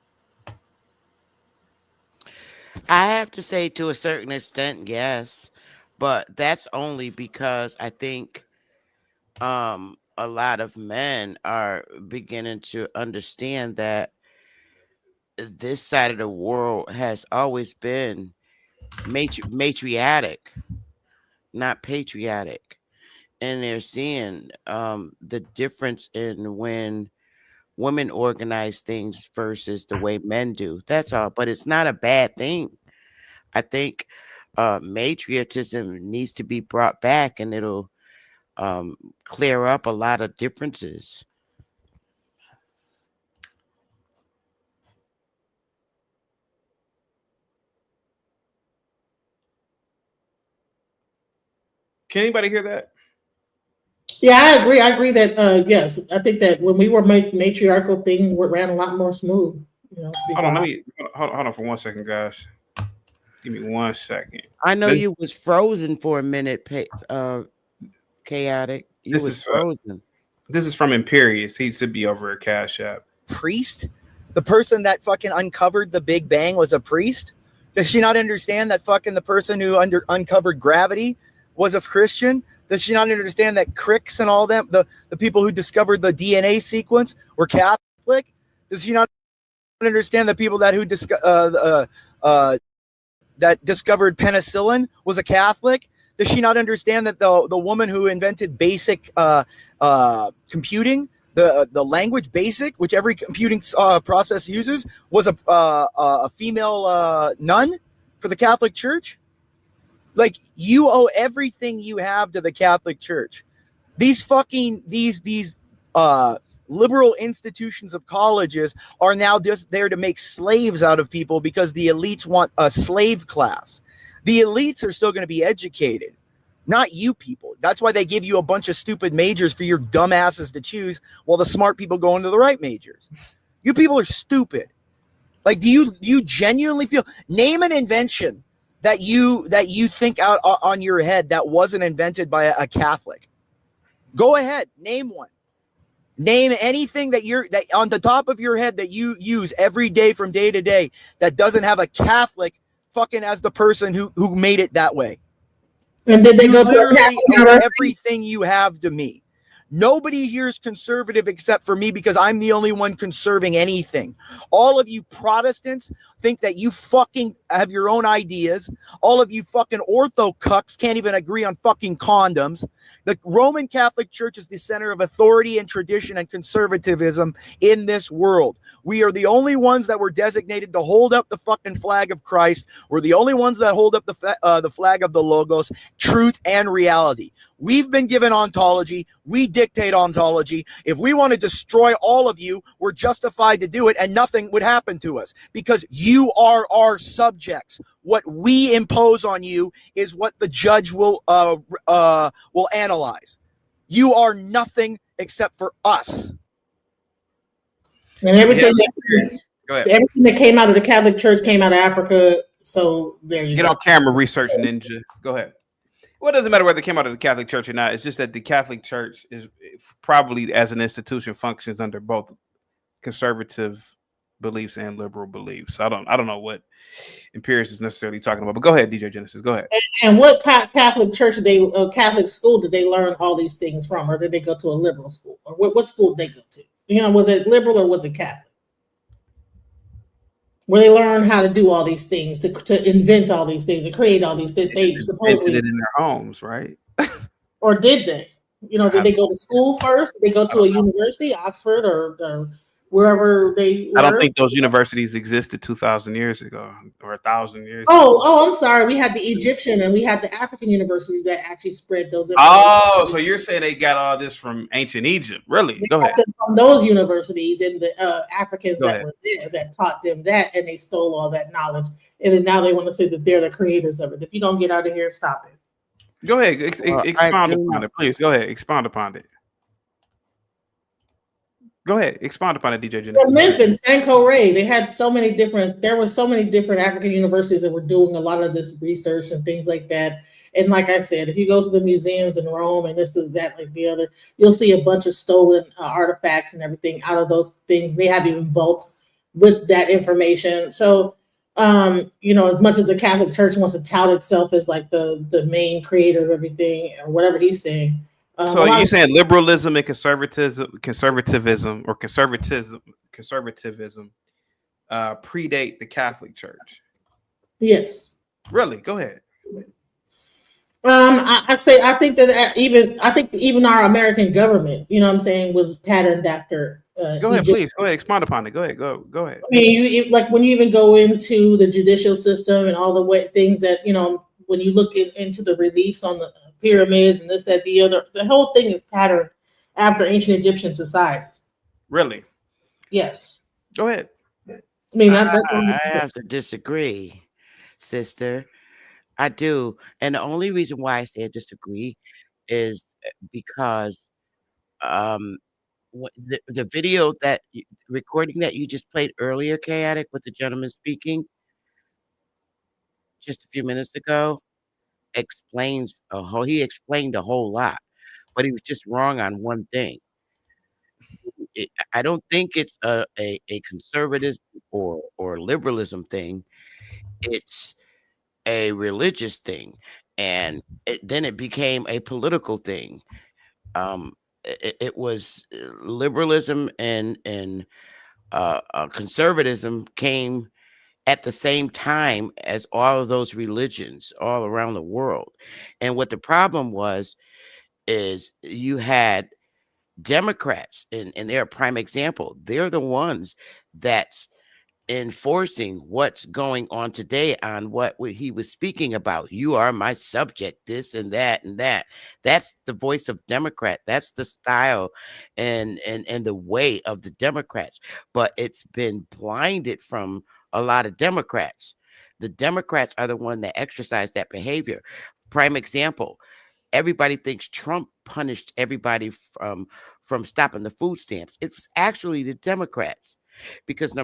I have to say, to a certain extent, yes, but that's only because I think a lot of men are beginning to understand that this side of the world has always been matriarchic, not patriotic, and they're seeing the difference in when women organize things versus the way men do. That's all, but it's not a bad thing. I think matriarchism needs to be brought back, and it'll clear up a lot of differences. Can anybody hear that? Yeah, I agree. I agree that yes, I think that when we were matriarchal, things ran a lot more smooth. You know, Hold on, hold on for 1 second, guys. Give me 1 second. I know you was frozen for a minute, chaotic. You was frozen. This is from Imperious. He should be over at Cash App. Priest? The person that fucking uncovered the Big Bang was a priest? Does she not understand that fucking the person who uncovered gravity was a Christian? Does she not understand that Cricks and all them, the people who discovered the DNA sequence were Catholic? Does she not understand the people that that discovered penicillin was a Catholic? Does she not understand that the woman who invented basic computing, the language BASIC, which every computing process uses, was a female nun for the Catholic Church? Like, you owe everything you have to the Catholic Church. These liberal institutions of colleges are now just there to make slaves out of people because the elites want a slave class. The elites are still going to be educated, not you people. That's why they give you a bunch of stupid majors for your dumb asses to choose, while the smart people go into the right majors. You people are stupid. Like, do you genuinely feel? Name an invention that you think out on your head that wasn't invented by a Catholic. Go ahead, name one. Name anything that on the top of your head that you use every day from day to day that doesn't have a Catholic fucking as the person who made it that way. And did they go to everything you have to me? Nobody here is conservative except for me, because I'm the only one conserving anything. All of you Protestants think that you fucking have your own ideas. All of you fucking ortho cucks can't even agree on fucking condoms. The Roman Catholic Church is the center of authority and tradition and conservatism in this world. We are the only ones that were designated to hold up the fucking flag of Christ. We're the only ones that hold up the flag of the Logos, truth and reality. We've been given ontology. We dictate ontology. If we want to destroy all of you, we're justified to do it, and nothing would happen to us because you are our subjects. What we impose on you is what the judge will analyze. You are nothing except for us. And everything that came out of the Catholic Church came out of Africa. So there you go. Get on camera, research ninja. Go ahead. Well, it doesn't matter whether it came out of the Catholic Church or not. It's just that the Catholic Church is probably, as an institution, functions under both conservative beliefs and liberal beliefs. I don't know what Imperious is necessarily talking about. But go ahead, DJ Genesis. Go ahead. And what Catholic church Catholic school did they learn all these things from, or did they go to a liberal school, or what school did they go to? You know, was it liberal or was it Catholic? Where they learn how to do all these things, to invent all these things, to create all these things. They supposedly did it in their homes, right? Or did they? You know, did they go to school first? Did they go to a university, Oxford or wherever they were. I don't think those universities existed 2,000 years ago or 1,000 years ago. Oh, I'm sorry. We had the Egyptian and we had the African universities that actually spread those. Oh, so you're saying they got all this from ancient Egypt? Really? They Go got ahead. them from those universities and the Africans Go that ahead. were there that taught them that, and they stole all that knowledge. And then now they want to say that they're the creators of it. If you don't get out of here, stop it. Go ahead. Well, I Expound do. upon it, please. Go ahead. Expound upon it. Go ahead. Expound upon it, DJ Jennifer. Well, Memphis, Sanko Ray, they had so many different, there were so many different African universities that were doing a lot of this research and things like that. And like I said, if you go to the museums in Rome and this and that, like the other, you'll see a bunch of stolen artifacts and everything out of those things. They have even vaults with that information. So, you know, as much as the Catholic Church wants to tout itself as like the main creator of everything or whatever he's saying. So you're saying liberalism and conservatism predate the Catholic Church? Yes. Really? Go ahead. I think that even our American government, you know what I'm saying, was patterned after. Go ahead, Egypt. please. Go ahead. Expound upon it. Go ahead. Go ahead. I mean, like when you even go into the judicial system and all the things that, you know, when you look into the reliefs on the pyramids and this, that, the other, the whole thing is patterned after ancient Egyptian societies. Really? Yes. Go ahead. I mean, that's I have to disagree, sister. I do. And the only reason why I say I disagree is because the video recording that you just played earlier, Chaotic, with the gentleman speaking just a few minutes ago, he explained a whole lot, but he was just wrong on one thing. I don't think it's a conservatism or liberalism thing. It's a religious thing, and then it became a political thing. It was liberalism and conservatism came at the same time as all of those religions all around the world. And what the problem is you had Democrats, and they're a prime example. They're the ones that's enforcing what's going on today on what he was speaking about. You are my subject, this and that and that. That's the voice of Democrat. That's the style and the way of the Democrats. But it's been blinded from a lot of Democrats. The Democrats are the one that exercise that behavior. Prime example. Everybody thinks Trump punished everybody from stopping the food stamps. It was actually the Democrats, because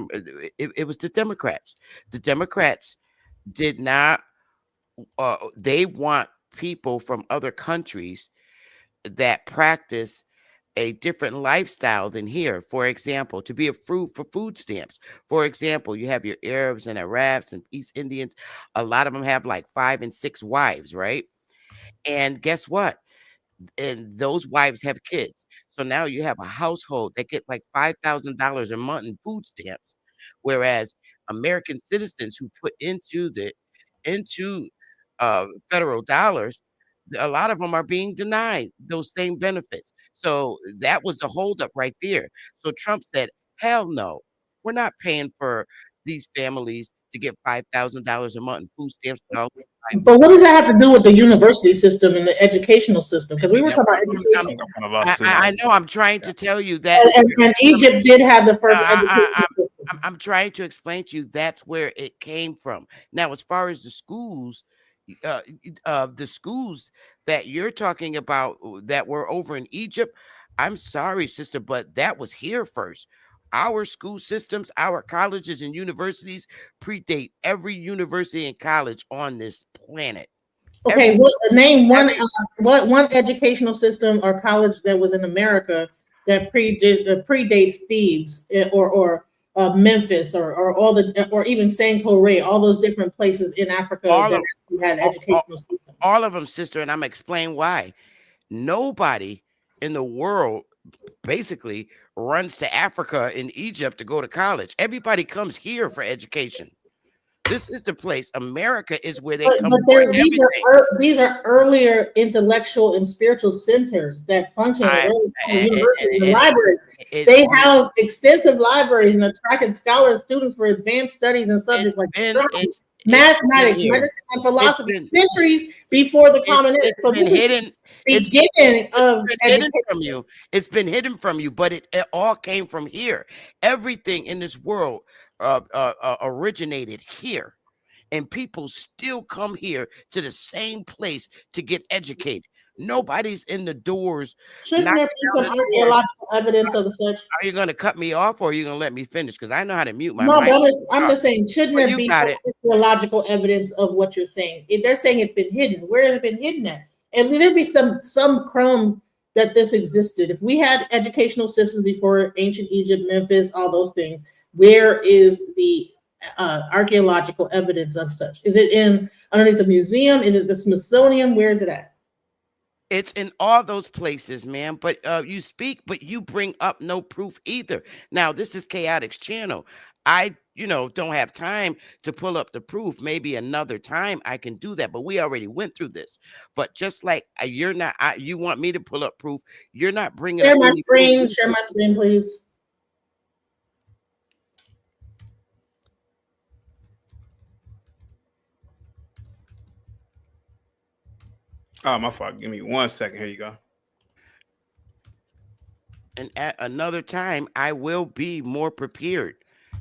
it was the Democrats. The Democrats did not. They want people from other countries that practice a different lifestyle than here. For example, to be approved for food stamps. For example, you have your Arabs and Arabs and East Indians. A lot of them have like 5 and 6 wives, right? And guess what? And those wives have kids. So now you have a household that get like $5,000 a month in food stamps, whereas American citizens who put into federal dollars, a lot of them are being denied those same benefits. So that was the holdup right there. So Trump said, "Hell no, we're not paying for these families to get $5,000 a month in food stamps." But what does that have to do with the university system and the educational system? Because we were talking about education. I know. I'm trying to tell you that. And Egypt did have the first education system. I'm trying to explain to you that's where it came from. Now, as far as the schools that you're talking about that were over in Egypt, I'm sorry, sister, but that was here first. Our school systems, our colleges and universities predate every university and college on this planet. Okay, name one educational system or college that was in America that predates Thebes or Memphis or even Sanko Ray, all those different places in Africa that had educational systems. All of them, sister, and I'm gonna explain why. Nobody in the world basically runs to Africa and Egypt to go to college. Everybody comes here for education. This is the place. America is where they come for these are earlier intellectual and spiritual centers that function as universities and libraries. They house extensive libraries and attracted scholars and students for advanced studies in subjects like astronomy, mathematics, medicine, and philosophy, centuries before the Common Era. So been hidden. It's beginning of hidden from you. It's been hidden from you, but it all came from here. Everything in this world originated here, and people still come here to the same place to get educated. Nobody's in the doors. Shouldn't there be some archaeological evidence of the such? Are you going to cut me off, or are you going to let me finish? Because I know how to mute my No, mic. but I'm just saying, shouldn't Well, there you be got some it. archaeological evidence of what you're saying? If they're saying it's been hidden, where has it been hidden at? And there'd be some crumbs that this existed. If we had educational systems before ancient Egypt, Memphis, all those things, where is the archaeological evidence of such? Is it in underneath the museum? Is it the Smithsonian? Where is it at? It's in all those places, man. But you speak, but you bring up no proof either. Now, this is Chaotix channel. I, don't have time to pull up the proof. Maybe another time I can do that. But we already went through this. But just like you're not, you want me to pull up proof. You're not bringing Share up my any screen. proof. Share my screen, please. Oh, my fault. Give me 1 second. Here you go. And at another time, I will be more prepared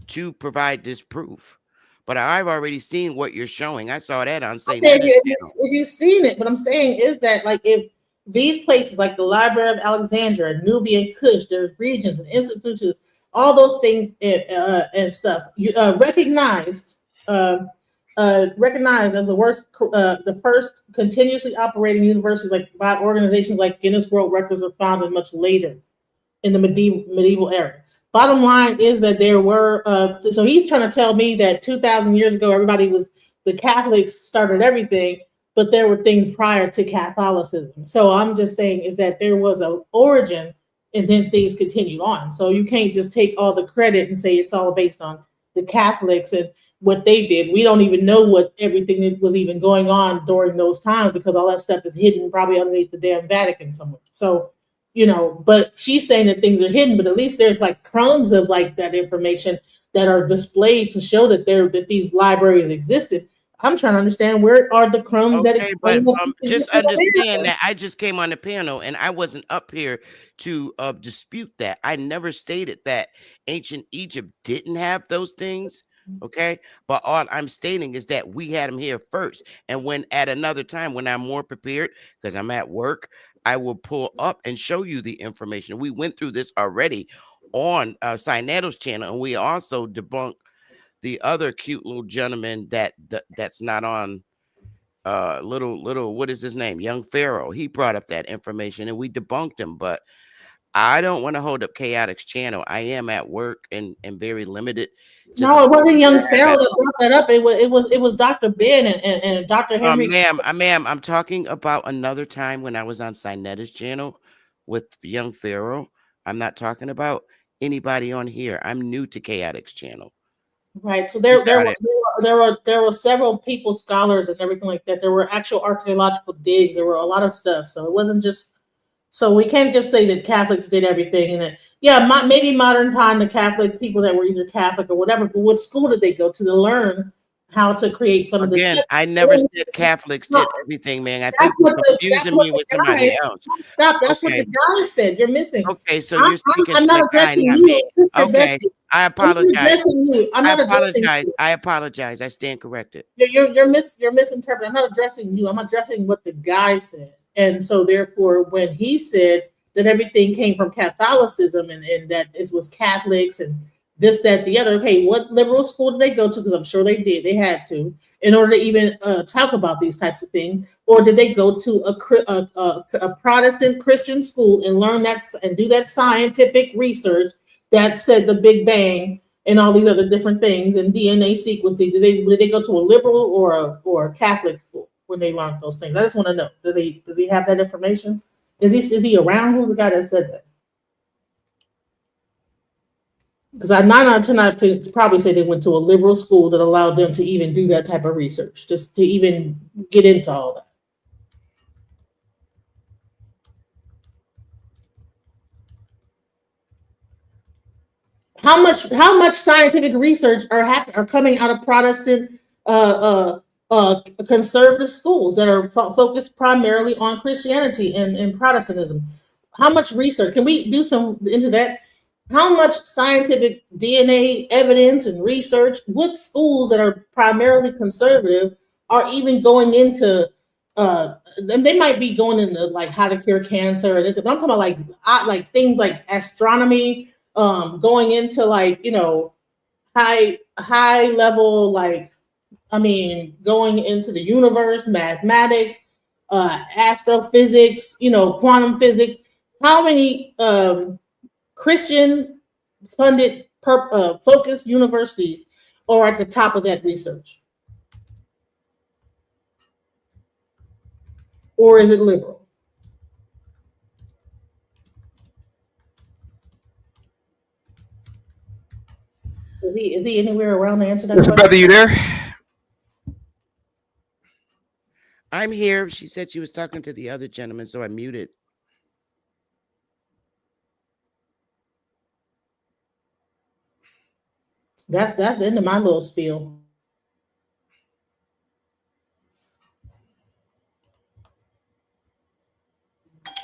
to provide this proof. But I've already seen what you're showing. I saw that on St. Okay, if you've seen it, what I'm saying is that, like, if these places, like the Library of Alexandria, Nubian Kush, there's regions and institutions, all those things and stuff, recognized as the first continuously operating universities, like by organizations like Guinness World Records, were founded much later in the medieval era. Bottom line is that there were, so he's trying to tell me that 2,000 years ago, the Catholics started everything, but there were things prior to Catholicism. So I'm just saying is that there was an origin and then things continued on. So you can't just take all the credit and say it's all based on the Catholics and what they did. We don't even know what everything that was even going on during those times, because all that stuff is hidden probably underneath the damn Vatican somewhere. So, but she's saying that things are hidden, but at least there's like crumbs of like that information that are displayed to show that these libraries existed. I'm trying to understand, where are the crumbs that just understand that I just came on the panel and I wasn't up here to dispute that. I never stated that ancient Egypt didn't have those things. Okay, but all I'm stating is that we had them here first, and when at another time when I'm more prepared, because I'm at work, I will pull up and show you the information. We went through this already on Sinato's channel, and we also debunked the other cute little gentleman that's not on little what is his name, Young Pharaoh. He brought up that information and we debunked him. But I don't want to hold up Chaotix channel. I am at work and very limited. No, it wasn't Young Pharaoh that brought that up. It was Dr. Ben and Dr. Henry. Ma'am, I'm talking about another time when I was on Sineta's channel with Young Pharaoh. I'm not talking about anybody on here. I'm new to Chaotix channel. Right. So there were several people, scholars and everything like that. There were actual archaeological digs. There were a lot of stuff. So it wasn't just, so we can't just say that Catholics did everything. And maybe modern time, the Catholics, people that were either Catholic or whatever, but what school did they go to learn how to create some of this? Again, I never said Catholics did everything, man. I think you're confusing me with somebody else. Stop. That's what the guy said. You're missing. Okay, so you're speaking I'm to not the guy, addressing not you. me. Sister Okay, Bessie. I apologize. I'm not addressing you. I apologize. I stand corrected. You're misinterpreting. I'm not addressing you. I'm addressing what the guy said. And so therefore, when he said that everything came from Catholicism and that it was Catholics and this, that, the other. Okay, what liberal school did they go to? Because I'm sure they did. They had to, in order to even talk about these types of things. Or did they go to a Protestant Christian school and learn that and do that scientific research that said the Big Bang and all these other different things and DNA sequencing? Did they go to a liberal or a Catholic school when they learned those things? I just want to know. Does he have that information? Is he around? Who's the guy that said that? Because 9 out of 10, I could probably say they went to a liberal school that allowed them to even do that type of research, just to even get into all that. how much scientific research are coming out of Protestant conservative schools that are focused primarily on Christianity and Protestantism? How much research can we do some into that? How much scientific DNA evidence and research with schools that are primarily conservative are even going into they might be going into like how to cure cancer and this, but I'm talking about like things like astronomy, going into like, you know, high level, like, I mean, going into the universe, mathematics, astrophysics, you know, quantum physics. How many Christian funded focused universities are at the top of that research? Or is it liberal? Is he anywhere around to answer that Sister question? Beth, you there? I'm here. She said she was talking to the other gentleman, so I muted. That's the end of my little spiel.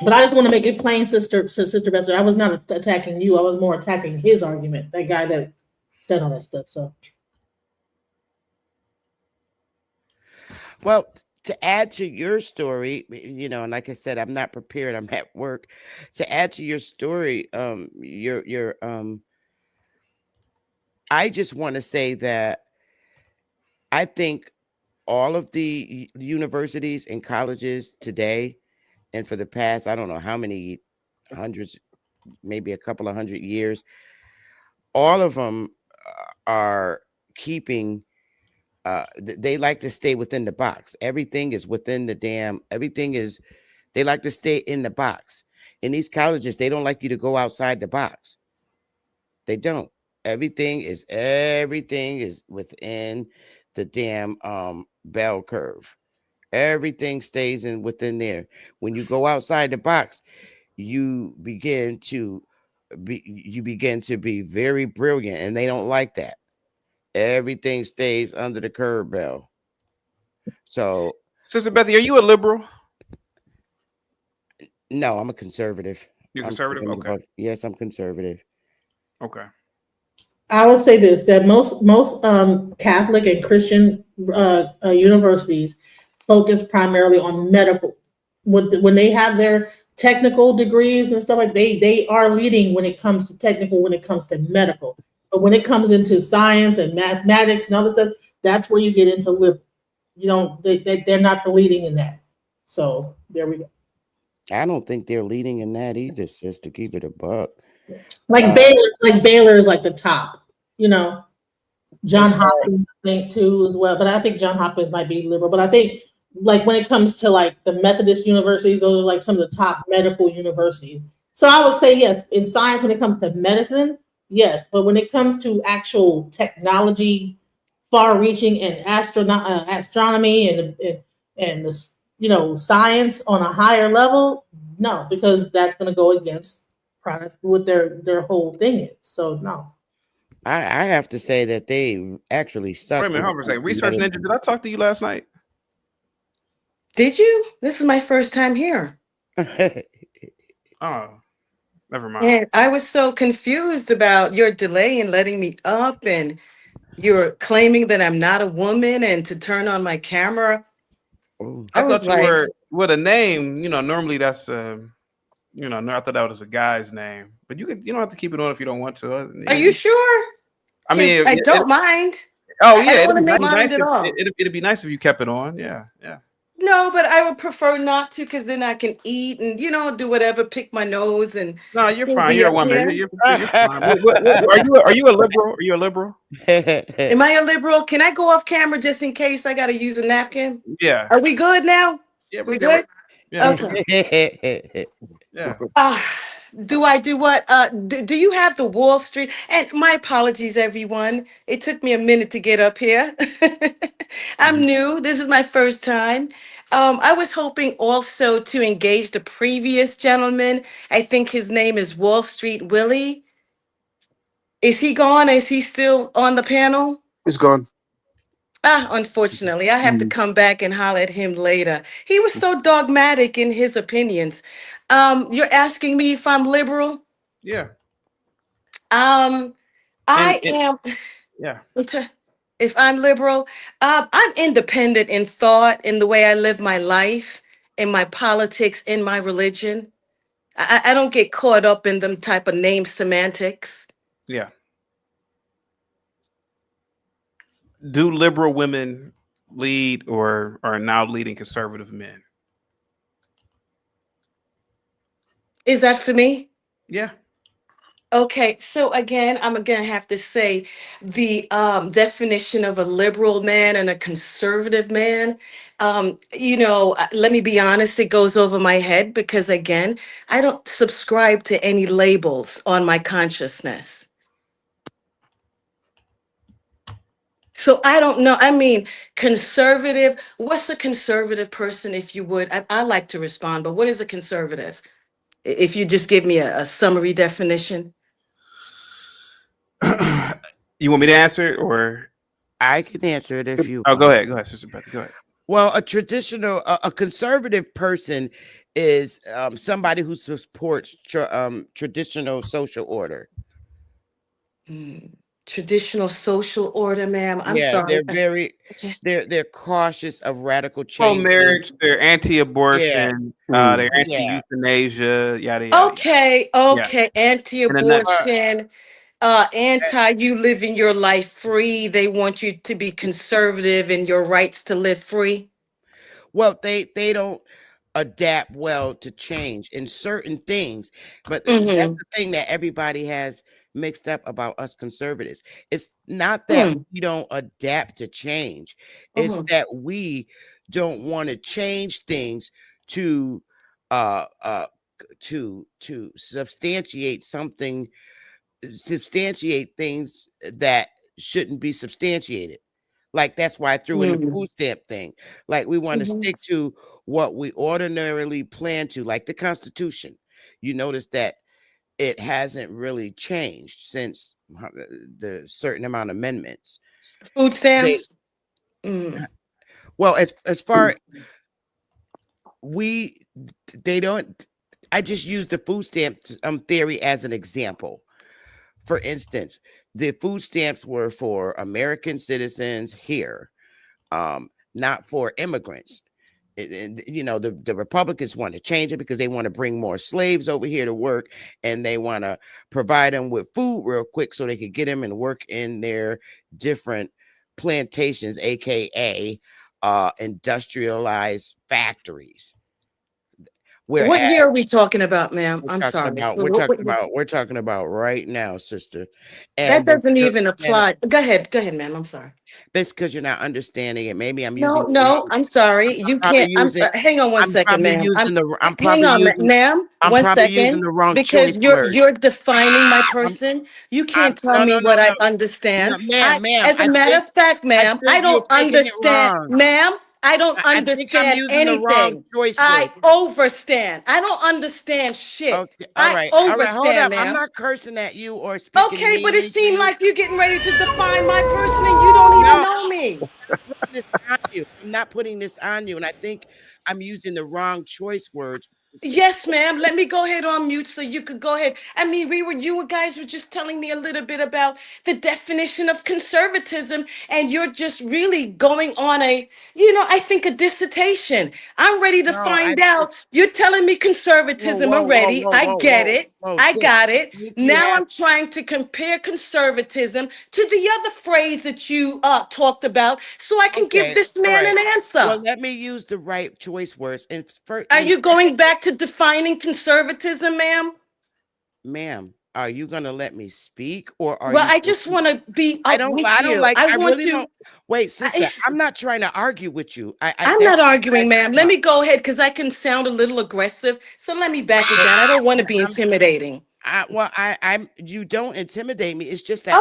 But I just want to make it plain, Sister Bester. I was not attacking you. I was more attacking his argument. That guy that said all that stuff. So, Well, to add to your story, you know, and like I said, I'm not prepared. I'm at work. To add to your story, I just want to say that I think all of the universities and colleges today, and for the past, I don't know how many hundreds, maybe a couple of 100 years, all of them are keeping, they like to stay within the box. Everything is within the they like to stay in the box. In these colleges, they don't like you to go outside the box. They don't. Everything is within the damn bell curve. Everything stays within there. When you go outside the box, you begin to be very brilliant, and they don't like that. Everything stays under the curve bell. So, Sister Bethy, are you a liberal? No, I'm a conservative. You're conservative? Okay. Yes, I'm conservative. Okay. I would say this: that most Catholic and Christian universities focus primarily on medical. When they have their technical degrees and stuff like they are leading when it comes to technical, when it comes to medical. But when it comes into science and mathematics and other stuff, that's where you get into liberal. You know, they're not the leading in that. So there we go. I don't think they're leading in that either, sis, to keep it a buck. Like Baylor is like the top, you know. John Hopkins, I think, too, as well. But I think John Hopkins might be liberal. But I think, like, when it comes to like the Methodist universities, those are like some of the top medical universities. So I would say yes, in science, when it comes to medicine, yes. But when it comes to actual technology, far-reaching and astronomy and the, you know, science on a higher level, no, because that's going to go against what their whole thing is. So no. I have to say that they actually suck. Wait a minute, hold on a second. Research Ninja, did I talk to you last night? Did you? This is my first time here. Oh, never mind. And I was so confused about your delay in letting me up, and you're claiming that I'm not a woman and to turn on my camera. I thought you were with a name, you know, normally that's you know, I thought that was a guy's name. But you don't have to keep it on if you don't want to. Are you sure? I mean, I don't mind. Oh yeah, I don't want to it'd make be mind nice at all. it'd be nice if you kept it on. Yeah, yeah. No, but I would prefer not to, because then I can eat and, you know, do whatever, pick my nose and. No, you're still fine. be You're a up woman. here. You're fine. Are you a liberal? Are you a liberal? Am I a liberal? Can I go off camera just in case I got to use a napkin? Yeah. Are we good now? Yeah, we good? Yeah. Okay. Yeah. Do I do what? Do you have the Wall Street? And my apologies, everyone. It took me a minute to get up here. I'm new. This is my first time. I was hoping also to engage the previous gentleman. I think his name is Wall Street Willie. Is he gone? Is he still on the panel? It's gone. Unfortunately, I have to Mm. come back and holler at him later. He was so dogmatic in his opinions. You're asking me if I'm liberal? Yeah. I And am. yeah. If I'm liberal, I'm independent in thought, in the way I live my life, in my politics, in my religion. I don't get caught up in them type of name semantics. Yeah. Do liberal women lead or are now leading conservative men? Is that for me? Yeah. Okay, so again, I'm gonna have to say the definition of a liberal man and a conservative man. Let me be honest, it goes over my head because again, I don't subscribe to any labels on my consciousness. So I don't know. I mean, conservative. What's a conservative person, if you would? I like to respond, but what is a conservative? If you just give me a summary definition. You want me to answer it or? I can answer it if you Oh, want. go ahead. Go ahead, Sister Beth. Go ahead. Well, a conservative person is somebody who supports traditional social order. Traditional social order, ma'am. I'm Yeah, sorry. they're cautious of radical Pro change. marriage, they're anti-abortion, they're Yeah. anti-euthanasia, yada yada. Okay, Yeah. anti-abortion, anti-you living your life free. They want you to be conservative in your rights to live free. Well, they don't adapt well to change in certain things, but that's the thing that everybody has mixed up about us conservatives. It's not that we don't adapt to change. It's that we don't want to change things to substantiate things that shouldn't be substantiated. Like that's why I threw in the food stamp thing. Like we want to stick to what we ordinarily plan to, like the Constitution. You notice that it hasn't really changed since the certain amount of amendments. Food stamps. Well, as far they don't. I just use the food stamp theory as an example. For instance, the food stamps were for American citizens here, not for immigrants. The Republicans want to change it because they want to bring more slaves over here to work, and they want to provide them with food real quick so they could get them and work in their different plantations, aka industrialized factories. What year are we talking about, ma'am? I'm sorry. We're talking about right now, sister. And that doesn't even apply. Go ahead, ma'am. I'm sorry. That's because you're not understanding it. Maybe I'm using. No, I'm sorry. You can't. Hang on one second, ma'am. Hang on, ma'am. I'm probably using the wrong because you're defining my person. You can't tell me what I understand. Ma'am. As a matter of fact, ma'am, I don't understand, ma'am. I don't understand anything. I overstand. I don't understand shit. Okay, I Hold overstand, up. ma'am. I'm not cursing at you or speaking. Okay, but it seemed like you're getting ready to define my person and you don't even know me. I'm not putting this on you, and I think I'm using the wrong choice words. Yes, ma'am. Let me go ahead on mute so you could go ahead. I mean, you guys were just telling me a little bit about the definition of conservatism, and you're just really going on I think a dissertation. I'm ready to find out. You're telling me conservatism already. I get it. I got it. Now I'm trying to compare conservatism to the other phrase that you talked about so I can give this man an answer. Well, let me use the right choice words. And are you going back to defining conservatism, ma'am? Ma'am, are you going to let me speak, or are I just want to be I don't like wait, sister, I'm not trying to argue with you. I'm not arguing, ma'am. Let me go ahead because I can sound a little aggressive. So let me back it down. I don't want to be intimidating. You don't intimidate me. It's just that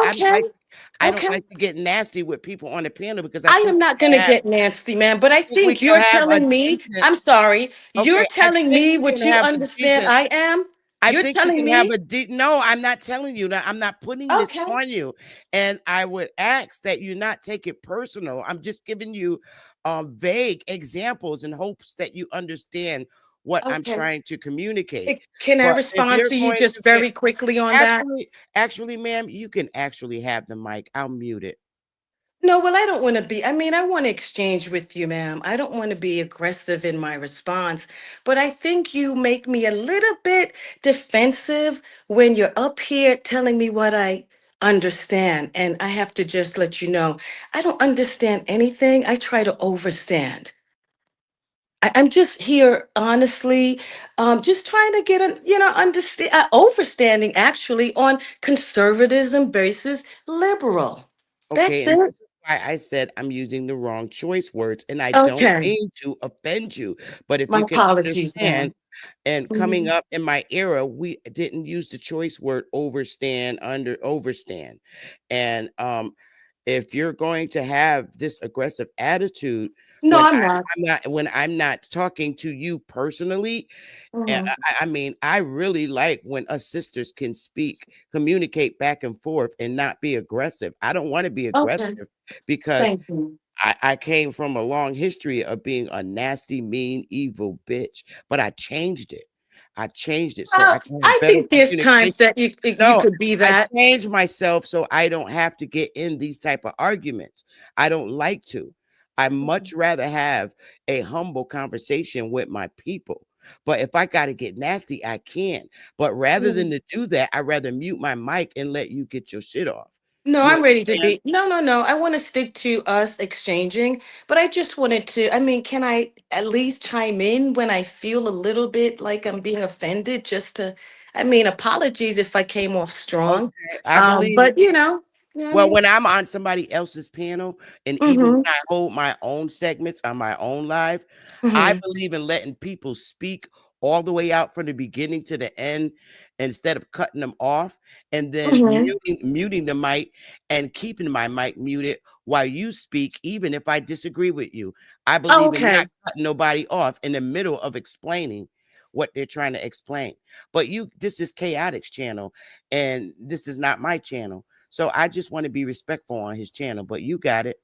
I don't like to get nasty with people on the panel because I am not going to get nasty, man. But I think you're telling me. I'm sorry. You're telling me what you understand. I am. I You're think you telling can have me? a deep. No, I'm not telling you that. I'm not putting this Okay. on you. And I would ask that you not take it personal. I'm just giving you vague examples in hopes that you understand what I'm Okay. trying to communicate. Can I But if respond you're to you going just to get very quickly on that? actually, ma'am, you can actually have the mic. I'll mute it. No, well, I don't want to be, I mean, I want to exchange with you, ma'am. I don't want to be aggressive in my response, but I think you make me a little bit defensive when you're up here telling me what I understand. And I have to just let you know, I don't understand anything. I try to overstand. I'm just here, honestly, just trying to get a, understand, overstanding actually on conservatism versus liberal. Okay, That's and it. this is why I said I'm using the wrong choice words, and I don't Okay. mean to offend you. But if My you can apologies, understand, ma'am. and coming Mhm. up in my era, we didn't use the choice word overstand. And if you're going to have this aggressive attitude No, when I'm not. I'm not talking to you personally, Mhm. I mean, I really like when us sisters can communicate back and forth and not be aggressive. I don't want to be Okay. aggressive because Thank you. I came from a long history of being a nasty, mean, evil bitch, but I changed it. I changed it so I Well, can have I better think there's times communication. that you No, could be I that. changed myself so I don't have to get in these type of arguments. I don't like to. I much rather have a humble conversation with my people. But if I got to get nasty, I can. But rather than Mhm. to do that, I'd rather mute my mic and let you get your shit off. No, You I'm ready to understand? be. No, no, no. I want to stick to us exchanging, but I just wanted to. I mean, can I at least chime in when I feel a little bit like I'm being offended? Just to, I mean, apologies if I came off strong. Okay, I believe. But you know what I Well, mean? when I'm on somebody else's panel, and even when Mm-hmm. I hold my own segments on my own live, I Mm-hmm. believe in letting people speak all the way out from the beginning to the end instead of cutting them off and then Mm-hmm. muting the mic and keeping my mic muted while you speak, even if I disagree with you. I Oh, believe in not okay. cutting nobody off in the middle of explaining what they're trying to explain. But this is Chaotic's channel, and this is not my channel. So I just want to be respectful on his channel, but you got it.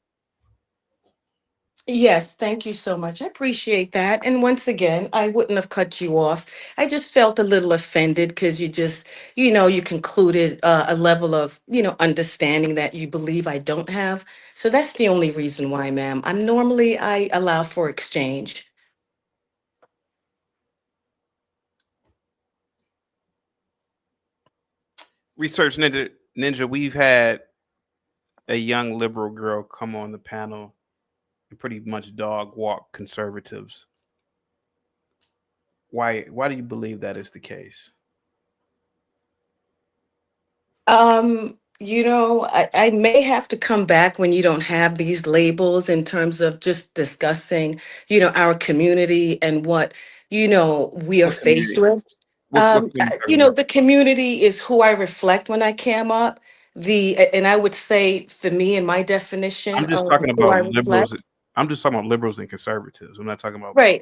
Yes, thank you so much. I appreciate that. And once again, I wouldn't have cut you off. I just felt a little offended because you just, you concluded a level of, understanding that you believe I don't have. So that's the only reason why, ma'am. I allow for exchange. Research Ninja, we've had a young liberal girl come on the panel and pretty much dog walk conservatives. Why do you believe that is the case? I may have to come back when you don't have these labels in terms of just discussing, our community and what, we are What faced community? with. What community you talking about? The community is who I reflect when I came up. And I would say for me, in my definition I'm just of talking who I about liberals. reflect, I'm just talking about liberals and conservatives. I'm not talking about. right.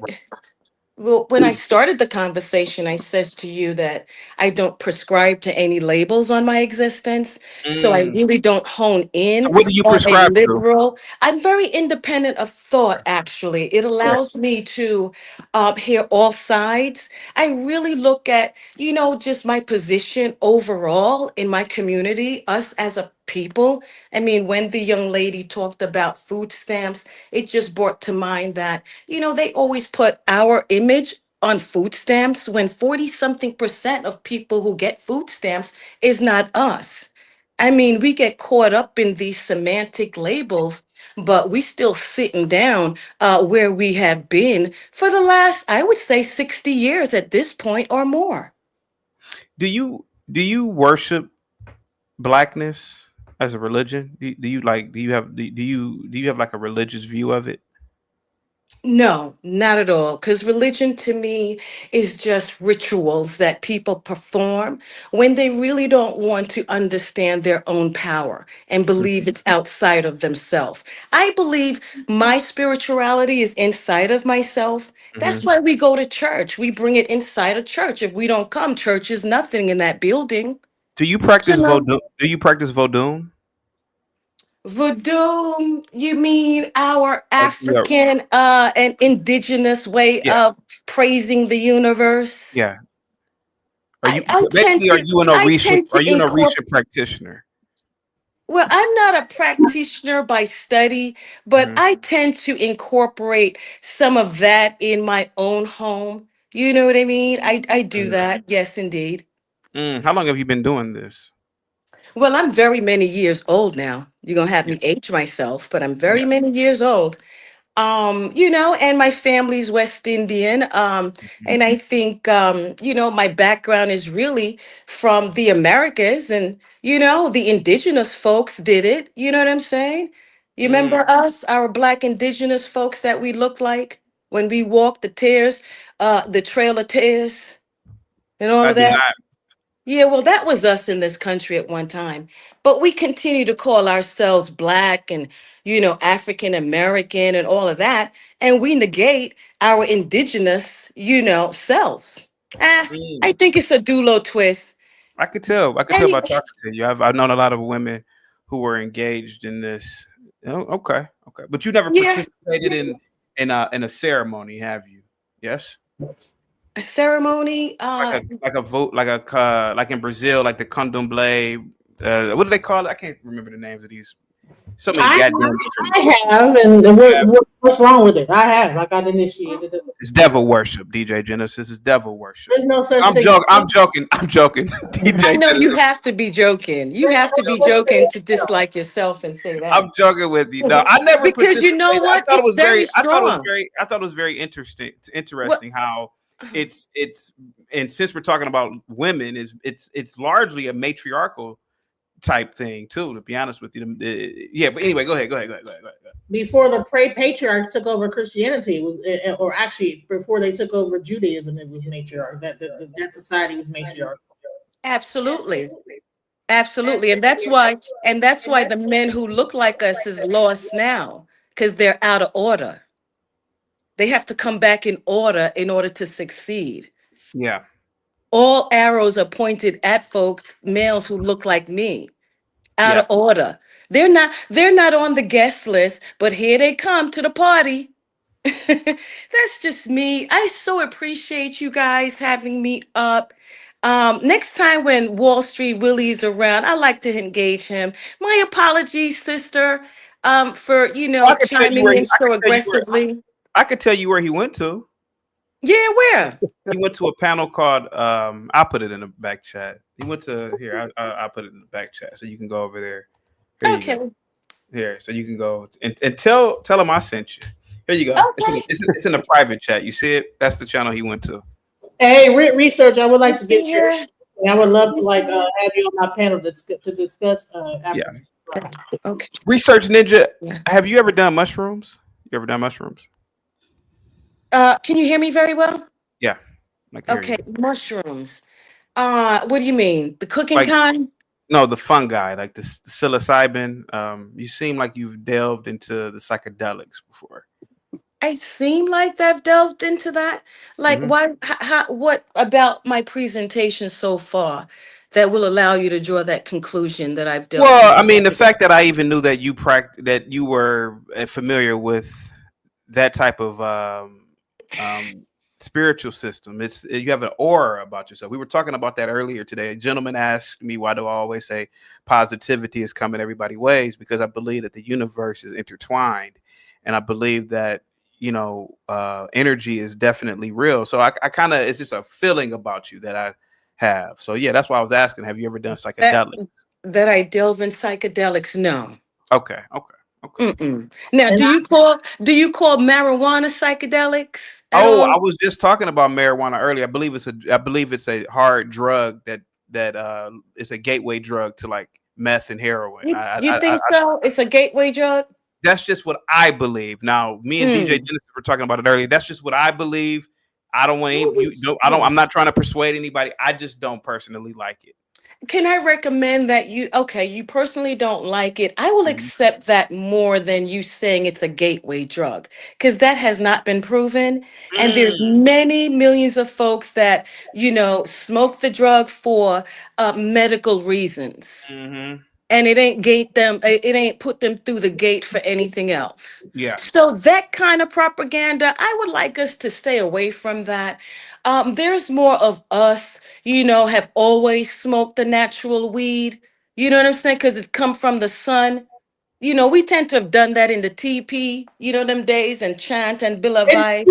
Well, when I started the conversation, I says to you that I don't prescribe to any labels on my existence. So I Mm. really don't hone So in what do you on a prescribe to? liberal. I'm very independent of thought, actually. It Okay. allows me to hear all sides. I really look at, just my position overall in my community, us as a people. I mean, when the young lady talked about food stamps, it just brought to mind that they always put our image on food stamps when 40 something percent of people who get food stamps is not us. I mean, we get caught up in these semantic labels, but we still sitting down where we have been for the last, I would say, 60 years at this point or more. Do you worship blackness as a religion? Do you like do you have like a religious view of it? No, not at all. Because religion to me is just rituals that people perform when they really don't want to understand their own power and believe it's outside of themselves. I believe my spirituality is inside of myself. That's Mhm. why we go to church. We bring it inside a church. If we don't come, church is nothing in that building. Do you practice Shalom. Vodun? Do you practice Vodun? Voodoo, you mean our Like, yeah, African and indigenous way yeah, of praising the universe? yeah. Are you I tend basically? Are to you an I Orisha? tend Are to you an incorporate. Orisha practitioner? Well, I'm not a practitioner by study, but Mhm. I tend to incorporate some of that in my own home. You know what I mean? I do Mhm. that. Yes, indeed. How long have you been doing this? Well, I'm very many years old now. You're gonna have Yeah, me age myself, but I'm very yeah. many years old. And my family's West Indian. Mhm. And I think my background is really from the Americas, and the indigenous folks did it. You know what I'm saying? You Mm. remember us, our black indigenous folks that we looked like when we walked the tears, the trail of tears and all I of do that? not. Yeah, well, that was us in this country at one time. But we continue to call ourselves black and, African American and all of that. And we negate our indigenous, selves. I Mm. think it's a dulo twist. I could tell. I could tell Any by talking to you. I've known a lot of women who were engaged in this. Oh, okay, okay. But you never yeah, participated in a ceremony, have you? Yes. a ceremony. Like a vote, like in Brazil, like the candomblé. What do they call it? I can't remember the names of these. So many I, goddamn different. I have, and Yeah, what's wrong with it? I have. I got initiated. it's devil worship, DJ Genesis. It's devil worship. There's no such I'm thing. joking. I'm joking. I'm joking. I DJ know you Genesis. have to be joking. You have to be joking to dislike yourself and say I'm that. joking with you. No, I never Because you know participated. what? It's very strong. I thought it was very interesting. Well, Interesting how it's and since we're talking about women, it's largely a matriarchal type thing too. To be honest with you, yeah. But anyway, go ahead. Go ahead. Before the patriarchs took over Christianity, it was, or actually before they took over Judaism, it was matriarch. That society was matriarch. absolutely. Absolutely. And that's why the men who look like us is lost now because they're out of order. They have to come back in order to succeed. Yeah. All arrows are pointed at folks, males who look like me, out Yeah. of order. They're not on the guest list, but here they come to the party. That's just me. I so appreciate you guys having me up. Next time when Wall Street Willie's around, I like to engage him. My apologies, sister, for I could tell you chiming where in I so could tell you where aggressively. I could tell you where he went to. Yeah, where? He went to a panel called I'll put it in the back chat. He went to here. I'll put it in the back chat so you can go over there. Here you Okay. go. Here, so you can go and tell him I sent you. Here you go. Okay. It's in the private chat. You see it? That's the channel he went to. Hey, research. I would like You to see get your. here? I would love to You see here? have you on my panel to discuss Yeah. African. Okay. Research Ninja. Yeah. Have you ever done mushrooms? You ever done mushrooms? Can you hear me very well? Yeah. I can hear Okay, you. mushrooms. What do you mean? The cooking Like kind? no, the fungi, like the psilocybin. You seem like you've delved into the psychedelics before. I seem like I've delved into that. Like, Mhm. why? What about my presentation so far that will allow you to draw that conclusion that I've delved Well, into I mean, the psychedelics? fact that I even knew that that you were familiar with that type of spiritual system. You have an aura about yourself. We were talking about that earlier today. A gentleman asked me, why do I always say positivity is coming everybody's ways? Because I believe that the universe is intertwined, and I believe that energy is definitely real. So I kind of, it's just a feeling about you that I have. So yeah, that's why I was asking, have you ever done That psychedelic? that I delve in psychedelics? No. Okay. Mm-mm. Now, And do you call marijuana psychedelics at Oh, all? I was just talking about marijuana earlier. I believe it's a hard drug that it's a gateway drug to like meth and heroin. You think so? It's a gateway drug? That's just what I believe. Now, me and DJ Genesis were talking about it earlier. That's just what I believe. I don't want you. I'm not trying to persuade anybody. I just don't personally like it. Can I recommend that you personally don't like it? I will accept that more than you saying it's a gateway drug, because that has not been proven. And there's many millions of folks that, smoke the drug for medical reasons. And it ain't put them through the gate for anything else. Yeah. So that kind of propaganda, I would like us to stay away from that. There's more of us, have always smoked the natural weed. You know what I'm saying? Because it's come from the sun. We tend to have done that in the TP, them days, and chant and Bill of Life.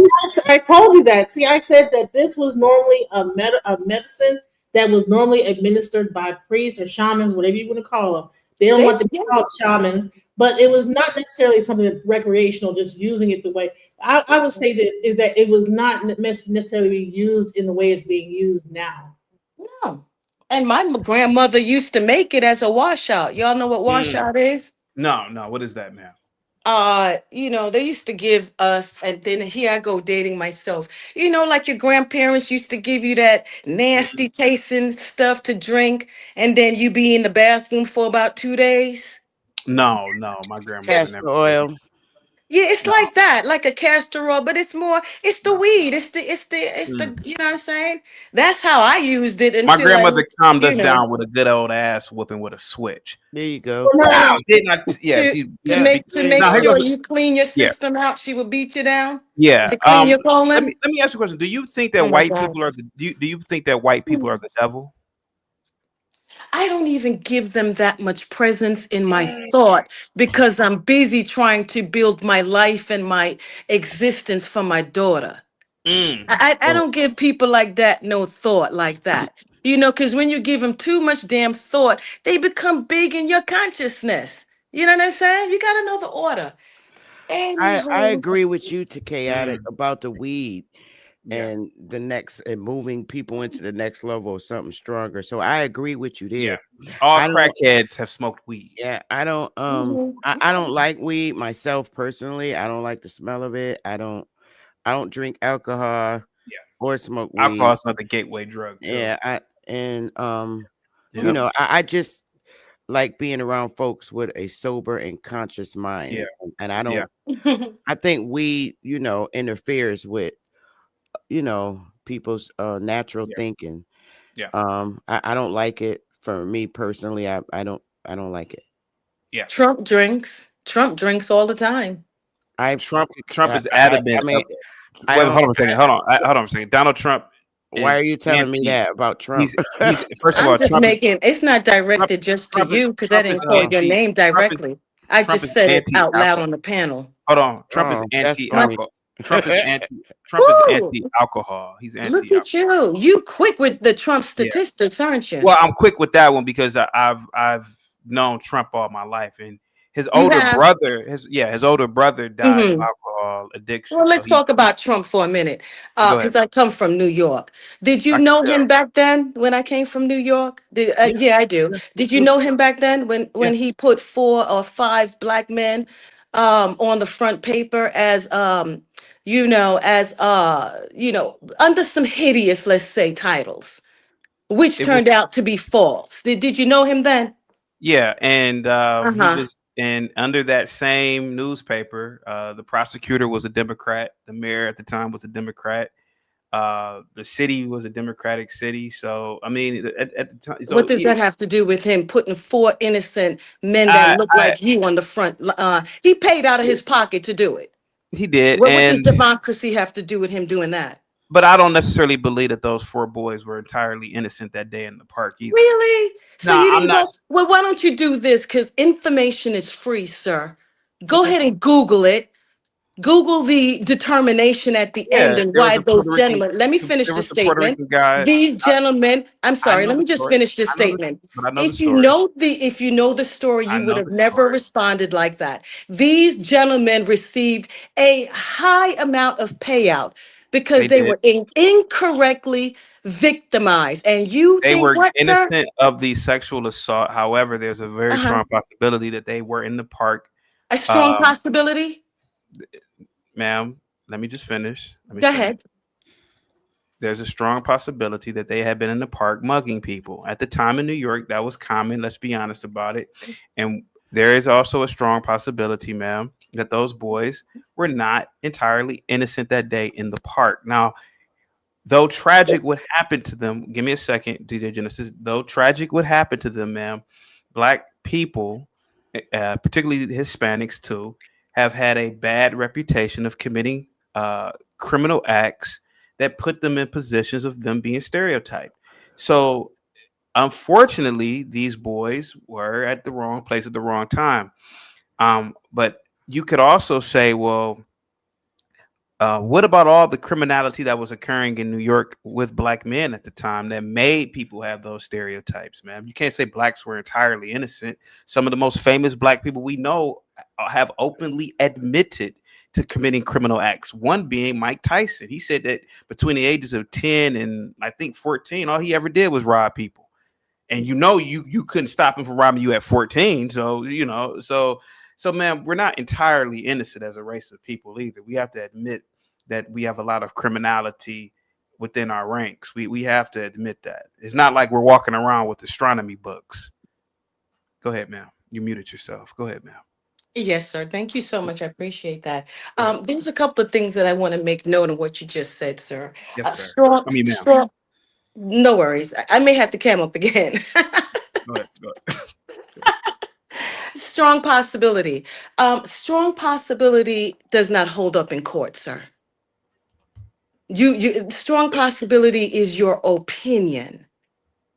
I told you that. See, I said that this was normally a medicine that was normally administered by priests or shamans, whatever you want to call them. They don't want to be called shamans, but it was not necessarily something recreational, just using it the way. I would say this is that it was not necessarily being used in the way it's being used now. No. And my grandmother used to make it as a washout. Y'all know what washout is? No. What is that, man? They used to give us, and then here I go dating myself. Like your grandparents used to give you that nasty tasting stuff to drink, and then you be in the bathroom for about 2 days. No, my grandmother Castor never. oil. Yeah, it's like that, like a castor oil, but it's the weed. It's the, you know what I'm saying? That's how I used it until My grandmother calmed us you know. down with a good old ass whooping with a switch. There you go. Wow, didn't I? Yeah, To make No, sure you clean your Yeah. system out, she would beat you down. Yeah. To clean your colon. Let me ask you a question. Do you think that Oh my white God. people are do you think that white people are the devil? I don't even give them that much presence in my thought because I'm busy trying to build my life and my existence for my daughter. I don't give people like that no thought like that. Because when you give them too much damn thought, they become big in your consciousness. You know what I'm saying? You got to know the order. I Anywho. agree with you, to chaotic, about the weed and the next and moving people into the next level or something stronger. So I agree with you there. All I don't- crackheads have smoked weed. Yeah, I don't I don't like weed myself personally. I don't like the smell of it. I don't drink alcohol or smoke weed. Alcohol is not the gateway drug. Too. Yeah, I just like being around folks with a sober and conscious mind. Yeah. And I don't I think weed, interferes with people's natural thinking. Yeah. I don't like it. For me personally, I don't like it. Yeah. Trump drinks all the time. Trump is adamant. Hold on a second. Donald Trump. Why are you telling me that about Trump? He's first of all, I'm just making it's not directed just to you because I didn't call your name directly. I just said it out loud on the panel. Hold on. Trump is anti-alcohol. Trump is anti-alcohol. He's anti-alcohol. Look at you. You quick with the Trump statistics, aren't you? Well, I'm quick with that one because I've known Trump all my life, and his older brother died of alcohol addiction. Well, let's talk about Trump for a minute, because I come from New York. Did you know him back then when I came from New York? Yeah, I do. Did you know him back then when he put 4 or 5 black men on the front paper as under some hideous, let's say, titles, which turned out to be false. Did you know him then? Yeah, and he was, and under that same newspaper, the prosecutor was a Democrat, the mayor at the time was a Democrat, the city was a Democratic city. So I mean, at the time, What does that have to do with him putting 4 innocent men that look like you on the front? He paid out of his pocket to do it. He did. What does democracy have to do with him doing that? But I don't necessarily believe that those 4 boys were entirely innocent that day in the park either. Really? So No, you I'm didn't not. go. Well, why don't you do this? Because information is free, sir. Go ahead and Google it. Google the determination at the end and there was why a those Puerto Rican- gentlemen. Let me finish there the was a Puerto statement. Rican guy. These gentlemen. I'm sorry. know Let me the just story. finish this I know the- statement. but I know the If you story. know the story, I you know would have the never story. responded like that. These gentlemen received a high amount of payout because They they did. were incorrectly victimized. And you They think were what, sir? innocent of the sexual assault. However, there's a very strong possibility that they were in the park A strong Um, possibility? ma'am, let me just finish. Let me Go finish. ahead. There's a strong possibility that they had been in the park mugging people. At the time in New York, that was common. Let's be honest about it. And there is also a strong possibility, ma'am, that those boys were not entirely innocent that day in the park. Now, though tragic would happen to them, give me a second, DJ Genesis. Though tragic would happen to them, ma'am, black people, particularly the Hispanics too, have had a bad reputation of committing criminal acts that put them in positions of them being stereotyped. So, unfortunately, these boys were at the wrong place at the wrong time. But you could also say, well, what about all the criminality that was occurring in New York with black men at the time that made people have those stereotypes, man? You can't say blacks were entirely innocent. Some of the most famous black people we know have openly admitted to committing criminal acts. One being Mike Tyson. He said that between the ages of 10 and I think 14, all he ever did was rob people. And you couldn't stop him from robbing you at 14. So man, we're not entirely innocent as a race of people either. We have to admit that we have a lot of criminality within our ranks. We have to admit that. It's not like we're walking around with astronomy books. Go ahead, ma'am. You muted yourself. Go ahead, ma'am. Yes, sir. Thank you so much. I appreciate that. There's a couple of things that I want to make note of what you just said, sir. Yes, sir. Strong, I mean, ma'am. strong. No worries. I may have to cam up again. Go ahead. Strong possibility. Strong possibility does not hold up in court, sir. Strong possibility is your opinion,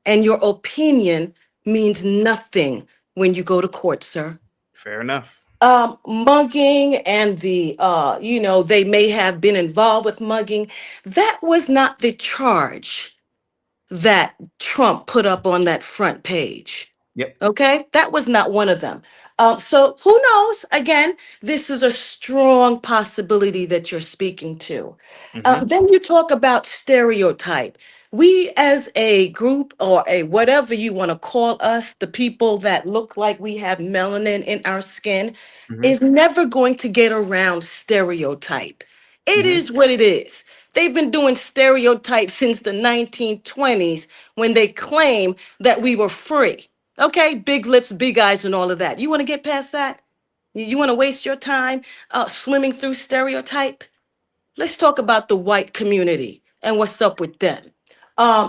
and your opinion means nothing when you go to court, sir. Fair enough. Mugging and they may have been involved with mugging. That was not the charge that Trump put up on that front page. Yep. Okay, that was not one of them. So who knows? Again, this is a strong possibility that you're speaking to. Then you talk about stereotype. We as a group or a whatever you want to call us, the people that look like we have melanin in our skin, is never going to get around stereotype. It is what it is. They've been doing stereotypes since the 1920s when they claim that we were free. Okay, big lips, big eyes, and all of that. You want to get past that? You want to waste your time swimming through stereotype? Let's talk about the white community and what's up with them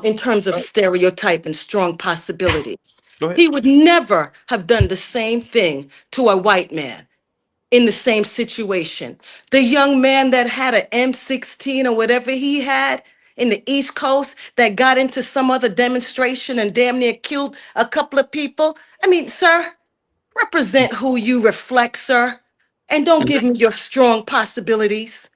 in terms of stereotype and strong possibilities. He would never have done the same thing to a white man in the same situation. The young man that had an M16 or whatever he had in the East Coast that got into some other demonstration and damn near killed a couple of people. I mean, sir, represent who you reflect, sir, and don't give me your strong possibilities.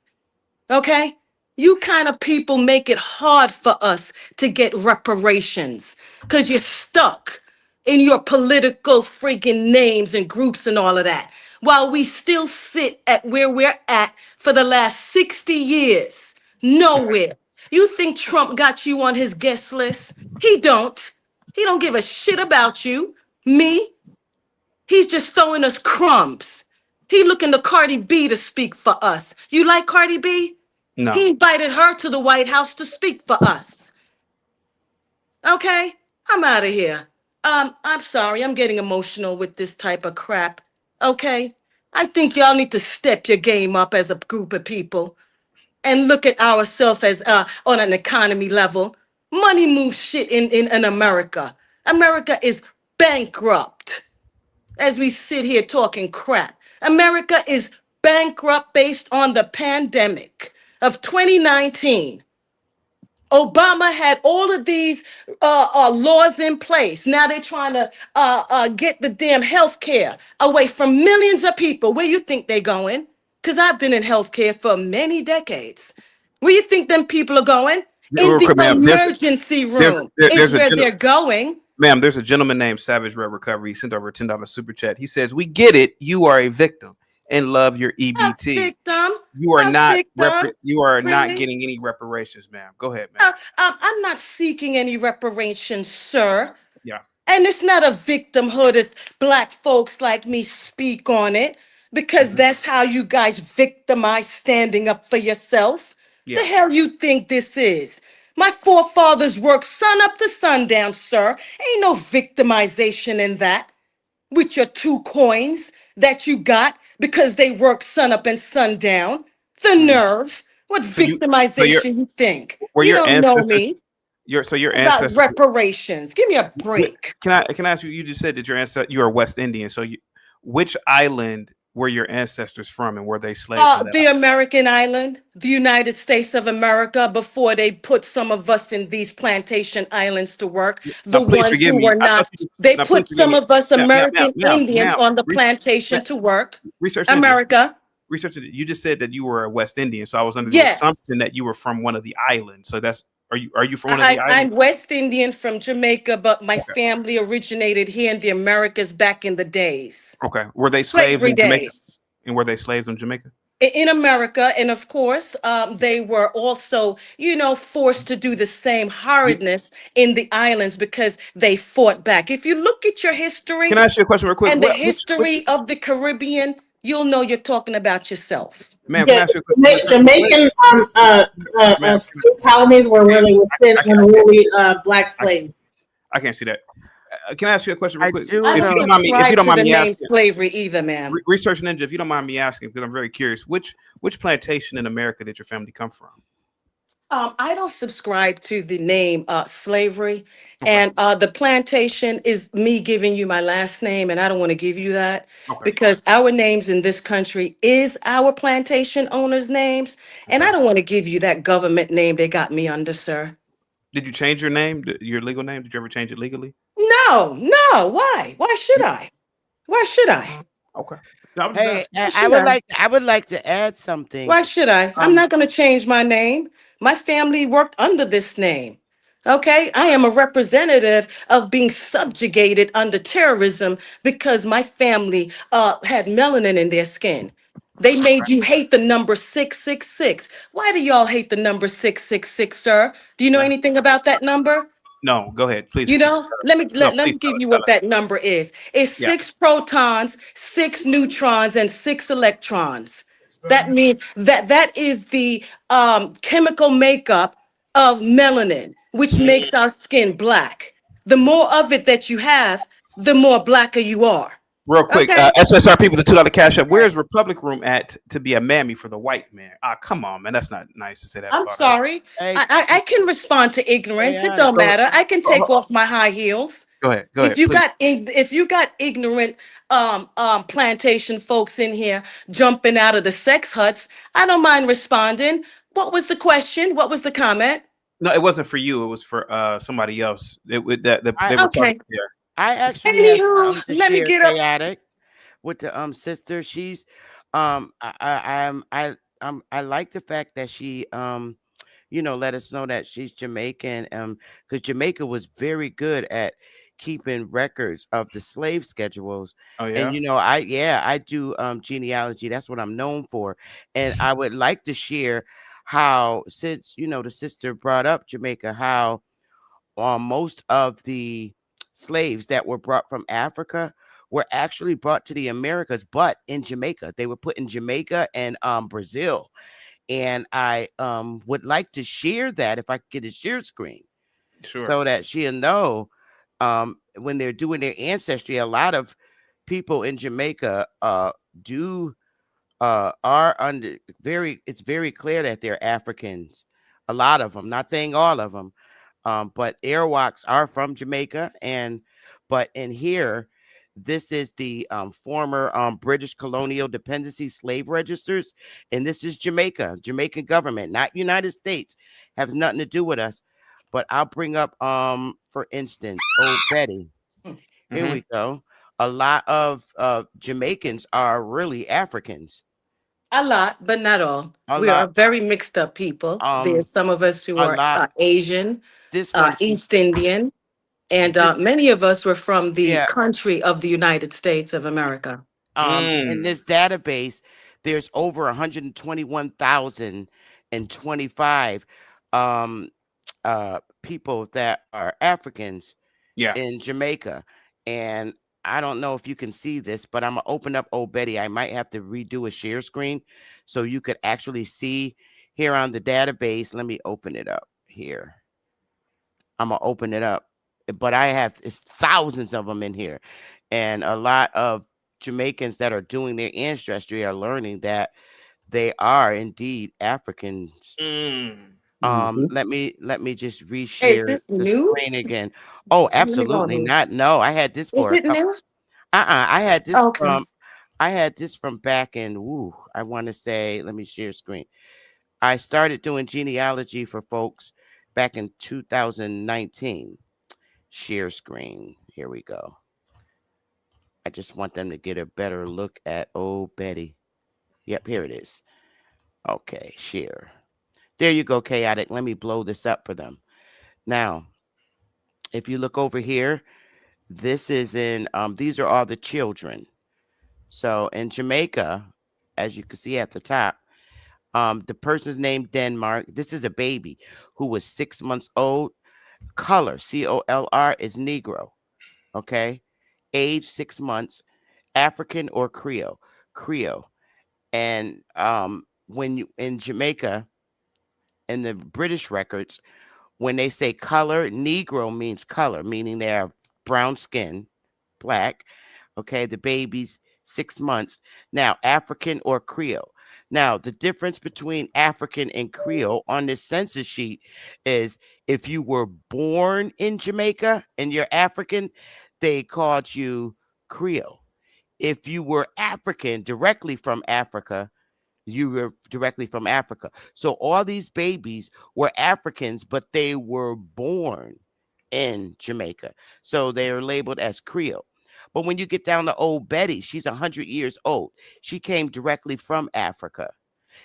Okay? You kind of people make it hard for us to get reparations because you're stuck in your political freaking names and groups and all of that. While we still sit at where we're at for the last 60 years, nowhere. You think Trump got you on his guest list? He don't. He don't give a shit about you, me. He's just throwing us crumbs. He looking to Cardi B to speak for us. You like Cardi B? No. He invited her to the White House to speak for us. Okay, I'm out of here. I'm sorry, I'm getting emotional with this type of crap. Okay, I think y'all need to step your game up as a group of people and look at ourselves as on an economy level. Money moves shit in America. America is bankrupt as we sit here talking crap. America is bankrupt based on the pandemic of 2019. Obama had all of these laws in place. Now they're trying to get the damn health care away from millions of people. Where you think they're going? Because I've been in healthcare for many decades. Where you think them people are going? In Real quick, the ma'am, emergency room is where they're going. Ma'am, there's a gentleman named Savage Red Recovery. He sent over a $10 super chat. He says, "We get it. You are a victim and love your EBT. Victim. You are not victim. you are not Really? getting any reparations, ma'am. Go ahead, ma'am." I'm not seeking any reparations, sir. Yeah. And it's not a victimhood if black folks like me speak on it. because that's how you guys victimize standing up for yourself. Yeah. The hell you think this is? My forefathers worked sun up to sundown, sir. Ain't no victimization in that. With your 2 coins that you got because they worked sun up and sundown. The nerve. What So your victimization you think? were You your don't know ancestors me. your About ancestors reparations. Give me a Wh- break. Can I ask you? You just said that your ancestor you are West Indian. So which island were your ancestors from, and were they slaves on that The American island, the United States of America, before they put some of us in these plantation islands to work, the Now, please ones forgive who me. were not, they Now, please put forgive some me. of us American Indians Ma'am, on the plantation to work. research ninja. America. Research ninja. You just said that you were a West Indian, so I was under the Yes. assumption that you were from one of the islands. So are you from one of the I'm islands? West Indian from Jamaica, but my family originated here in the Americas back in the days. Okay. Were they slaves Slavery in Jamaica? days. And were they slaves in Jamaica? In America, and of course, they were also, forced to do the same horridness in the islands because they fought back. If you look at your history Can I ask you a question real quick? and the Which history of the Caribbean, you'll know you're talking about yourself. ma'am? Can I Yeah, ask you a question? Jamaican Ma'am, slave colonies were where they were sent unruly black slaves. I can't see that. Can I ask you a question real I quick? do I If don't you don't mind me, if you subscribe don't to mind the me name asking, slavery either, ma'am. Research Ninja, if you don't mind me asking, because I'm very curious, which plantation in America did your family come from? I don't subscribe to the name slavery. Okay. And the plantation is me giving you my last name, and I don't want to give you that Okay. because our names in this country is our plantation owners' names. And I Okay. don't want to give you that government name they got me under, sir. Did you change your name, your legal name? Did you ever change it legally? No, no. Why? Why should I? Why should I? Okay. No, I was just Hey, asking. Why I should would I? like to add something. Why should I? I'm Um, not going to change my name. My family worked under this name. Okay, I am a representative of being subjugated under terrorism because my family had melanin in their skin. They made you hate the number 666. Why do y'all hate the number 666, sir? Do you know anything about that number? No, go ahead, please. You know, let me No, let me please give you tell what us. that number is. It's Yeah. 6 protons, 6 neutrons, and 6 electrons. That means that is the chemical makeup of melanin, which makes our skin black. The more of it that you have, the more blacker you are. Real quick, Okay. SSR people, the $2 cash up. Where's Republic Room at to be a mammy for the white man? Ah, come on, man. That's not nice to say that I'm about us. sorry. hey, I can respond to ignorance. It don't matter. I can take off my high heels. Go ahead, If you please. if you got ignorant plantation folks in here jumping out of the sex huts, I don't mind responding. What was the question? What was the comment? No, it wasn't for you. It was for somebody else. They were Okay. talking there. I actually have Anywho, something to let me share, get up. chaotic, with the sister. She's I like the fact that she let us know that she's Jamaican, because Jamaica was very good at keeping records of the slave schedules. Oh yeah. And I do genealogy. That's what I'm known for. And I would like to share how, since the sister brought up Jamaica, how most of the slaves that were brought from Africa were actually brought to the Americas, but in Jamaica. They were put in Jamaica and Brazil. And I would like to share that, if I could get a share screen, Sure. so that she'll know when they're doing their ancestry. A lot of people in Jamaica are under it's very clear that they're Africans. A lot of them, not saying all of them. But Arawaks are from Jamaica, but in here, this is the former British colonial dependency slave registers, and this is Jamaican government, not United States, has nothing to do with us. But I'll bring up, for instance, Old Betty. Here we go. A lot of Jamaicans are really Africans. A lot, but not all. We are very mixed up people. There's some of us who are Asian, East Indian, and many of us were from the country of the United States of America. In this database, there's over 121,025 people that are Africans in Jamaica. And I don't know if you can see this, but I'm gonna open up Old Betty. I might have to redo a share screen so you could actually see here on the database. Let me open it up here. I'm gonna open it up, but it's thousands of them in here, and a lot of Jamaicans that are doing their ancestry are learning that they are indeed Africans. Let me just Is reshare this the new? screen again. Oh, absolutely not. No, I had this Is for a it couple. new? I had this Okay. from back in I want to say, let me share screen. I started doing genealogy for folks back in 2019. Share screen. Here we go. I just want them to get a better look at Old Betty. Yep, here it is. Okay, share. There you go, Chaotic. Let me blow this up for them. Now, if you look over here, this is in, these are all the children. So in Jamaica, as you can see at the top, the person's named Denmark. This is a baby who was 6 months old. Color, COLR, is Negro. Okay. Age 6 months. African or Creole. Creole. And when you in Jamaica, in the British records, when they say color, Negro means color, meaning they have brown skin, black. Okay, the baby's 6 months. Now, African or Creole. Now, the difference between African and Creole on this census sheet is if you were born in Jamaica and you're African, they called you Creole. If you were African, directly from Africa, you were directly from Africa. So all these babies were Africans, but they were born in Jamaica. So they are labeled as Creole. But when you get down to Old Betty, she's 100 years old. She came directly from Africa.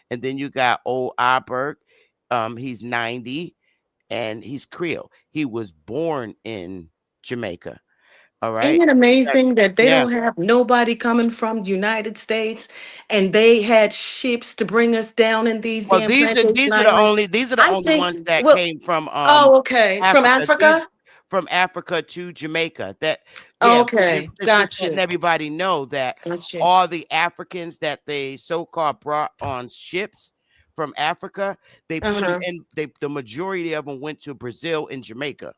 And then you got Old Albert. He's 90 and he's Creole. He was born in Jamaica. All right. Ain't it amazing that they Yeah. don't have nobody coming from the United States and they had ships to bring us down in these Well, damn these are plantation the islands? only I only think, ones that well, came from okay, from Africa. Africa? From Africa to Jamaica. That Okay, it's got just letting you. everybody know that Got you. all the Africans that they so-called brought on ships from Africa, they put them in. The majority of them went to Brazil and Jamaica.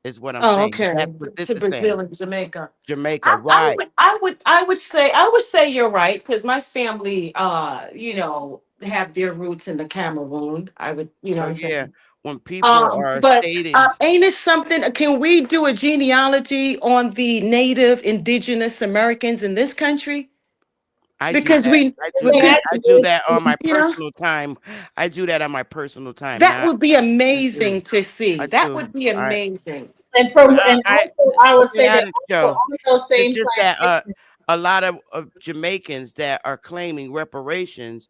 Is what I'm Oh, saying. okay. That's what this To is saying. Brazil and Jamaica. Jamaica, I right? I would say you're right because my family, have their roots in the Cameroon. I would, So what I'm saying. yeah, when people are But stating, ain't it something? Can we do a genealogy on the native indigenous Americans in this country? I do Because that. I do that on my you know, personal time. I do that on my personal time. that Not would be amazing to see. I That do. would be All right. amazing. And also, I would say that show. on those same It's just that plantations, a lot of Jamaicans that are claiming reparations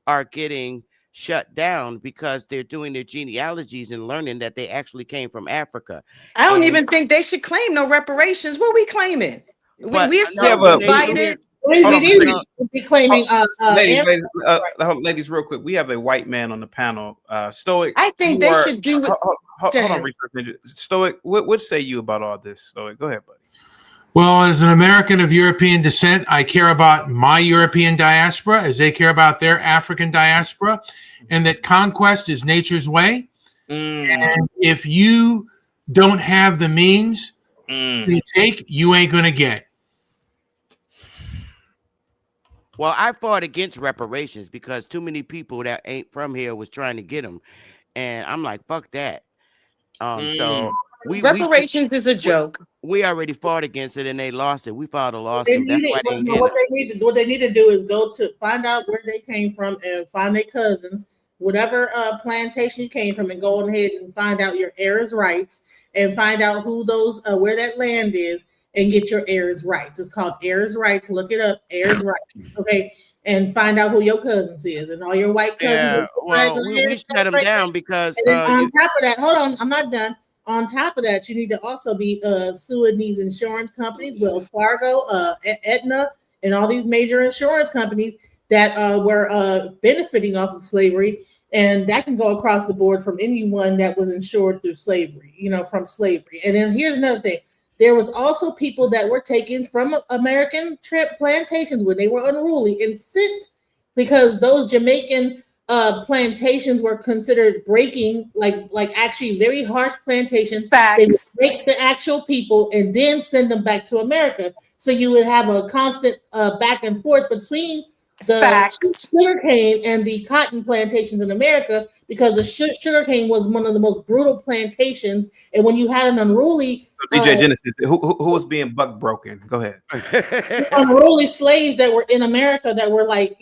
are getting shut down because they're doing their genealogies and learning that they actually came from Africa. I don't even think they should claim no reparations. What we claiming? But We're no, so but divided. we Hold on, need ladies. to be claiming Ladies, real quick. We have a white man on the panel. Stoic. I think you they are- should do it. Hold Go on, ahead. Research Ninja. Stoic. What say you about all this? Stoic. Go ahead, buddy. Well, as an American of European descent, I care about my European diaspora as they care about their African diaspora, and that conquest is nature's way. And if you don't have the means to take, you ain't going to get. Well, I fought against reparations because too many people that ain't from here was trying to get them, and I'm like, fuck that. So reparations is a joke. We already fought against it, and they lost it. We filed a They lawsuit. That's need why it, they but ain't no, get what it. they need to do is go to find out where they came from and find their cousins, whatever plantation you came from, and go ahead and find out your heirs' rights and find out who those where that land is and get your heirs' rights. It's called heirs' rights. Look it up, heirs' rights. Okay. And find out who your cousins is and all your white cousins. Yeah, well, we shut them down because and then on top of that, hold on, I'm not done. On top of that, you need to also be suing these insurance companies, Wells Fargo, Aetna, and all these major insurance companies that were benefiting off of slavery. And that can go across the board from anyone that was insured through slavery, from slavery. And then here's another thing. there was also people that were taken from American plantations when they were unruly and sent because those Jamaican plantations were considered breaking, like actually very harsh plantations. Facts. They would break the actual people and then send them back to America. So you would have a constant back and forth between the sugarcane and the cotton plantations in America, because the sugarcane was one of the most brutal plantations. And when you had an unruly DJ Genesis, who was being buck broken? Go ahead. unruly slaves that were in America that were like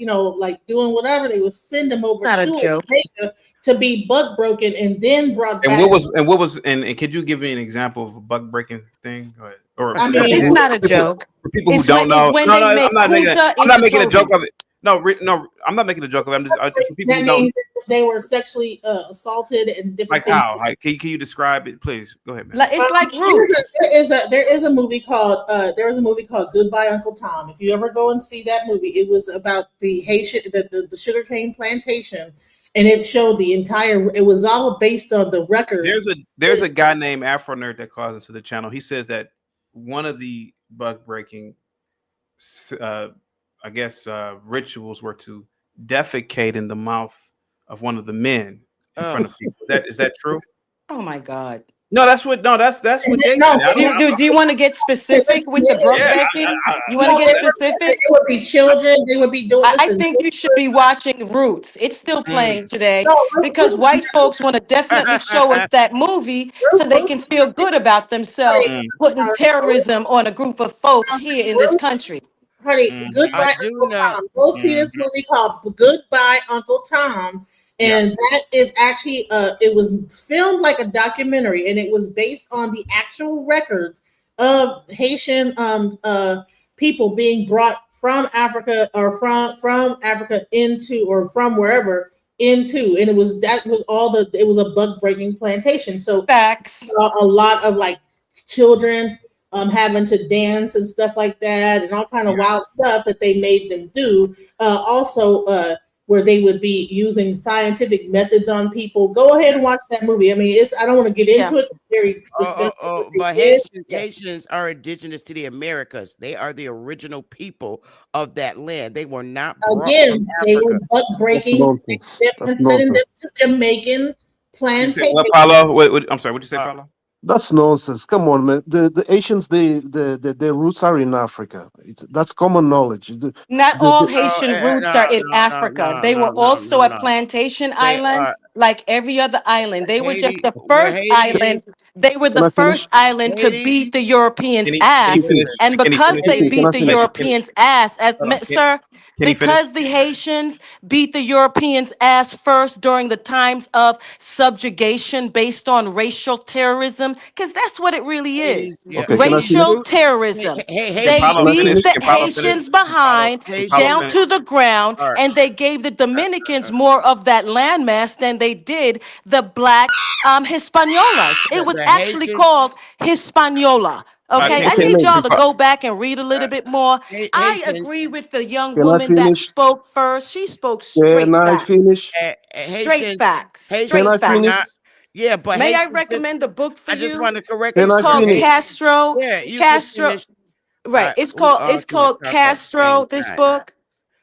doing whatever, they would send them over not a to joke. Jamaica to be buck broken and then brought back. And what was and could you give me an example of a buck breaking thing? Go ahead. Or I mean, it's not a joke. For people who It's don't know, when no, they I'm make not making Kunta I'm not making a into joke Toby. of it. No, I'm not making a joke of it. I'm just for people that who don't. means they were sexually assaulted and different Like things. how? Like, can you describe it, please? Go ahead, man. Like, it's like Roots. There is a movie called Goodbye Uncle Tom. If you ever go and see that movie, it was about the Haitian the sugarcane plantation, and it showed the entire. It was all based on the records. There's a guy named Afro Nerd that calls into the channel. He says that one of the buck breaking, rituals were to defecate in the mouth of one of the men in front of people. Is that true? Oh my God. No, that's what they No, said. Do you want to get specific with the brokeback? You want to get specific? It would be children. They would be doing. I think you should be watching Roots. It's still playing today No, because white folks want to definitely show us that movie so they can feel good about themselves putting terrorism on a group of folks here in this country. Honey, Goodbye Uncle Tom. Go see this movie called Goodbye Uncle Tom. And that is actually it was filmed like a documentary, and it was based on the actual records of Haitian people being brought from Africa or from Africa into, or from wherever into, and it was a buck breaking plantation. So facts, a lot of like children having to dance and stuff like that, and all kind of wild stuff that they made them do. Also, where they would be using scientific methods on people. Go ahead and watch that movie. I mean, I don't want to get into it. It's very but Haitians are indigenous to the Americas. They are the original people of that land. They were not brought from they Africa. were buck breaking and sending them to Jamaican plantations. What, Paulo? I'm sorry. What did you say, Paulo? That's nonsense. Come on, man. The Asians, their roots are in Africa. That's common knowledge. Not all Haitian roots are in Africa. They were also a plantation island, like every other island. They were just the first island. They were the first island to beat the Europeans' ass. And because they beat the Europeans' ass, because the Haitians beat the Europeans' ass first during the times of subjugation based on racial terrorism, because that's what it really is. Racial terrorism. They beat the Haitians behind down to the ground, and they gave the Dominicans more of that landmass than they did the black Hispaniolas. It was actually called Hispaniola. Okay, I need y'all to go back and read a little bit more. I agree with the young woman that spoke first. She spoke straight facts. Straight facts. Straight facts. Yeah, but may I recommend the book for you? I just want to correct. It's called Castro. Yeah, Castro. Right. It's called Castro. This book.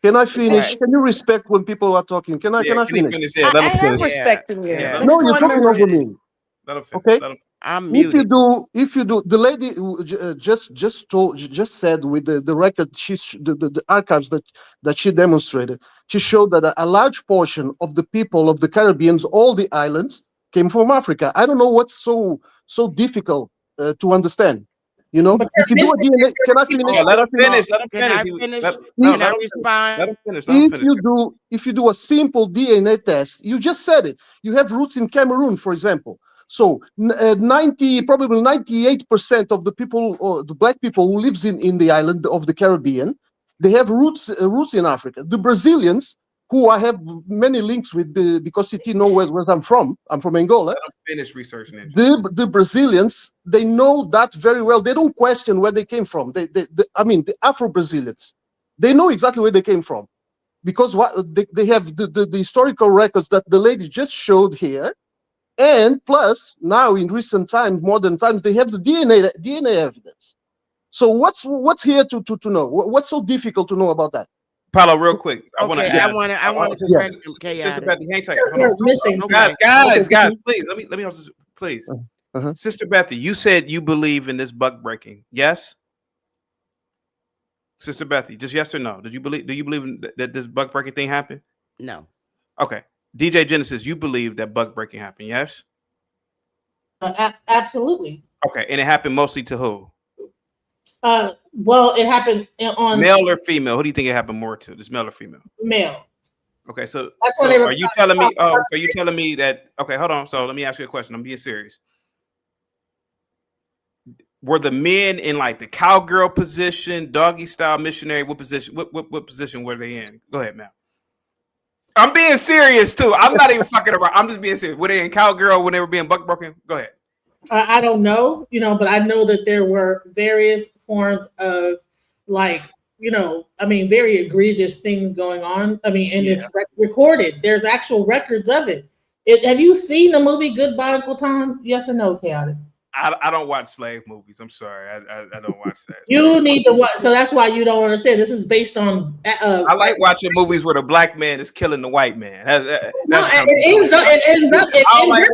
Can I finish? Can you respect when people are talking? Can I finish? I am respecting you. No, you're talking over me. Okay. I'm muted. If you do, the lady just said with the record, the archives that she demonstrated, she showed that a large portion of the people of the Caribbeans, all the islands, came from Africa. I don't know what's so difficult to understand. You know, if you do a DNA, can I finish? Let her finish. Let her finish. Can I respond? Let her finish. If you do a simple DNA test, you just said it. You have roots in Cameroon, for example. So probably 98% of the people, or the black people who lives in the island of the Caribbean, they have roots in Africa. The Brazilians, who I have many links with because it know where I'm from. I'm from Angola. Finish researching it. The Brazilians, they know that very well. They don't question where they came from. The Afro-Brazilians, they know exactly where they came from, because they have the historical records that the lady just showed here. And plus, now in recent times, modern times, they have the DNA evidence. So what's here to know? What's so difficult to know about that? Paulo, real quick. I want to Okay, ask. I want to correct him, Sister Chaotic. Bethy, hang tight. You're Hold on. missing. Guys, please. Let me also please. Uh-huh. Sister Bethy, you said you believe in this buck breaking. Yes? Sister Bethy, just yes or no? Do you believe that this buck breaking thing happened? No. Okay. DJ Genesis, you believe that buck breaking happened, yes? Absolutely. Okay, and it happened mostly to who? Well, it happened on Male or female? Who do you think it happened more to? This male or female? male. Okay, so, That's why they were are you telling me? Oh, are you telling me that? Okay, hold on. So let me ask you a question. I'm being serious. Were the men in like the cowgirl position, doggy style, missionary? What position? What position were they in? Go ahead, ma'am. I'm being serious too. I'm not even fucking around. I'm just being serious. Were they in cowgirl when they were being buck broken? Go ahead. I don't know, but I know that there were various forms of very egregious things going on. I mean, and it's recorded. There's actual records of it. Have you seen the movie Goodbye Uncle Tom? Yes or no, Chaotic? I don't watch slave movies. I'm sorry. I don't watch that. You need to watch. So that's why you don't understand. This is based on. I like watching movies where the black man is killing the white man. It ends up. I like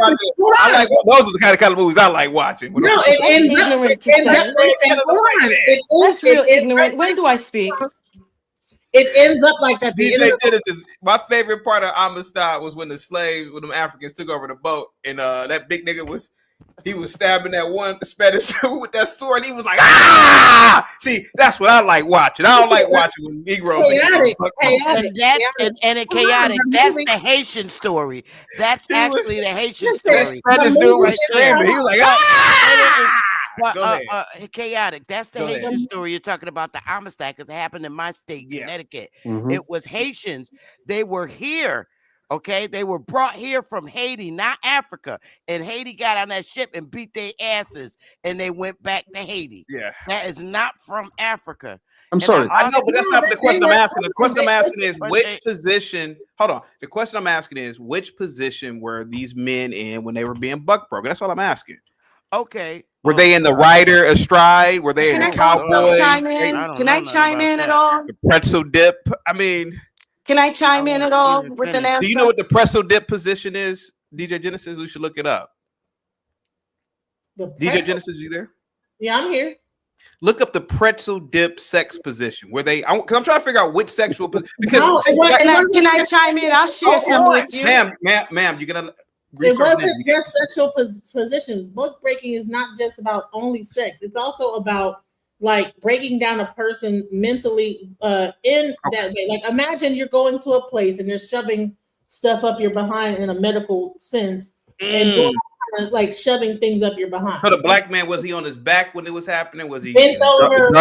those are the kind of movies I like watching. No, it ends up. That's real ignorant. When do I speak? It ends up like that. DJ Genesis, my favorite part of Amistad was when them Africans took over the boat, and that big nigga was stabbing that one Spanish with that sword. He was like, ah! See, that's what I like watching. I don't like watching when Negroes. Chaotic. That's the Haitian story. That's actually the Haitian story. Spanish dude was screaming. He was like, ah! Chaotic. That's the Haitian story. You're talking about the Amistad because it happened in my state, Connecticut. Mm-hmm. It was Haitians. They were here. Okay, they were brought here from Haiti, not Africa. And Haiti got on that ship and beat their asses, and they went back to Haiti. Yeah, that is not from Africa. I'm sorry. I know, but that's not the question I'm asking. The question I'm asking is which position. Hold on. The question I'm asking is which position were these men in when they were being buck broken? That's all I'm asking. Okay. Were they in the rider astride? Were they in the cowboy? Can I chime in at all? The pretzel dip. I mean. Can I chime in at all with an answer? Do you know what the pretzel dip position is, DJ Genesis? We should look it up. DJ Genesis, you there? Yeah, I'm here. Look up the pretzel dip sex position. Were they? Because I'm trying to figure out which sexual position. Because can I chime in? I'll share some with you, ma'am. You're gonna. It wasn't just sexual positions. Book breaking is not just about only sex. It's also about like breaking down a person mentally that way. Like imagine you're going to a place and they're shoving stuff up your behind in a medical sense and doing, like shoving things up your behind. So the black man, was he on his back when it was happening? Was he bent over?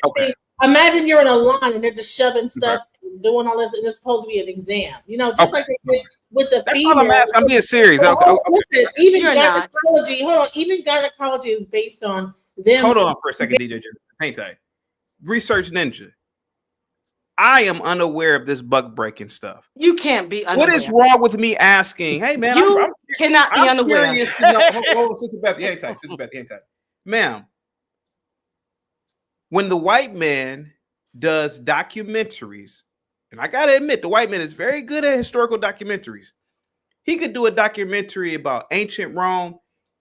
Okay. Imagine you're in a line and they're just shoving stuff, doing all this, and it's supposed to be an exam. Just like they did with the That's female. all I'm asking. I'm being serious. Listen, even gynecology. Hold on, even gynecology is based on them. Hold on for a second, DJ. Hang tight. Research Ninja. I am unaware of this buck breaking stuff. You can't be unaware. What is wrong with me asking? Hey, man, you cannot be unaware. Sister Bethy, hang tight. Ma'am, when the white man does documentaries, and I gotta admit, the white man is very good at historical documentaries. He could do a documentary about ancient Rome.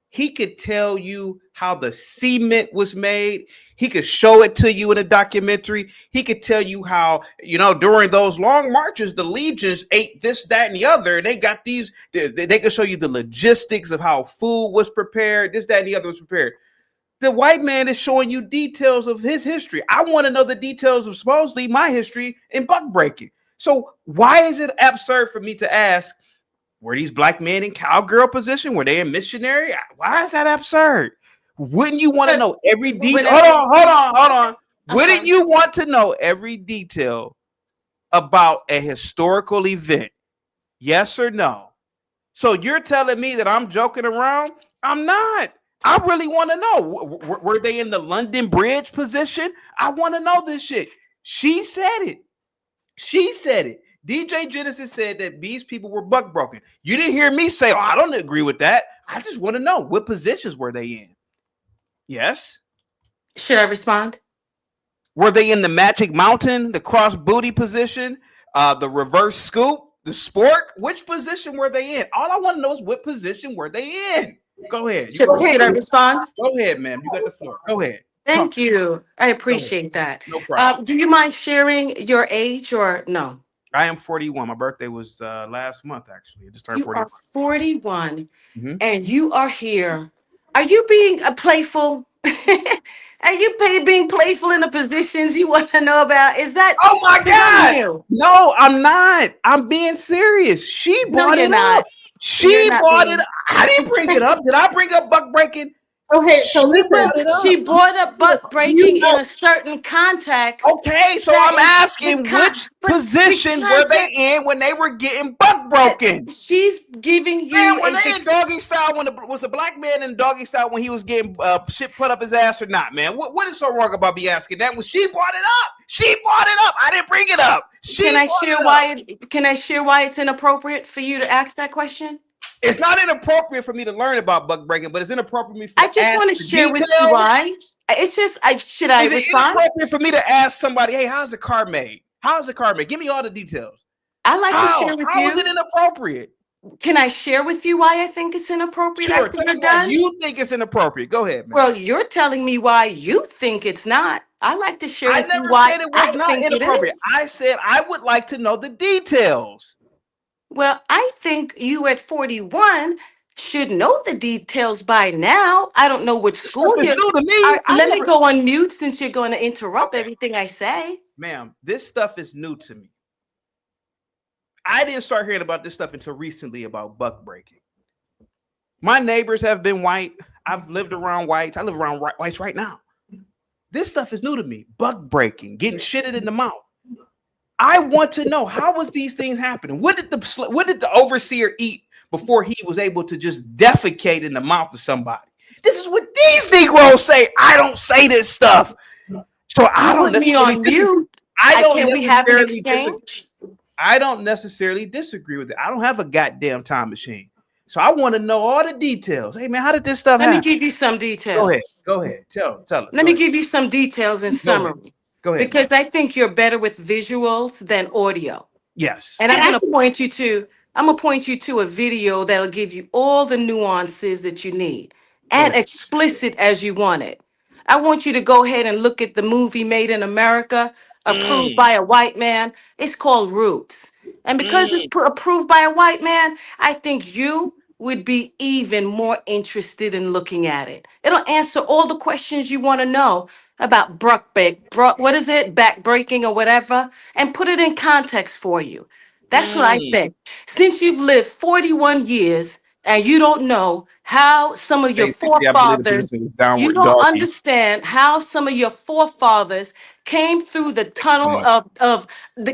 He could tell you how the cement was made. He could show it to you in a documentary. He could tell you how, during those long marches, the legions ate this, that, and the other. And they got these, they could show you the logistics of how food was prepared, this, that, and the other was prepared. The white man is showing you details of his history. I want to know the details of supposedly my history in buck breaking. So why is it absurd for me to ask, were these black men in cowgirl position? Were they in missionary? Why is that absurd? Wouldn't you want to know every detail? Hold on. Wouldn't you want to know every detail about a historical event? Yes or no? So you're telling me that I'm joking around? I'm not. I really want to know. Were they in the London Bridge position? I want to know this shit. She said it. DJ Genesis said that these people were buck broken. You didn't hear me say, "Oh, I don't agree with that." I just want to know what positions were they in. Yes. Should I respond? Were they in the Magic Mountain, the cross booty position, the reverse scoop, the spork? Which position were they in? All I want to know is what position were they in. Go ahead. Should I respond? Go ahead, ma'am. You got the floor. Go ahead. Thank you. I appreciate that. No problem. Do you mind sharing your age or no? I am 41. My birthday was last month, actually. I just turned You 41. are 41 Mhm. and you are here. Are you being playful? Are you being playful in the positions you want to know about? Is that? Oh my God! You? No, I'm not. I'm being serious. She brought it up. She brought it up. I didn't bring it up. Did I bring up buck breaking? Okay, so listen. She brought up buck breaking in a certain context. Okay, so I'm asking which position were they in when they were getting buck broken? She's giving you. Man, when they in doggy style, was a black man in doggy style when he was getting shit put up his ass or not, man? What is so wrong about me asking that? When she brought it up, she brought it up. I didn't bring it up. Can I share why it's inappropriate for you to ask that question? It's not inappropriate for me to learn about buck breaking, but it's inappropriate for me I just want to share with you why. It's just, should I respond? Is it inappropriate for me to ask somebody, hey, how's the car made? How's the car made? Give me all the details. I like to share with you. How is it inappropriate? Can I share with you why I think it's inappropriate Sure, after you're done? You think it's inappropriate. Go ahead, man. Well, you're telling me why you think it's not. I like to share with you why said it was not think inappropriate. it is. I said I would like to know the details. Well, I think you at 41 should know the details by now. I don't know what school It's you're. new to me. Let me go on mute since you're going to interrupt everything I say. Ma'am, this stuff is new to me. I didn't start hearing about this stuff until recently about buck breaking. My neighbors have been white. I've lived around whites. I live around whites right now. This stuff is new to me. Buck breaking, getting shitted in the mouth. I want to know, how was these things happening? What did the overseer eat before he was able to just defecate in the mouth of somebody? This is what these Negroes say. I don't say this stuff. So I don't Put me on mute. Can we have an exchange? I don't necessarily disagree with it. I don't have a goddamn time machine. So I want to know all the details. Hey man, how did this stuff happen? Let me give you some details. Go ahead. Tell us. Let me give you some details in summary. Go ahead. Because I think you're better with visuals than audio. Yes. And I'm going to point you to a video that'll give you all the nuances that you need and explicit as you want it. I want you to go ahead and look at the movie Made in America, approved by a white man. It's called Roots. And because it's approved by a white man, I think you would be even more interested in looking at it. It'll answer all the questions you want to know about back breaking or whatever, and put it in context for you. That's what I think. Since you've lived 41 years and you don't know how some of your forefathers, you don't understand how some of your forefathers came through the tunnel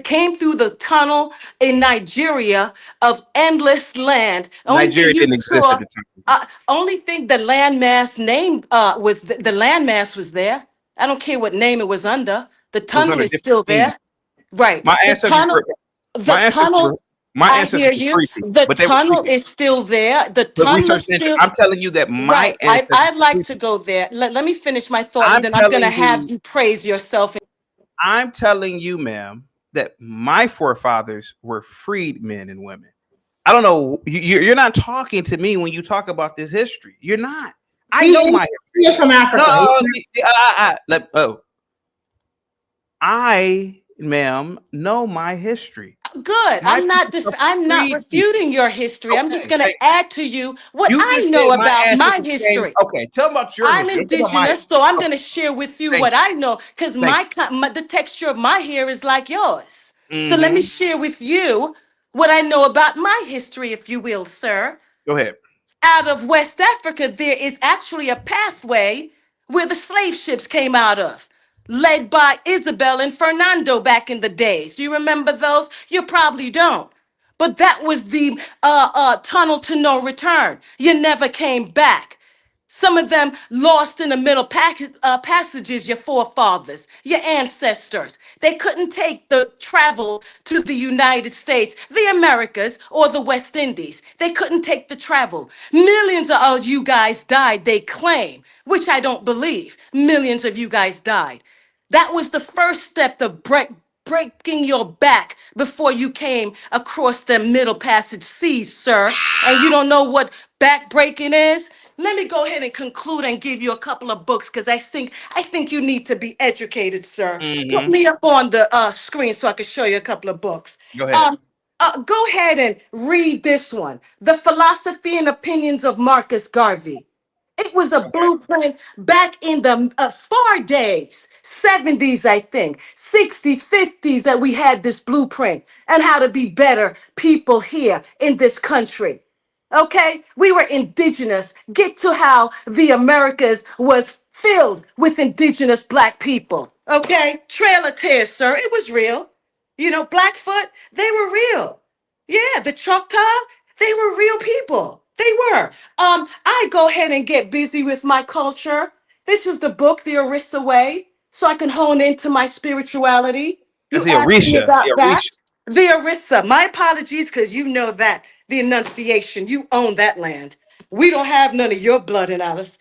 came through the tunnel in Nigeria of endless land. Nigeria didn't exist at the time. Only thing the landmass name was the landmass was there. I don't care what name it was under. The tunnel is still there. Right. My ancestors I hear you. The tunnel is still there. The tunnel is still. I'm telling you that my ancestors. I'd like to go there. Let me finish my thought, and then I'm going to have you praise yourself. I'm telling you, ma'am, that my forefathers were freed men and women. I don't know. You're not talking to me when you talk about this history. You're not. I know my history. He's from Africa. I, ma'am, know my history. Good. I'm not refuting your history. I'm just going to add to you what I know about my history. Okay, tell me about your history. I'm indigenous, so I'm going to share with you what I know, because the texture of my hair is like yours. So let me share with you what I know about my history, if you will, sir. Go ahead. Out of West Africa, there is actually a pathway where the slave ships came out of, led by Isabel and Fernando back in the days. Do you remember those? You probably don't. But that was the tunnel to no return. You never came back. Some of them lost in the middle passages, your forefathers, your ancestors. They couldn't take the travel to the United States, the Americas, or the West Indies. They couldn't take the travel. Millions of you guys died, they claim, which I don't believe. Millions of you guys died. That was the first step to breaking your back before you came across the middle passage seas, sir. And you don't know what back breaking is? Let me go ahead and conclude and give you a couple of books because I think you need to be educated, sir. Put me up on the screen so I can show you a couple of books. Go ahead. Go ahead and read this one, The Philosophy and Opinions of Marcus Garvey. It was a blueprint back in the far days, 70s, I think, 60s, 50s, that we had this blueprint and how to be better people here in this country. Okay, we were indigenous. Get to how the Americas was filled with indigenous black people. Okay, Trail of Tears, sir, it was real. You know, Blackfoot, they were real. Yeah, the Choctaw, they were real people. They were. I go ahead and get busy with my culture. This is the book, The Orissa Way, so I can hone into my spirituality. That's You the asked me Orisha. about The that. Orisha. The Orissa. My apologies, because you know that. The Annunciation. You own that land. We don't have none of your blood in us.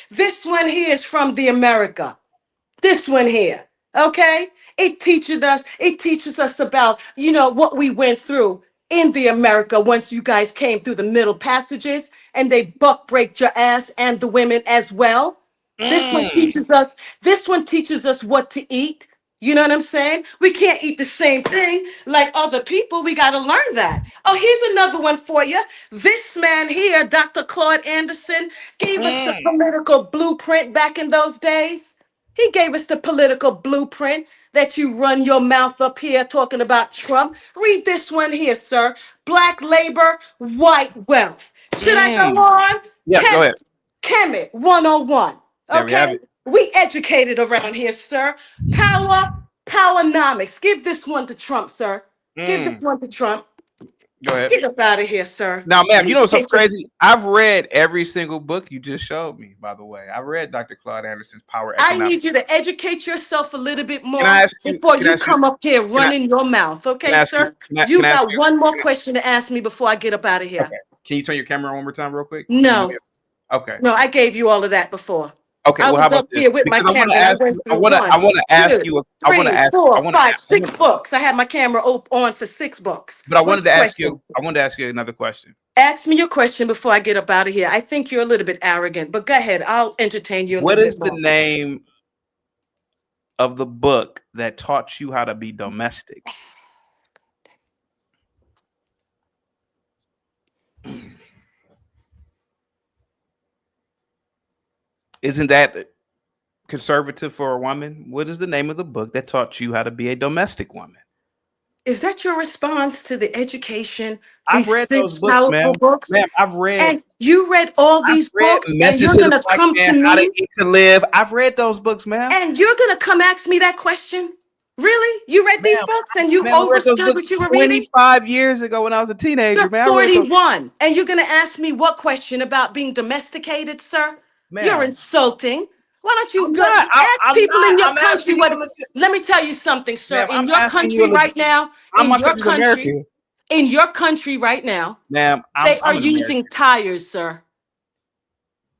This one here is from the America. This one here. Okay? It teaches us about, you know, what we went through in the America once you guys came through the middle passages and they buck break your ass and the women as well. This one teaches us what to eat. You know what I'm saying? We can't eat the same thing like other people. We got to learn that. Oh, here's another one for you. This man here, Dr. Claude Anderson, gave us the political blueprint back in those days. He gave us the political blueprint that you run your mouth up here talking about Trump. Read this one here, sir. Black labor, white wealth. Should I go on? Yeah, go ahead. Kemet 101. There we have Okay. it. We educated around here, sir. Powernomics. Give this one to Trump, sir. Give this one to Trump. Go ahead. Get up out of here, sir. Now, ma'am, you know what's so Take this- crazy? I've read every single book you just showed me, by the way. I read Dr. Claude Anderson's Power I Economics. need you to educate yourself a little bit more I ask you- before can I you ask you- come up here can I- running your mouth. can I Okay, ask you- sir? can I- You can I ask got you- one more question to ask me before I get up out of here. Okay. Can you turn your camera on one more time real quick? No. Okay. No, I gave you all of that before. Okay, I well, how was about up here with my Because camera. I want to ask you. I want to ask. Four, five, 6 books. I had my camera on for 6 books. But I wanted What's to the ask question? you. I wanted to ask you another question. Ask me your question before I get up out of here. I think you're a little bit arrogant, but go ahead. I'll entertain you a What little is bit the more. name of the book that taught you how to be domestic? Isn't that conservative for a woman? What is the name of the book that taught you how to be a domestic woman? Is that your response to the education? I've These read 6 those books, powerful ma'am. books? Ma'am, I've read. And you read all these books, and Message you're to the gonna Black come to Man, How to me, Eat to Live. I've read those books, ma'am. and you're gonna come ask me that question? Really? You read these books and you Ma'am, I read those overstood books what you were reading? 25 years ago when I was a teenager, You're man. I read those- 41, and you're gonna ask me what question about being domesticated, sir? You're Ma'am. insulting. Why don't you I'm go not. ask I'm people not. in your I'm country asking what? you a legit- Let me tell you something, sir. Ma'am, In I'm your asking you country a right now, My country's America. in your country right now, Ma'am, they are I'm an using tires, sir.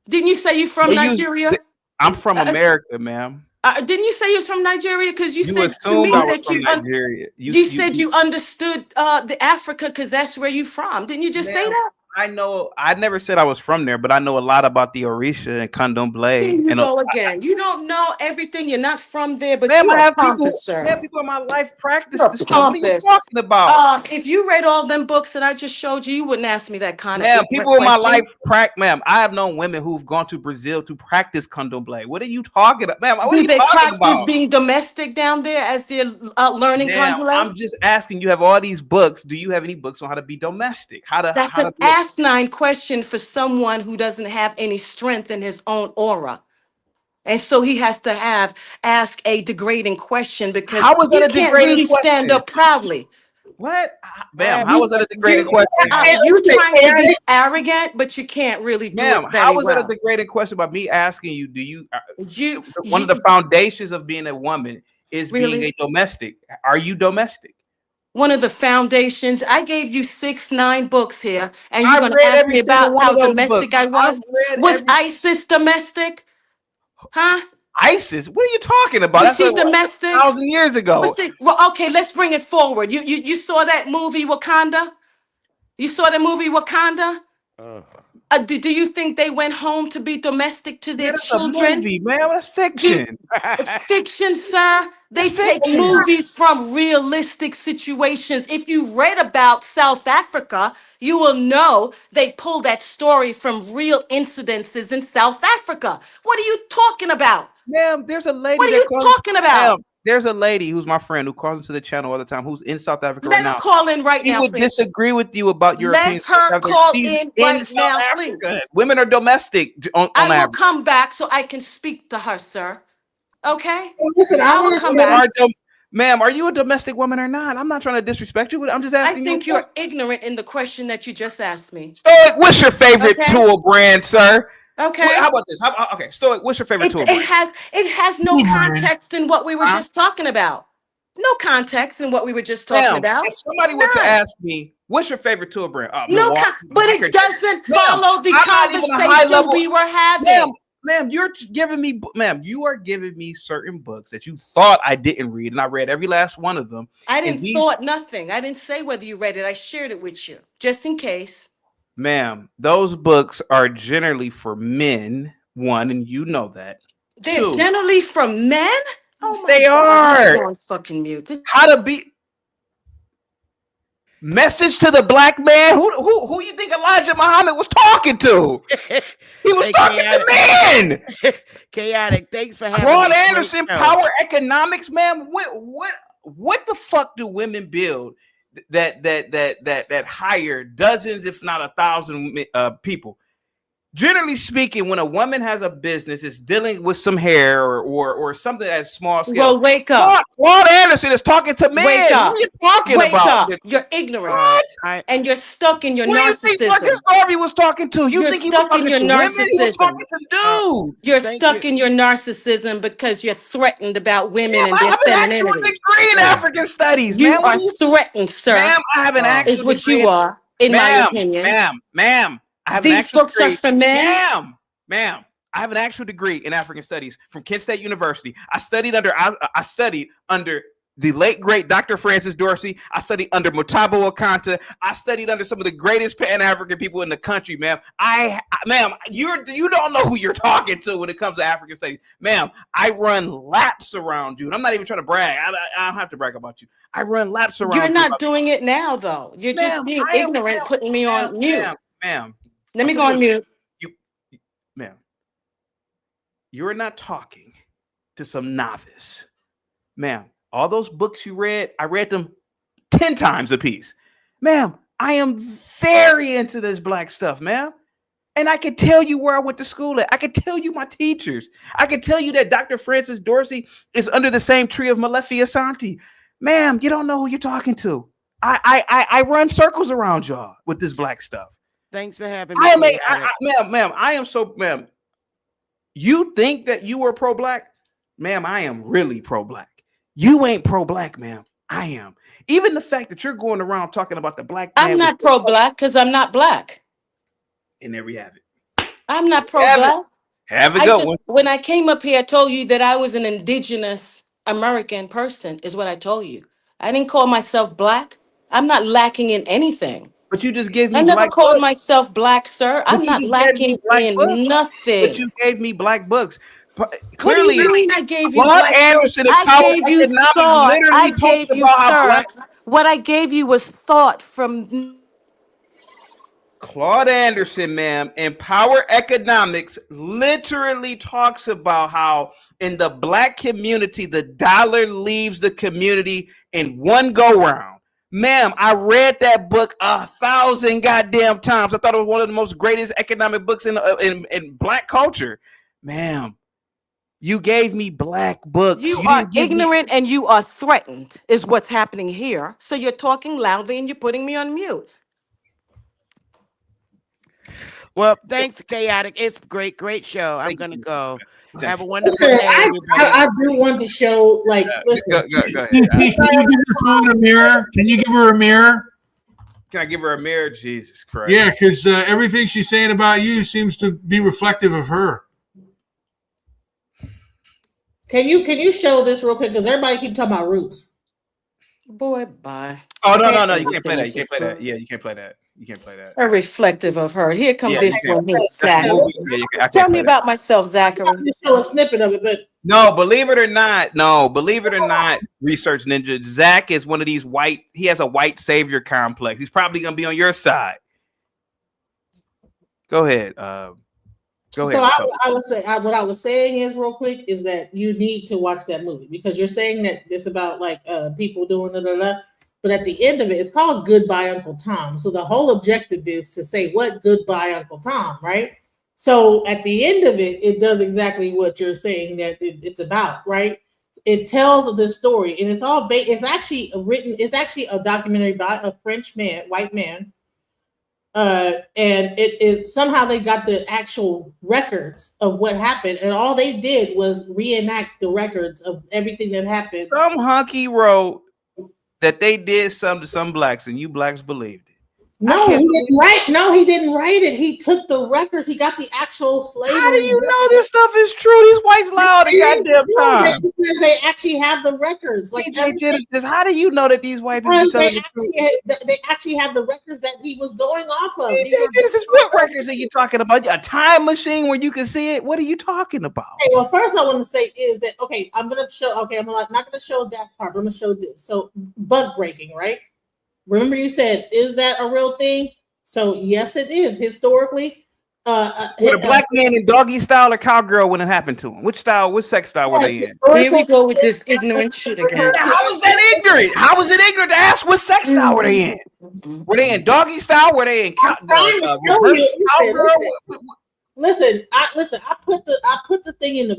Didn't you say you're from They use- Nigeria? I'm from America, ma'am. Didn't you say you're from Nigeria? Because you You said to assumed me I was that from you Nigeria. you said you understood the Africa because that's where you from. Didn't you just say Ma'am, that? I know. I never said I was from there, but I know a lot about the Orisha and Candomblé. There you And go again. You don't know everything. You're not from there, but ma'am, you I are have people. pompous, sir. I have people in my life practice You're the stuff that you're pompous. talking about. If you read all them books that I just showed you, you wouldn't ask me that kind Ma'am, of people in my question. life ma'am. I have known women who've gone to Brazil to practice Candomblé. What are you talking about, ma'am? What are Do you they talking practice about? being domestic down there as they're learning Ma'am, Candomblé? I'm just asking. You have all these books. Do you have any books on how to be domestic? That's how an to be a- asinine question for someone who doesn't have any strength in his own aura. And so he has to ask a degrading question because How is that he a can't degrading really stand question? up proudly. What? Ma'am, how was that a degrading You, question? you're trying to be arrogant, but you can't really do Ma'am, it very how was that a well. degrading question by me asking you? Do you? You One of the foundations of being a woman is being Really? a domestic. Are you domestic? one of the foundations. I gave you 6, 9 books here, and you're I've going to read ask every me single about one how of those domestic books. I was. I've read Was every ISIS domestic? Huh? ISIS. What are you talking about? Was That's she like domestic? 1,000 years ago. Was she, well, okay, let's bring it forward. You saw that movie Wakanda? You saw the movie Wakanda? Do you think they went home to be domestic to their Yeah, that's a children? movie, man. That's fiction. Fiction, sir. They It's take fiction. movies from realistic situations. If you read about South Africa, you will know they pull that story from real incidences in South Africa. What are you talking about? Ma'am, there's a lady What are that you calls. talking about? Ma'am, there's a lady who's my friend who calls into the channel all the time, who's in South Africa right Let her now. call in right She now, would please. disagree with you about your Let opinions. her call She's in in right South now, Africa. please. Women are domestic on I will average. come back so I can speak to her, sir. Okay? Listen, I I will come You back. are ma'am, are you a domestic woman or not? I'm not trying to disrespect you, but I'm just I asking you. think you're ignorant in the question that you just asked me. Stoic, what's your favorite Okay. tool brand, sir? Okay. How about this? Okay, Stoic, what's your favorite tool It brand? has no context in what we were Huh? just talking about. No context in what we were just talking Ma'am, about. if somebody were to None. ask me, what's your favorite tool brand? No, Milwaukee, but it Packard. doesn't Ma'am, follow the I'm not even a high conversation level- we were having. Ma'am, you are giving me certain books that you thought I didn't read, and I read every last one of them. I And didn't these- thought nothing. I didn't say whether you read it. I shared it with you just in case. Ma'am, those books are generally for men, one, and you know that. They're Two, generally from men. Oh they my God, are. I'm going fucking mute. How to be message to the black man. Who you think Elijah Muhammad was talking to? He was Hey, talking to men. Chaotic. Thanks for having Claude me. Great Anderson, show. Power Economics, man. What the fuck do women build that hire dozens, if not 1,000 people? Generally speaking, when a woman has a business, it's dealing with some hair or something that's small scale. Well, wake up. Claude Anderson is talking to men. Wake up. What are you talking Wake about? up. You're ignorant. What? And you're stuck in your What do you think narcissism. Marcus Garvey was talking to? You You're think he was stuck in talking your to women? He was narcissism. talking to dudes. You're Thank stuck you. in your narcissism because you're threatened about women and I their have an actual femininity. degree in African studies, You man. What are do you- threatened, sir. Ma'am, I have an actual Is what degree you are, in my Ma'am, opinion. Ma'am, I have an These actual books are degree. for men. Ma'am, I have an actual degree in African studies from Kent State University. I studied under the late great Dr. Francis Dorsey. I studied under Mutabo Akanta. I studied under some of the greatest Pan-African people in the country, ma'am. Ma'am, you don't know who you're talking to when it comes to African studies, ma'am. I run laps around you, and I'm not even trying to brag. I don't have to brag about you. I run laps around. You're not doing it now, though. You're just Ma'am, being I am- ignorant, ma'am, putting me on mute. Ma'am. Let me I'll go tell on you mute. Ma'am, you're not talking to some novice. Ma'am, all those books you read, I read them 10 times a piece. Ma'am, I am very into this black stuff, ma'am. And I can tell you where I went to school at. I can tell you my teachers. I can tell you that Dr. Francis Dorsey is under the same tree of Malefi Asante. Ma'am, you don't know who you're talking to. I run circles around y'all with this black stuff. Thanks for having me. Ma'am, I am so, ma'am. You think that you are pro-black? Ma'am, I am really pro-black. You ain't pro-black, ma'am. I am. Even the fact that you're going around talking about the black man I'm not pro-black because I'm not black. and there we have it. I'm not pro-black. Have a good one. When I came up here, I told you that I was an indigenous American person, is what I told you. I didn't call myself black. I'm not lacking in anything. But you just gave me I never black called books. myself black, sir. But I'm you not just gave me lacking black in books. nothing. But you gave me black books. What do you mean I gave you Claude black Anderson books? of Power I gave you Economics thought. literally I talks gave you, about how sir. black- What I gave you was thought from. Claude Anderson, ma'am, in Power Economics literally talks about how in the black community, the dollar leaves the community in one go round. Ma'am, I read that book 1,000 goddamn times. I thought it was one of the most greatest economic books in black culture. Ma'am, You gave me black books. You You are didn't give me. ignorant and you are threatened, is what's happening here. So you're talking loudly and you're putting me on mute. Well, thanks, Chaotic. It's a great show. I'm gonna go. Have a wonderful Listen, day, I everybody. do want to show, like, listen. Go Can you give her phone a mirror? Can you give her a mirror? Can I give her a mirror? Jesus Christ. Yeah, because everything she's saying about you seems to be reflective of her. Can you show this real quick? Because everybody keep talking about Roots. Boy, bye. Oh no, you can't play that. You can't play that. Yeah, you can't play that. You can't play that. Are reflective of her. Here come Yeah, this you one can't. here, That's a Zachary. movie. Yeah, I can't Tell play me that. about myself, Zachary. Just show a snippet of it, but No, believe it or not, Research Ninja, Zach is one of these white. He has a white savior complex. He's probably gonna be on your side. Go ahead. Go ahead. So I would say what I was saying is real quick is that you need to watch that movie because you're saying that it's about like people doing but at the end of it, it's called Goodbye Uncle Tom. So the whole objective is to say what goodbye Uncle Tom, right? So at the end of it, it does exactly what you're saying that it's about, right? It tells the story, and it's all it's actually written. It's actually a documentary by a French man, white man. And it is somehow they got the actual records of what happened, and all they did was reenact the records of everything that happened. Some hunky wrote that they did something to some blacks, and you blacks believed it. No, he didn't write. No, he didn't write it. He took the records. He got the actual slavery. How do you know this stuff is true? These whites lie all the goddamn time. Because they actually have the records. Like DJ Genesis, how do you know that these white people? because they actually have the records that he was going off of. DJ Genesis, what records are you talking about? A time machine where you can see it? What are you talking about? Okay, well, first I want to say is that okay. I'm gonna show. Okay, I'm not gonna show that part. But I'm gonna show this. So bug breaking, right? Remember you said, is that a real thing? So yes, it is. Historically, With a black man in doggy style or cowgirl when it happened to him? Which sex style were they in? Here we go with this ignorant shit again. How was that ignorant? How was it ignorant to ask what sex style were they in? Were they in doggy style? Were they in cowgirl? Listen, I put the thing in the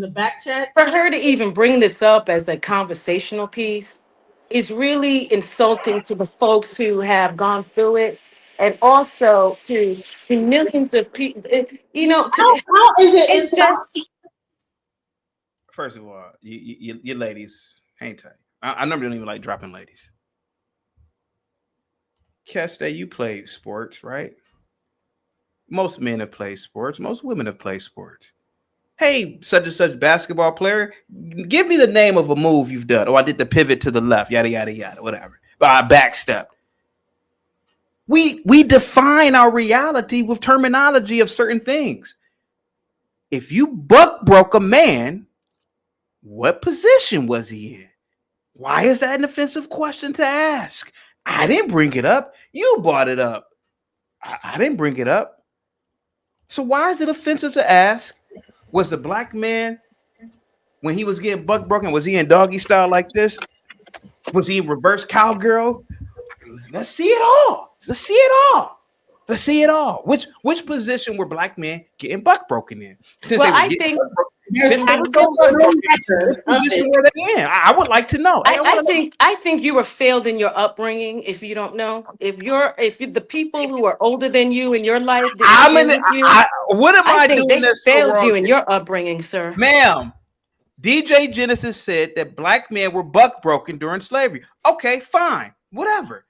back chat. For her to even bring this up as a conversational piece is really insulting to the folks who have gone through it, and also to the millions of people. You know, how is it it's insulting? First of all, you ladies, ain't I normally don't even like dropping ladies. Keste, you played sports, right? Most men have played sports. Most women have played sports. Hey, such and such basketball player, give me the name of a move you've done. Oh, I did the pivot to the left, yada, yada, yada, whatever. But I backstepped. We define our reality with terminology of certain things. If you buck broke a man, what position was he in? Why is that an offensive question to ask? I didn't bring it up. You brought it up. I didn't bring it up. So why is it offensive to ask? Was the black man, when he was getting buck broken, was he in doggy style like this? Was he in reverse cowgirl? Let's see it all. Let's see it all. Let's see it all. Which position were black men getting buck broken in? Since well, they I think. Position were they in? I would like to know. I think you were failed in your upbringing. If you don't know, if the people who are older than you in your life, what am I doing? They that's failed so you wrong? in your upbringing, sir. Ma'am, DJ Genesis said that black men were buck broken during slavery. Okay, fine, whatever.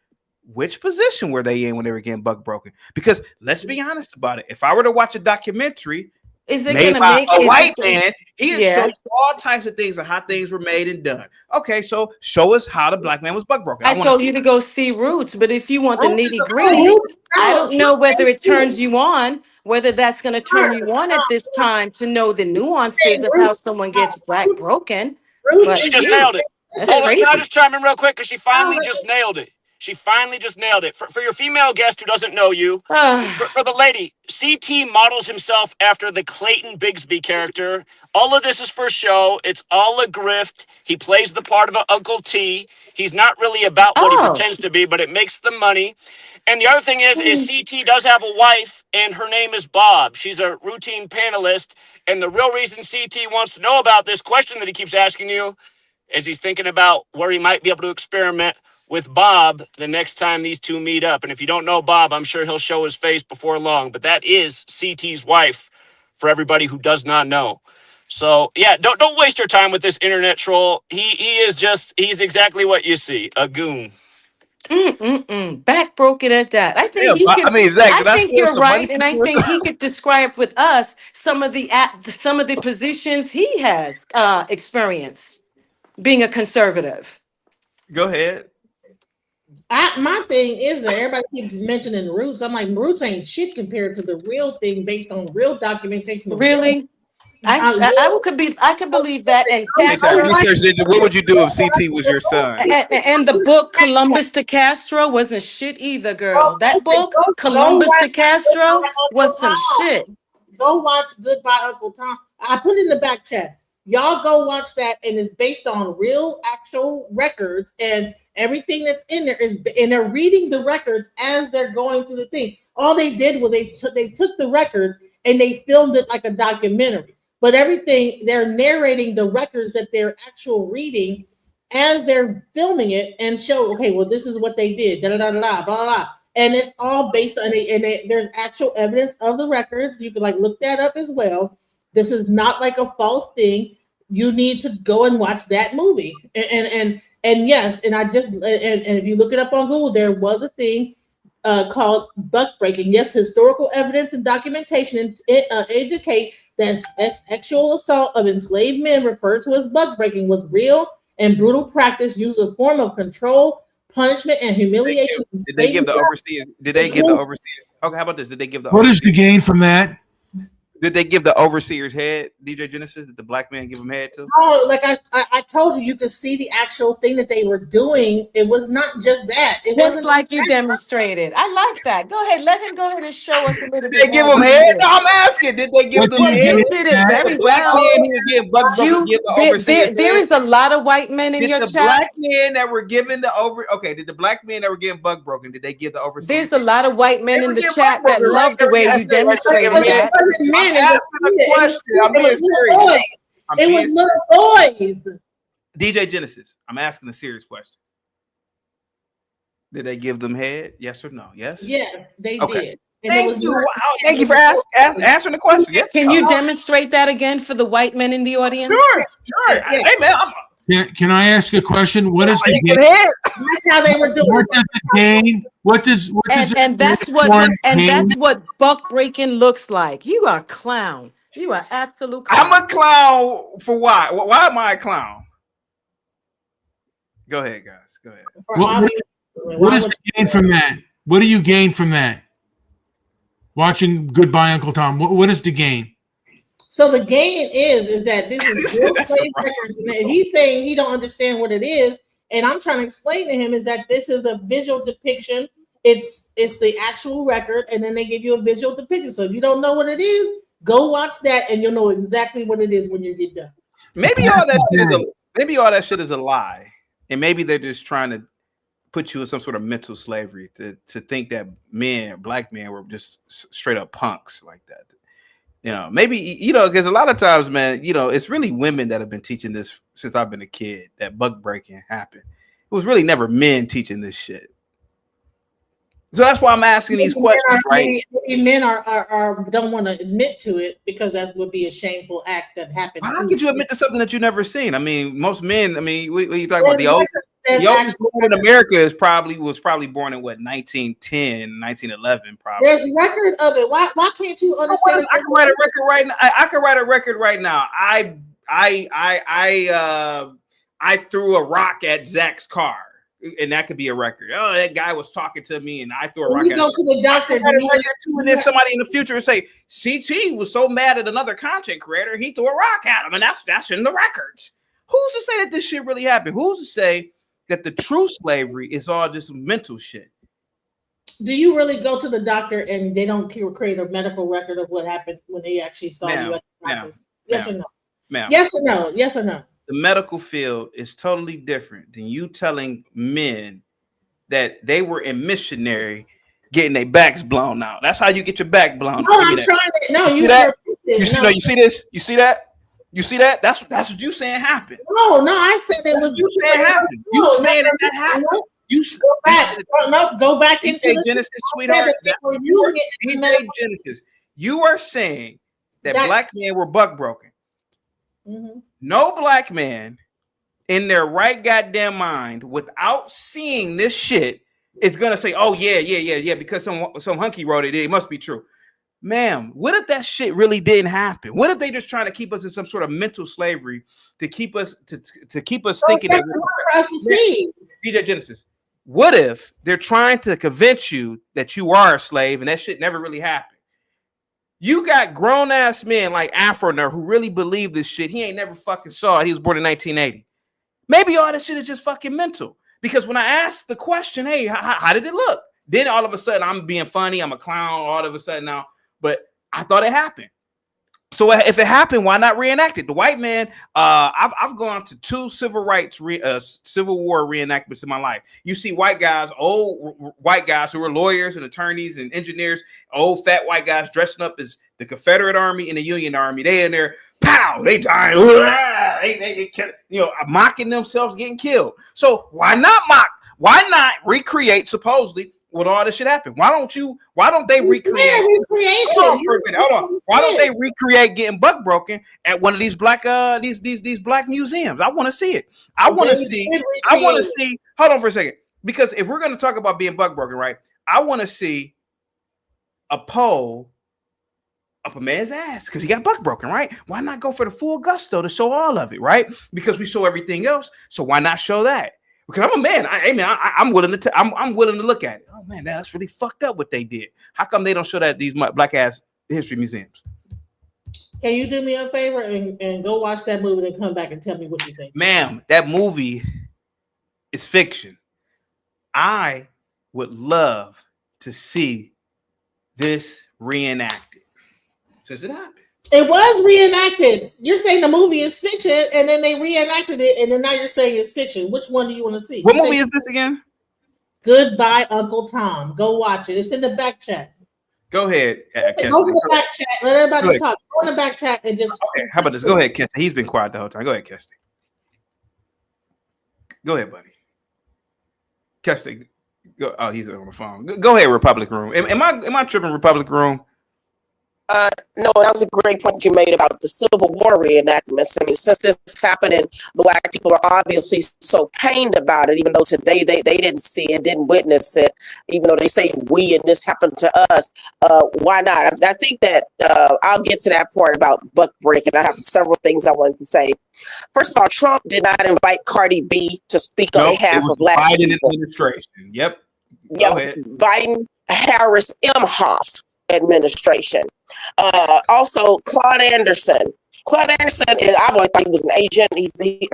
Which position were they in when they were getting buck broken? Because let's be honest about it. If I were to watch a documentary made by a white man, he would show you all types of things of how things were made and done. Okay, so show us how the black man was buck broken. I told you to go see Roots, but if you want the nitty gritty, I don't know whether it turns you on, whether that's going to turn you on at this time to know the nuances of how someone gets black broken. She just nailed it. Hold on, can I just chime in real quick? Because she finally just nailed it. She finally just nailed it. For your female guest who doesn't know you, for the lady, CT models himself after the Clayton Bigsby character. All of this is for show. It's all a grift. He plays the part of Uncle T. He's not really about what he pretends to be, but it makes the money. And the other thing is CT does have a wife, and her name is Bob. She's a routine panelist. And the real reason CT wants to know about this question that he keeps asking you is he's thinking about where he might be able to experiment with Bob the next time these two meet up. And if you don't know Bob, I'm sure he'll show his face before long. But that is CT's wife, for everybody who does not know. So yeah, don't waste your time with this internet troll. He's exactly what you see, a goon. Backbroken at that. I think Yeah, I mean, Zach, I think you're right, and I money? think he could describe with us some of the positions he has experienced being a conservative. Go ahead. My thing is that everybody keeps mentioning Roots. I'm like, Roots ain't shit compared to the real thing based on real documentation. Really? I could believe that. And that's What would you do if CT was your son? and the book Columbus to Castro wasn't shit either, girl. That book, Columbus to Castro, was some shit. Go watch Goodbye Uncle Tom. I put it in the back chat. Y'all go watch that, and it's based on real, actual records, and everything that's in there is, and they're reading the records as they're going through the thing. All they did was they took the records and they filmed it like a documentary. But everything, they're narrating the records that they're actual reading as they're filming it and show, okay, well, this is what they did, da da da da da, blah blah blah. And it's all based on there's actual evidence of the records. You can like look that up as well. This is not like a false thing. You need to go and watch that movie. And yes, and if you look it up on Google, there was a thing called buck breaking. Yes, historical evidence and documentation indicate that sexual assault of enslaved men, referred to as buck breaking, was real and brutal practice used as a form of control, punishment, and humiliation. Did they give the overseers? Okay, how about this? Did they give the? What is the gain from that? Did they give the overseer's head, DJ Genesis? Did the black man give him head too? Oh, like I told you, you could see the actual thing that they were doing. It was not just that. It Just wasn't like you demonstrated. I like that. Go ahead. Let him go ahead and show us a little bit. Did they give him head? No, I'm asking. Did they give them head? You did it very well. There is a lot of white men in your chat. Did the black men that were given the over? Okay, did the black men that were getting buck broken? Did they give the overseer? There's a lot of white men in the chat that love the way you demonstrated that. It was little boys. DJ Genesis, I'm asking a serious question. Did they give them head? Yes or no? Yes. Yes, they did. And Thank you. Thank you for answering the question. Yes. Can you demonstrate that again for the white men in the audience? Sure. Hey man, Can I ask a question? What is the gain? That's how they were doing. What does the gain? What does and that's what buck breaking looks like. You are a clown. You are absolute clown. I'm a clown for why? Why am I a clown? Go ahead, guys. Go ahead. What is the gain from that? What do you gain from that? Watching Goodbye Uncle Tom. What is the gain? So the gain is that this is real slave records, and if he's saying he don't understand what it is, and I'm trying to explain to him is that this is a visual depiction. It's the actual record, and then they give you a visual depiction. So if you don't know what it is, go watch that, and you'll know exactly what it is when you get done. Maybe all that shit is a lie, and maybe they're just trying to put you in some sort of mental slavery to think that black men were just straight up punks like that. You know, maybe, because a lot of times, man, it's really women that have been teaching this since I've been a kid, that buck breaking happened. It was really never men teaching this shit. So that's why I'm asking these questions, right? Maybe men are don't want to admit to it because that would be a shameful act that happened. How could you admit to something that you've never seen? I mean, most men, when you talk about the oldest woman in America was probably born in 1910, 1911, probably. There's record of it. Why can't you understand? I can write a record right now. I can write a record right now. I threw a rock at Zach's car. And that could be a record. Oh, that guy was talking to me, and I threw a rock at him. You go to the doctor, and then somebody in the future would say, CT was so mad at another content creator, he threw a rock at him, and that's in the records. Who's to say that this shit really happened? Who's to say that the true slavery is all just mental shit. Do you really go to the doctor and they don't create a medical record of what happened when they actually saw you at the doctor? Yes or no? Ma'am. Yes or no? Yes or no? The medical field is totally different than you telling men that they were in missionary getting their backs blown out. That's how you get your back blown. No, I'm trying to. No, you see no, you see this? You see that? You see that? That's what you saying happened. No, I said it was you saying happened. You saying that happened. You go back. No, go back into the Genesis, sweetheart. DJ Genesis. You are saying that black men were buck broken. Mm-hmm. No black man in their right goddamn mind, without seeing this shit, is gonna say, "Oh yeah," because some hunky wrote it. It must be true, ma'am. What if that shit really didn't happen? What if they just trying to keep us in some sort of mental slavery to keep us to keep us thinking that for us to see? DJ Genesis. What if they're trying to convince you that you are a slave and that shit never really happened? You got grown ass men like Afro Nerd who really believe this shit. He ain't never fucking saw it. He was born in 1980. Maybe all this shit is just fucking mental. Because when I asked the question, hey, how did it look? Then all of a sudden I'm being funny. I'm a clown all of a sudden now. But I thought it happened. So if it happened, why not reenact it? The white man, I've gone to 2 civil war reenactments in my life. You see white guys, old white guys who were lawyers and attorneys and engineers, old fat white guys dressing up as the Confederate Army and the Union Army. They in there, pow, they dying, they mocking themselves getting killed. So why not mock? Why not recreate supposedly what all this shit happened? Why don't they recreate? Hold on. Why don't they recreate getting buck broken at one of these black these black museums? I want to see it. I want to see. Hold on for a second, because if we're going to talk about being buck broken, right? I want to see a pole up a man's ass because he got buck broken, right? Why not go for the full gusto to show all of it, right? Because we show everything else, so why not show that? Because I'm a man. I'm willing to. I'm willing to look at it. Oh man, that's really fucked up what they did. How come they don't show that at these black ass history museums? Can you do me a favor and go watch that movie and come back and tell me what you think? Ma'am, that movie is fiction. I would love to see this reenacted. Does it happen? It was reenacted. You're saying the movie is fiction, and then they reenacted it, and then now you're saying it's fiction. Which one do you want to see? What movie is this again? Goodbye, Uncle Tom. Go watch it. It's in the back chat. Go ahead. Go to the back chat. Let everybody talk. Go in the back chat and just. Okay. How about this? Go ahead, Kesty. He's been quiet the whole time. Go ahead, Kesty. Go ahead, buddy. Kesty. Go. Oh, he's on the phone. Go ahead, Republic Room. Am I tripping, Republic Room? No, that was a great point that you made about the Civil War reenactments. I mean, since this happened and black people are obviously so pained about it, even though today they didn't see it, didn't witness it, even though they say we and this happened to us, why not? I think that I'll get to that part about buck breaking. I have several things I wanted to say. First of all, Trump did not invite Cardi B to speak on behalf of black Biden people. Administration. Yep. Go ahead. Biden, Harris, Imhoff administration. Also, Claude Anderson. Claude Anderson is, I always thought he was an Asian.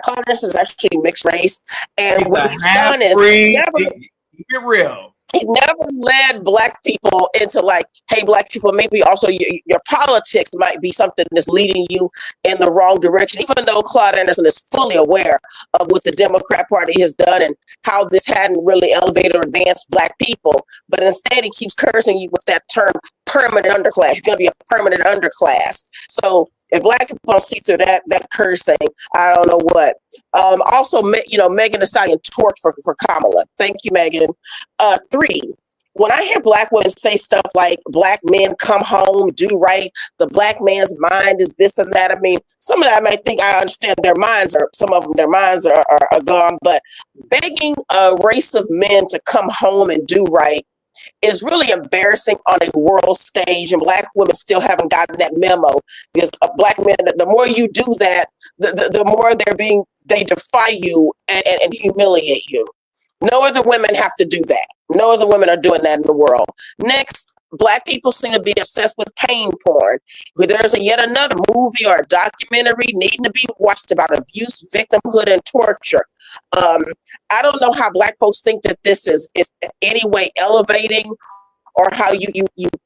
Claude Anderson is actually mixed race. And what he's done is get real. He never led black people into like, hey, black people, maybe also your politics might be something that's leading you in the wrong direction, even though Claude Anderson is fully aware of what the Democrat Party has done and how this hadn't really elevated or advanced black people. But instead, he keeps cursing you with that term, permanent underclass. You're going to be a permanent underclass. So if black people don't see through that cursing, I don't know what. Also, Megan Thee Stallion twerked for Kamala. Thank you, Megan. 3, when I hear black women say stuff like black men come home, do right, the black man's mind is this and that. I mean, some of that I might think I understand their minds are gone, but begging a race of men to come home and do right is really embarrassing on a world stage, and black women still haven't gotten that memo, because black men, the more you do that, the more they defy you and humiliate you. No other women have to do that. No other women are doing that in the world. Next, black people seem to be obsessed with pain porn. There's yet another movie or a documentary needing to be watched about abuse, victimhood, and torture. I don't know how Black folks think that this is any way elevating, or how you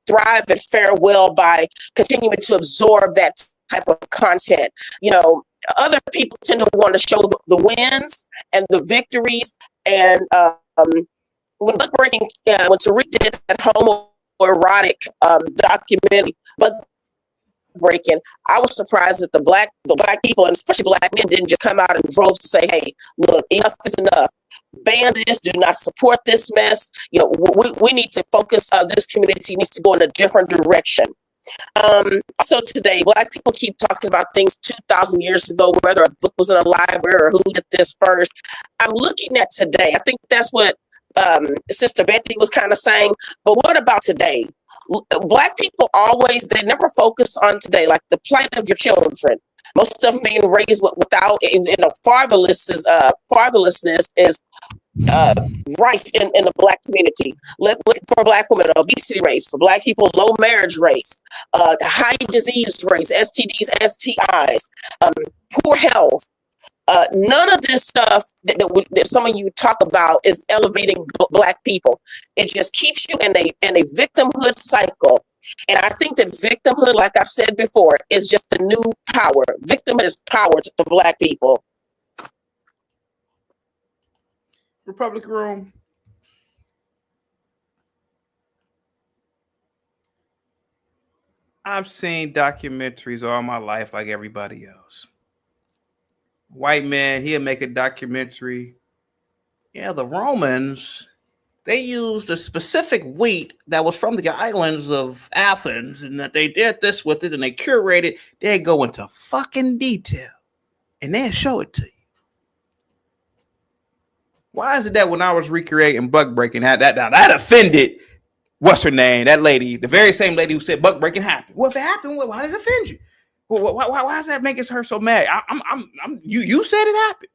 thrive and fare well by continuing to absorb that type of content. You know, other people tend to want to show the wins and the victories. And when Bookbreaking, when Tariq did that homoerotic documentary, Bookbreaking, I was surprised that the black people, and especially Black men, didn't just come out in droves to say, "Hey, look, enough is enough. Ban this. Do not support this mess. You know, we need to focus. This community needs to go in a different direction." Also today, Black people keep talking about things 2,000 years ago, whether a book was in a library or who did this first. I'm looking at today. I think that's what Sister Bethany was kind of saying. But what about today? Black people they never focus on today, like the plight of your children. Most of them being raised without, fatherlessness is rife in the Black community. Let's look for Black women, obesity rates, for Black people, low marriage rates, high disease rates, STDs, STIs, poor health. None of this stuff that some of you talk about is elevating Black people. It just keeps you in a victimhood cycle. And I think that victimhood, like I've said before, is just the new power. Victimhood is power to Black people. Republic Room. I've seen documentaries all my life like everybody else. White man, he'll make a documentary. Yeah, the Romans, they used a specific wheat that was from the islands of Athens, and that they did this with it, and they curated. They go into fucking detail, and then show it to you. Why is it that when I was recreating Bookbreaking, that offended, what's her name, that lady, the very same lady who said Bookbreaking happened? Well, if it happened, why did it offend you? Why is that making her so mad? You said it happened.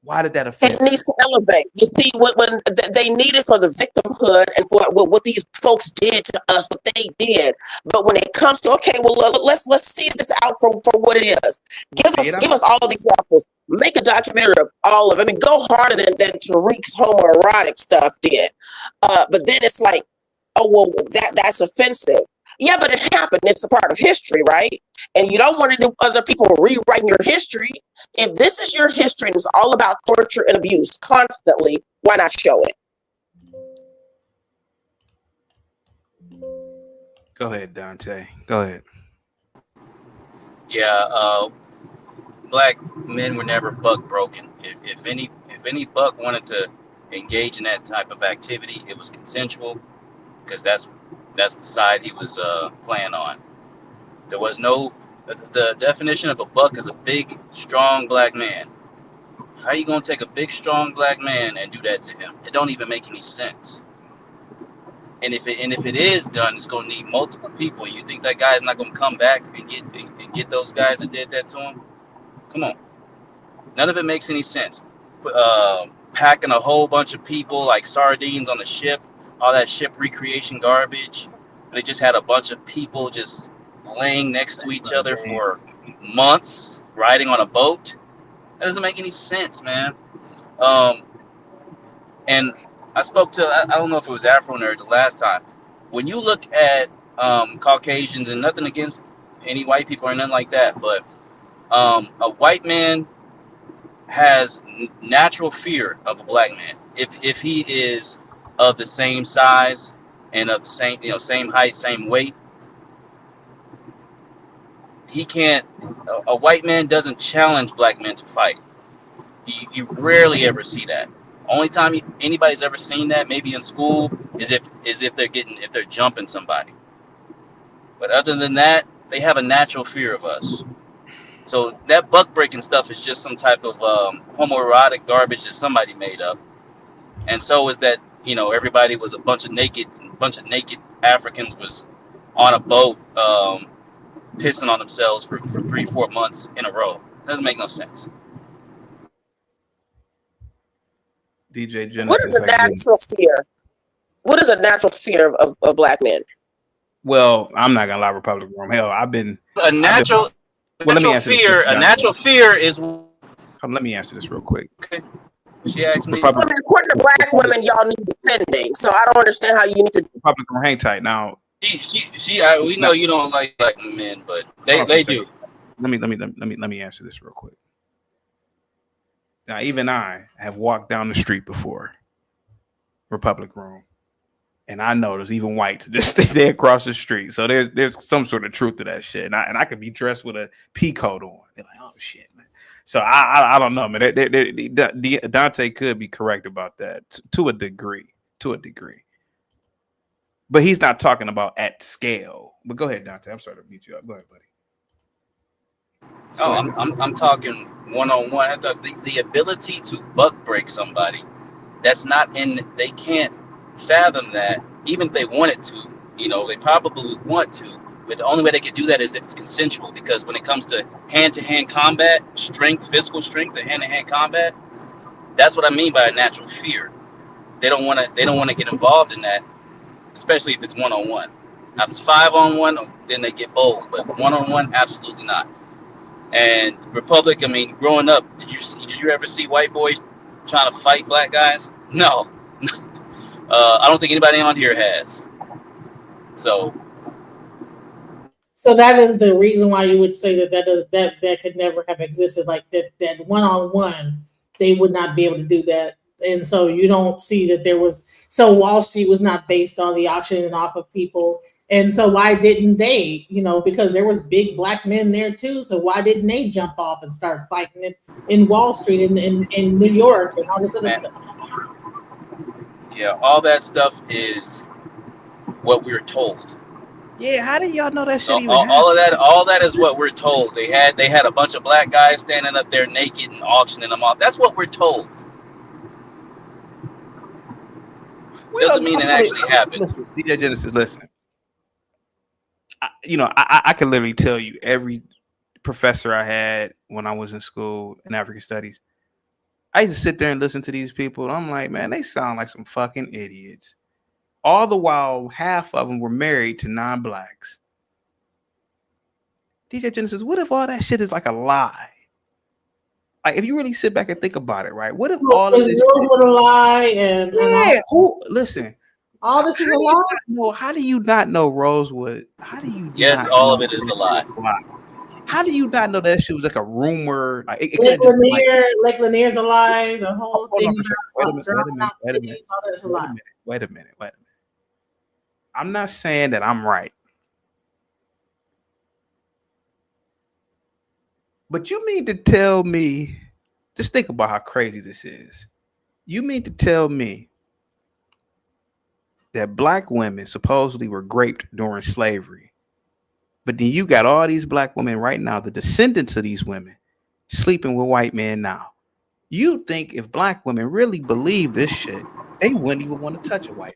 Why did that offend? It needs to elevate. You see, when they need it for the victimhood and for what these folks did to us, what they did. But when it comes to, okay, well, let's see this out for what it is. Give us all of these examples. Make a documentary of all of it. I mean, go harder than Tariq's homoerotic stuff did. But then it's like, oh, well, that's offensive. Yeah, but it happened. It's a part of history, right? And you don't want to do other people rewriting your history. If this is your history and it's all about torture and abuse constantly, why not show it? Go ahead, Dante. Go ahead. Yeah, Black men were never buck broken. If any buck wanted to engage in that type of activity, it was consensual, because that's the side he was playing on. There was the definition of a buck is a big, strong Black man. How are you gonna take a big, strong Black man and do that to him? It don't even make any sense. And if it is done, it's gonna need multiple people. You think that guy is not gonna come back and get those guys that did that to him? Come on. None of it makes any sense. Packing a whole bunch of people like sardines on the ship, all that ship recreation garbage. They just had a bunch of people just laying next to each other for months, riding on a boat. That doesn't make any sense, man. And I spoke to, I don't know if it was Afro Nerd the last time. When you look at Caucasians, and nothing against any white people or nothing like that, but a white man has natural fear of a Black man. If he is of the same size and of the same height, same weight, he can't. A white man doesn't challenge Black men to fight. You rarely ever see that. Only time anybody's ever seen that, maybe in school, is if they're jumping somebody. But other than that, they have a natural fear of us. So that buck breaking stuff is just some type of homoerotic garbage that somebody made up. And so is that, everybody was a bunch of naked Africans was on a boat pissing on themselves for 3-4 months in a row. Doesn't make no sense. DJ Genesis. What is a natural fear? What is a natural fear of Black men? Well, I'm not gonna lie, Republican Room. Hell, I've been a natural. Well, let me answer fear. this, A natural fear is. Hold Let me answer this real quick. Okay. She asked me. What the black women y'all need defending? So I don't understand how you need to. Republican, hang tight now. We know you don't like black men, but they do. Let me answer this real quick. Now, even I have walked down the street before, Republic Room, and I notice even whites just stay there across the street. So there's some sort of truth to that shit. And I could be dressed with a pea coat on. They're like, oh shit, man. So I don't know, man. Dante could be correct about that to a degree. But he's not talking about at scale. But go ahead, Dante. I'm sorry to beat you up. Go ahead, buddy. Oh, I'm talking one-on-one. The ability to buck break somebody, that's not in. They can't fathom that, even if they wanted to. You know, they probably would want to, but the only way they could do that is if it's consensual. Because when it comes to hand-to-hand combat, physical strength, and hand-to-hand combat, that's what I mean by a natural fear. They don't want to get involved in that, especially if it's one-on-one. Now, if it's 5-on-1, then they get bold, but one-on-one, absolutely not. And Republic, I mean, growing up, did you ever see white boys trying to fight black guys? No. I don't think anybody on here has. So that is the reason why you would say that could never have existed. Like that one-on-one, they would not be able to do that. And so you don't see that there was. So Wall Street was not based on the auctioning off of people. And so why didn't they, because there was big black men there too. So why didn't they jump off and start fighting it in Wall Street in New York and all this other stuff? Yeah, all that stuff is what we were told. Yeah, how do y'all know that shit even all that is what we're told. They had a bunch of black guys standing up there naked and auctioning them off. That's what we're told. Doesn't mean it actually happened. Listen, DJ Genesis, listen. I can literally tell you every professor I had when I was in school in African studies. I used to sit there and listen to these people. And I'm like, man, they sound like some fucking idiots. All the while, half of them were married to non-blacks. DJ Genesis, what if all that shit is like a lie? Like, if you really sit back and think about it, right? What if all of this is a lie? Listen. All this is a lie? How do you not know Rosewood? How do you? Yes, all of it is a lie. How do you not know that shit was like a rumor? Like Lake Lanier's a lie. The whole thing. Wait a minute. I'm not saying that I'm right, but you mean to tell me? Just think about how crazy this is. You mean to tell me that black women supposedly were raped during slavery, but then you got all these black women right now, the descendants of these women, sleeping with white men now? You think if black women really believe this shit, they wouldn't even want to touch a white man?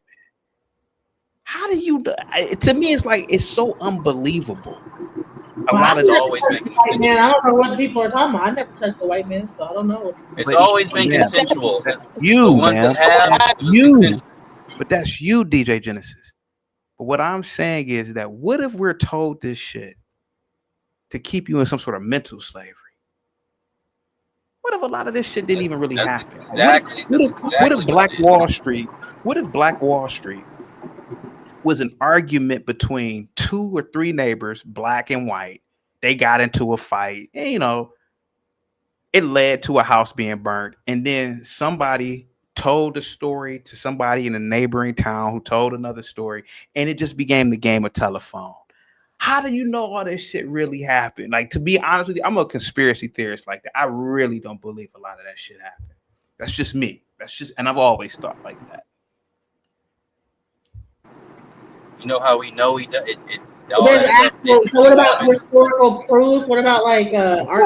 How do you? To me, it's like it's so unbelievable. Always making white man. I don't know what people are talking about. I never touched a white man, so I don't know. It's always been consensual. But that's you, DJ Genesis. But what I'm saying is that what if we're told this shit to keep you in some sort of mental slavery? What if a lot of this shit didn't even really happen? What if Black Wall Street? What if Black Wall Street was an argument between 2 or 3 neighbors, black and white? They got into a fight, and it led to a house being burned, and then somebody told the story to somebody in a neighboring town who told another story, and it just became the game of telephone. How do you know all this shit really happened? Like, to be honest with you, I'm a conspiracy theorist like that. I really don't believe a lot of that shit happened. That's just me. And I've always thought like that. You know how we know it what about historical proof? What about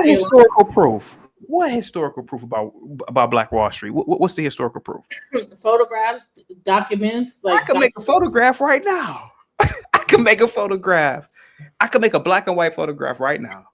historical proof? What historical proof about Black Wall Street? What's the historical proof? Photographs, documents. I can make a photograph right now. I can make a photograph. I can make a black and white photograph right now.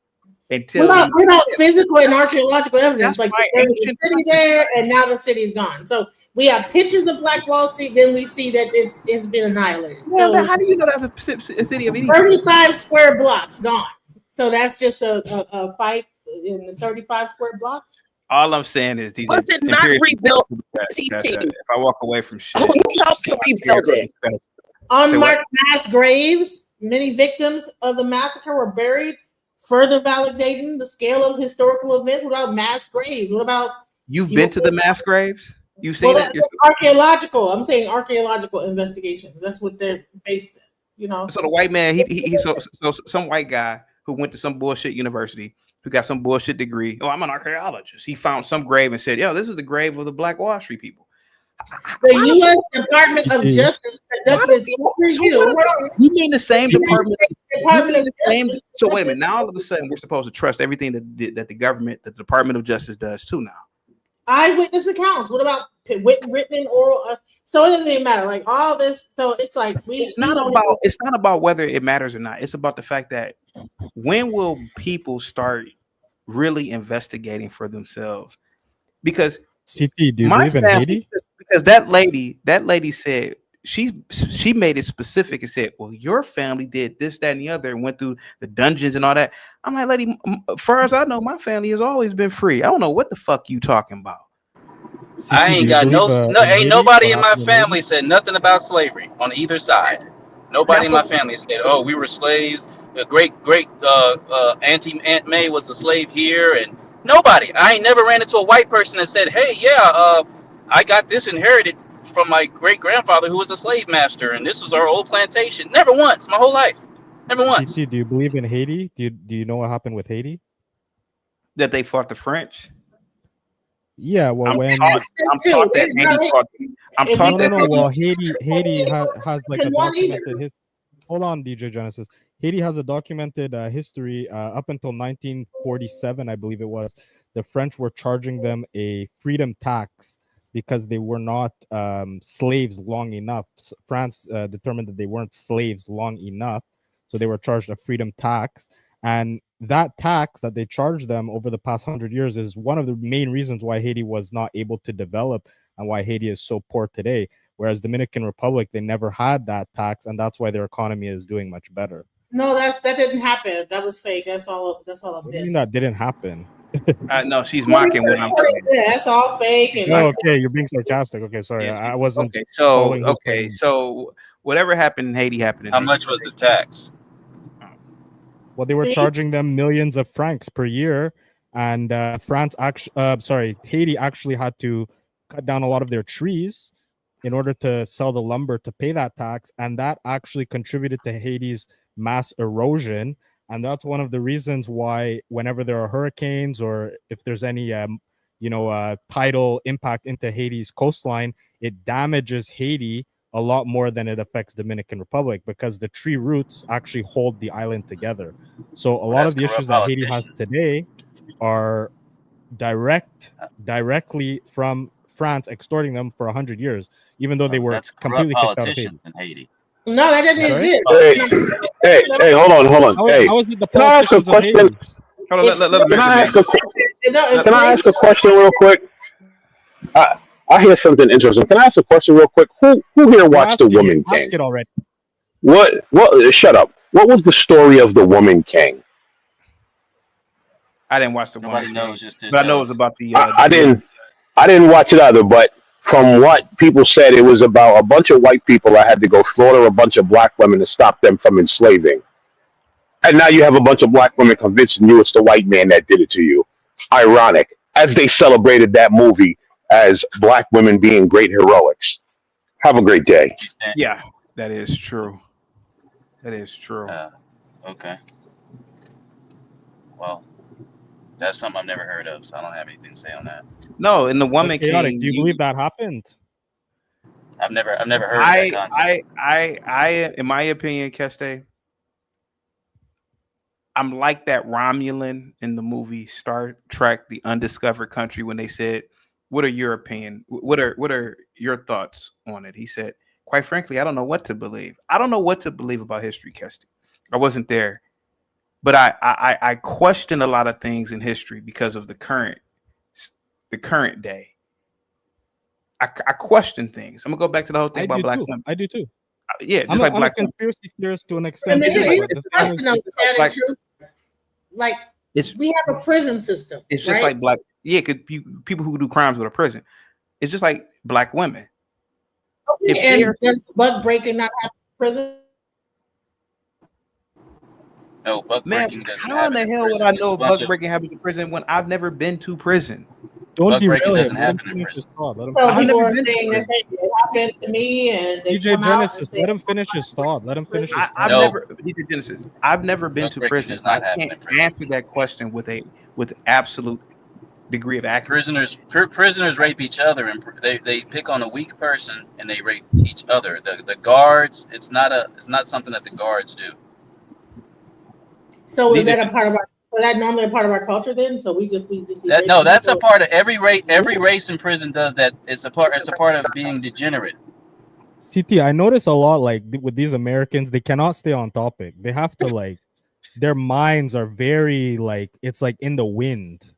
And tell what about physical and archaeological evidence? Like there was a city there, and now the city's gone. So we have pictures of Black Wall Street. Then we see that it's been annihilated. Well, so how do you know that's a city of anything? 35 square blocks gone. So that's just a fight in the 35 square blocks. All I'm saying is, DJ, Was it not Imperious, rebuilt, that CT? if I walk away from shit, Who helped to rebuild it? Say what? Unmarked mass graves. Many victims of the massacre were buried, further validating the scale of historical events. What about mass graves? What about You've been to the mass graves? You've seen well, it? that's archaeological. I'm saying archaeological investigations. That's what they're based in. You know. So the white man, so some white guy who went to some bullshit university, who got some bullshit degree. Oh, I'm an archaeologist. He found some grave and said, "Yo, this is the grave of the Black Wall Street people." The U.S. Department of Justice conducted its review. You mean the same department? Department of Justice. So wait a minute. Now all of a sudden we're supposed to trust everything that the government, the Department of Justice does too now. Eyewitness accounts. What about written and oral? So it doesn't even matter. Like all this. So it's like It's not about whether it matters or not. It's about the fact that when will people start really investigating for themselves? Because CT, do you believe in Haiti? Because that lady said she made it specific and said, well, your family did this, that, and the other, and went through the dungeons and all that. I'm like, lady, as far as I know, my family has always been free. I don't know what the fuck you talking about. I ain't got ain't nobody in my family said nothing about slavery on either side. Nobody in my family said, "Oh, we were slaves." The great Auntie Aunt May was a slave here, and nobody. I ain't never ran into a white person that said, "Hey, yeah, I got this inherited from my great grandfather who was a slave master, and this was our old plantation." Never once, my whole life, never once. CT, do you believe in Haiti? Do you know what happened with Haiti? That they fought the French. Yeah, well, I'm taught that Haiti fought. I'm taught that. Well, Haiti has like a documented history. Hold on, DJ Genesis. Haiti has a documented history up until 1947, I believe it was. The French were charging them a freedom tax because they were not slaves long enough. France determined that they weren't slaves long enough, so they were charged a freedom tax. And that tax that they charged them over the past 100 years is one of the main reasons why Haiti was not able to develop and why Haiti is so poor today. Whereas Dominican Republic, they never had that tax, and that's why their economy is doing much better. No, that didn't happen. That was fake. That's all I missed. That didn't happen. No, she's mocking what I'm saying. Yeah, that's all fake. And okay, you're being sarcastic. Okay, sorry, Yes, I wasn't. Okay, so whatever happened in Haiti happened in How Haiti. much was the tax? Well, they were charging them millions of francs per year, and Haiti actually had to cut down a lot of their trees in order to sell the lumber to pay that tax, and that actually contributed to Haiti's mass erosion. And that's one of the reasons why whenever there are hurricanes or if there's any tidal impact into Haiti's coastline, it damages Haiti a lot more than it affects Dominican Republic, because the tree roots actually hold the island together. So a lot of the issues that Haiti has today are directly from France extorting them for 100 years, even though they were completely kicked out of Haiti. In Haiti. No, that didn't exist. Hey, hold on. Hey, how is it the can I ask a question? Can I ask a question real quick? I hear something interesting. Can I ask a question real quick? Who here watched The Woman King? It already. What? Shut up. What was the story of The Woman King? I didn't watch The Woman King, but I know it was about the. I didn't watch it either, but from what people said, it was about a bunch of white people that had to go slaughter a bunch of black women to stop them from enslaving. And now you have a bunch of black women convincing you it's the white man that did it to you. Ironic, as they celebrated that movie as black women being great heroics. Have a great day. Yeah, that is true. That is true. Okay. Well, that's something I've never heard of, so I don't have anything to say on that. No, in The Woman King. Do you believe that happened? I've never heard of that concept. I, in my opinion, Keste, I'm like that Romulan in the movie Star Trek: The Undiscovered Country when they said, "What are your opinion? What are your thoughts on it?" He said, "Quite frankly, I don't know what to believe. I don't know what to believe about history, Keste. I wasn't there, but I question a lot of things in history because of the current day. I question things. I'm gonna go back to the whole thing about black women. I do too. Yeah, just I'm like a black conspiracy theorist to an extent. Like we have a prison system. It's right? just like black. Yeah, people who do crimes go to prison. It's just like black women. And does buck breaking not happen in prison? No, buck Man, breaking doesn't how in happen the in hell would prison. I There's a know bunch buck of breaking happens in prison when I've never been to prison? Don't buck breaking derail him. doesn't Let him happen in finish his prison. thought. Let him So I've finish. people never are been to saying that prison. hey, it happened to me, and they DJ come out and Genesis, say let him finish his thought. Let him finish his I've thought. No, never, DJ Genesis, I've never been buck to breaking prison, does so I not happen can't in prison. answer that question with absolute degree of accuracy. Prisoners rape each other, and they pick on a weak person and they rape each other. The guards, it's not something that the guards do. So is Neither that a part of our? Is that normally a part of our culture then? So we just be No, raping that's a people? part of every race in prison does that. It's a part of being degenerate. CT, I notice a lot like with these Americans, they cannot stay on topic. They have to like their minds are very like it's like in the wind.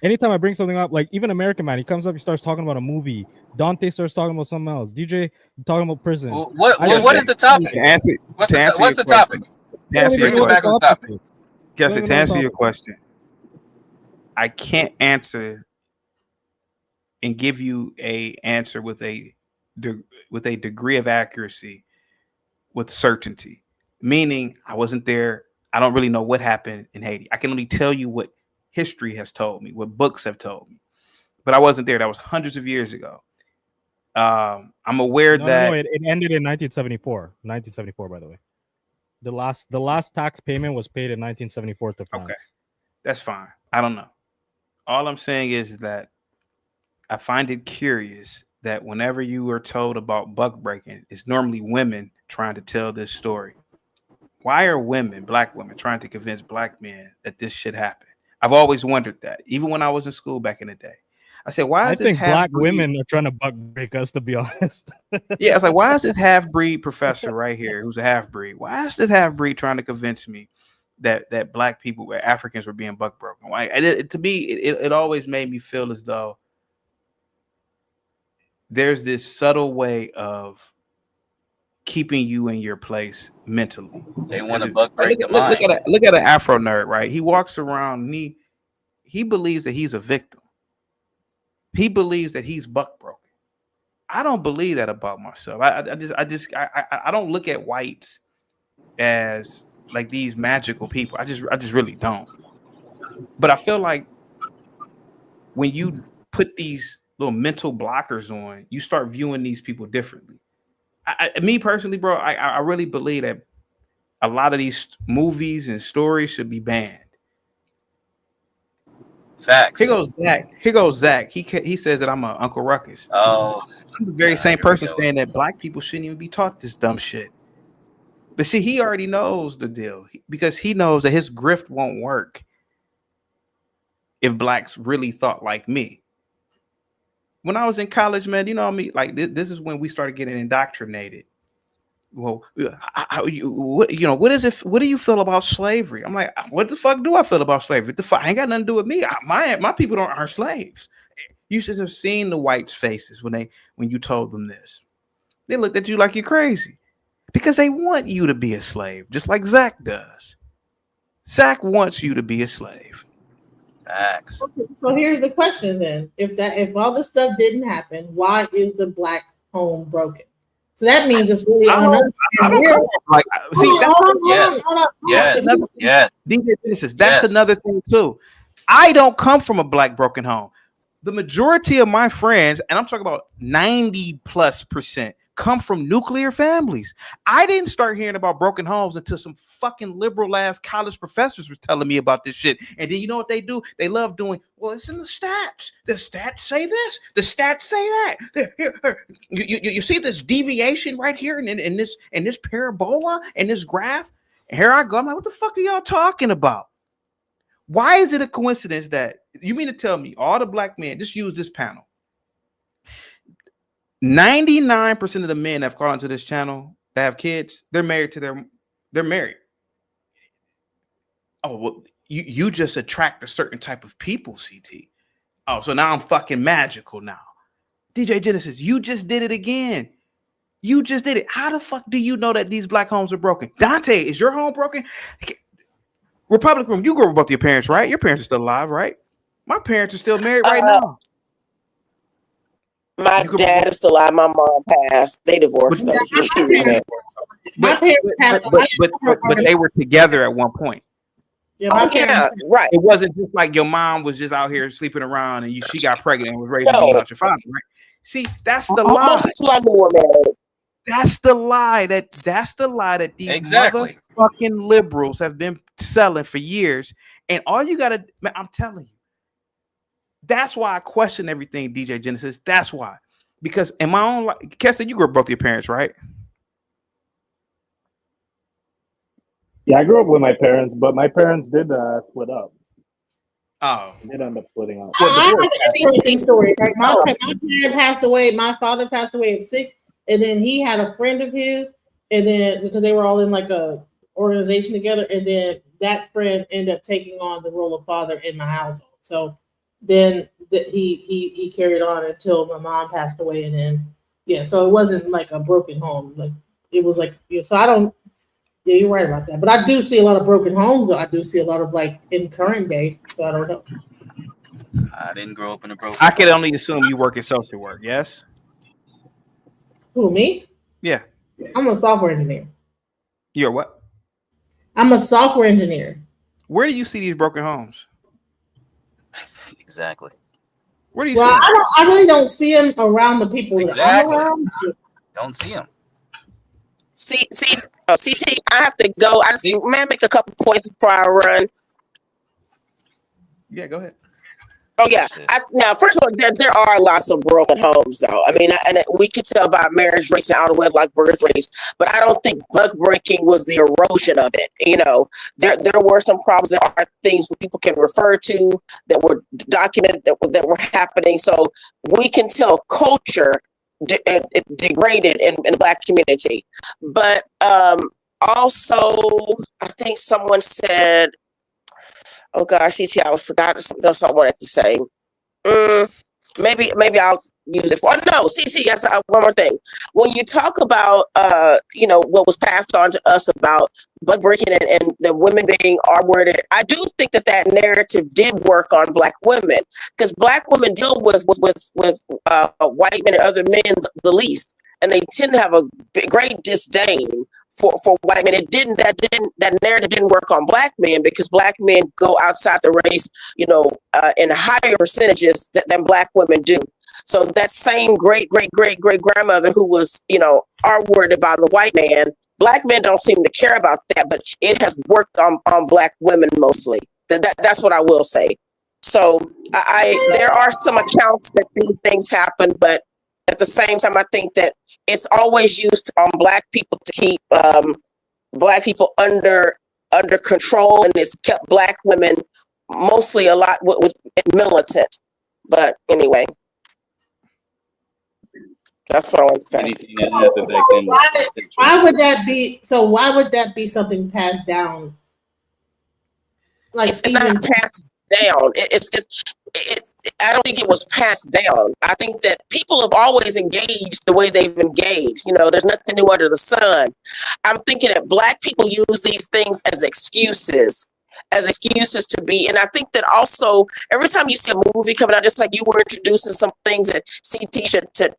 Anytime I bring something up, like even American Man, he comes up, he starts talking about a movie. Dante starts talking about something else. DJ talking about prison. What is the topic? To answer What's your the topic? question, to answer your Bring us back question, on topic. Jesse, to answer your question, I can't answer and give you a answer with a degree of accuracy, with certainty. Meaning, I wasn't there. I don't really know what happened in Haiti. I can only tell you what history has told me, what books have told me. But I wasn't there. That was hundreds of years ago. I'm aware that it ended in 1974. 1974, by the way. The last tax payment was paid in 1974 to France. Okay, that's fine. I don't know. All I'm saying is that I find it curious that whenever you are told about buck breaking, it's normally women trying to tell this story. Why are women, black women, trying to convince black men that this should happen? I've always wondered that, even when I was in school back in the day. I said, why is I think this black half-breed- women are trying to buck break us, to be honest. Yeah, I was like, why is this half-breed professor right here, who's a half-breed? Why is this half-breed trying to convince me that black people, where Africans were being buck broken? Why? And to me, it always made me feel as though there's this subtle way of keeping you in your place mentally. They want to buck break the Look mind. at an Afro nerd, right? He walks around and he believes that he's a victim. He believes that he's buck broken. I don't believe that about myself. I don't look at whites as like these magical people. I just really don't. But I feel like when you put these little mental blockers on, you start viewing these people differently. Me personally, bro, I really believe that a lot of these movies and stories should be banned. Facts. Here goes Zach. He says that I'm a Uncle Ruckus. Oh, I'm the very same here we person go. saying that black people shouldn't even be taught this dumb shit. But see, he already knows the deal because he knows that his grift won't work if blacks really thought like me. When I was in college, man, you know what I mean? Like this is when we started getting indoctrinated. Well, what is it? What do you feel about slavery? I'm like, what the fuck do I feel about slavery? The fuck ain't got nothing to do with me. My people aren't slaves. You should have seen the whites' faces when you told them this. They looked at you like you're crazy because they want you to be a slave, just like Zach does. Zach wants you to be a slave. Facts. So here's the question then: if all this stuff didn't happen, why is the black home broken? So that means it's really on us. DJ Genesis, that's another thing too. I don't come from a black broken home. The majority of my friends, and I'm talking about 90+%, come from nuclear families. I didn't start hearing about broken homes until some fucking liberal ass college professors were telling me about this shit. And then you know what they do? They love doing, well, it's in the stats. The stats say this. The stats say that. Here. You see this deviation right here in this parabola and this graph? And here I go. I'm like, what the fuck are y'all talking about? Why is it a coincidence that you mean to tell me all the black men, just use this panel, 99% of the men that have called into this channel that have kids, they're married. Oh, well, you just attract a certain type of people, CT. Oh, so now I'm fucking magical now. DJ Genesis, you just did it again. You just did it. How the fuck do you know that these black homes are broken? Dante, is your home broken? Republic Room, you grew up with both your parents, right? Your parents are still alive, right? My parents are still married right now. My dad is still alive. My mom passed. They divorced though. My parents passed away. But they were together at one point. Yeah, my parents. Right. It wasn't just like your mom was just out here sleeping around and she got pregnant and was raising you without your father, right? See, that's the lie. That's the lie that these motherfucking liberals have been selling for years. And all you gotta, man, I'm telling you, that's why I question everything, DJ Genesis. That's why. Because in my own life, Kessa, you grew up with both your parents, right? Yeah, I grew up with my parents, but my parents did split up. Oh, they did end up splitting up. I have an interesting story. Like my parent passed away. My father passed away at 6, and then he had a friend of his, and then because they were all in like a organization together, and then that friend ended up taking on the role of father in my household. So then he carried on until my mom passed away, and then so it wasn't like a broken home. Like it was like so I don't. Yeah, you're right about that. But I do see a lot of broken homes. Though. I do see a lot of like in current day. So I don't know. I didn't grow up in a broken. I could only assume you work in social work. Yes. Who, me? Yeah. I'm a software engineer. You're what? I'm a software engineer. Where do you see these broken homes? Exactly. Where do you? Well, see them? I really don't see them around the people that I'm around. Don't see them. CT, I have to go. May I make a couple points before I run? Yeah, go ahead. Oh yeah. Now, first of all, there are lots of broken homes, though. I mean, and we could tell by marriage rates and out of wedlock birth rates, but I don't think bug breaking was the erosion of it. You know, there were some problems. There are things people can refer to that were documented that were happening. So we can tell culture degraded in the Black community, but also I think someone said, oh gosh, CT, I forgot something else I wanted to say. Maybe I'll use it for. No, CT. Yes, one more thing. When you talk about what was passed on to us about bug breaking and the women being R-worded, I do think that narrative did work on Black women because Black women deal with white men and other men the least, and they tend to have a great disdain for white men. That narrative didn't work on Black men because Black men go outside the race, in higher percentages than Black women do. So that same great grandmother who was, R-worded about the white man, Black men don't seem to care about that, but it has worked on Black women mostly. That's what I will say. So there are some accounts that these things happen, but at the same time, I think that it's always used on Black people to keep Black people under control, and it's kept Black women mostly a lot with militant. But anyway, that's what I want to say. Anything that happened back then. Why would that be? So why would that be something passed down? Like it's not passed down. It's just. I don't think it was passed down. I think that people have always engaged the way they've engaged. There's nothing new under the sun. I'm thinking that Black people use these things as excuses to be. And I think that also every time you see a movie coming out, just like you were introducing some things that CT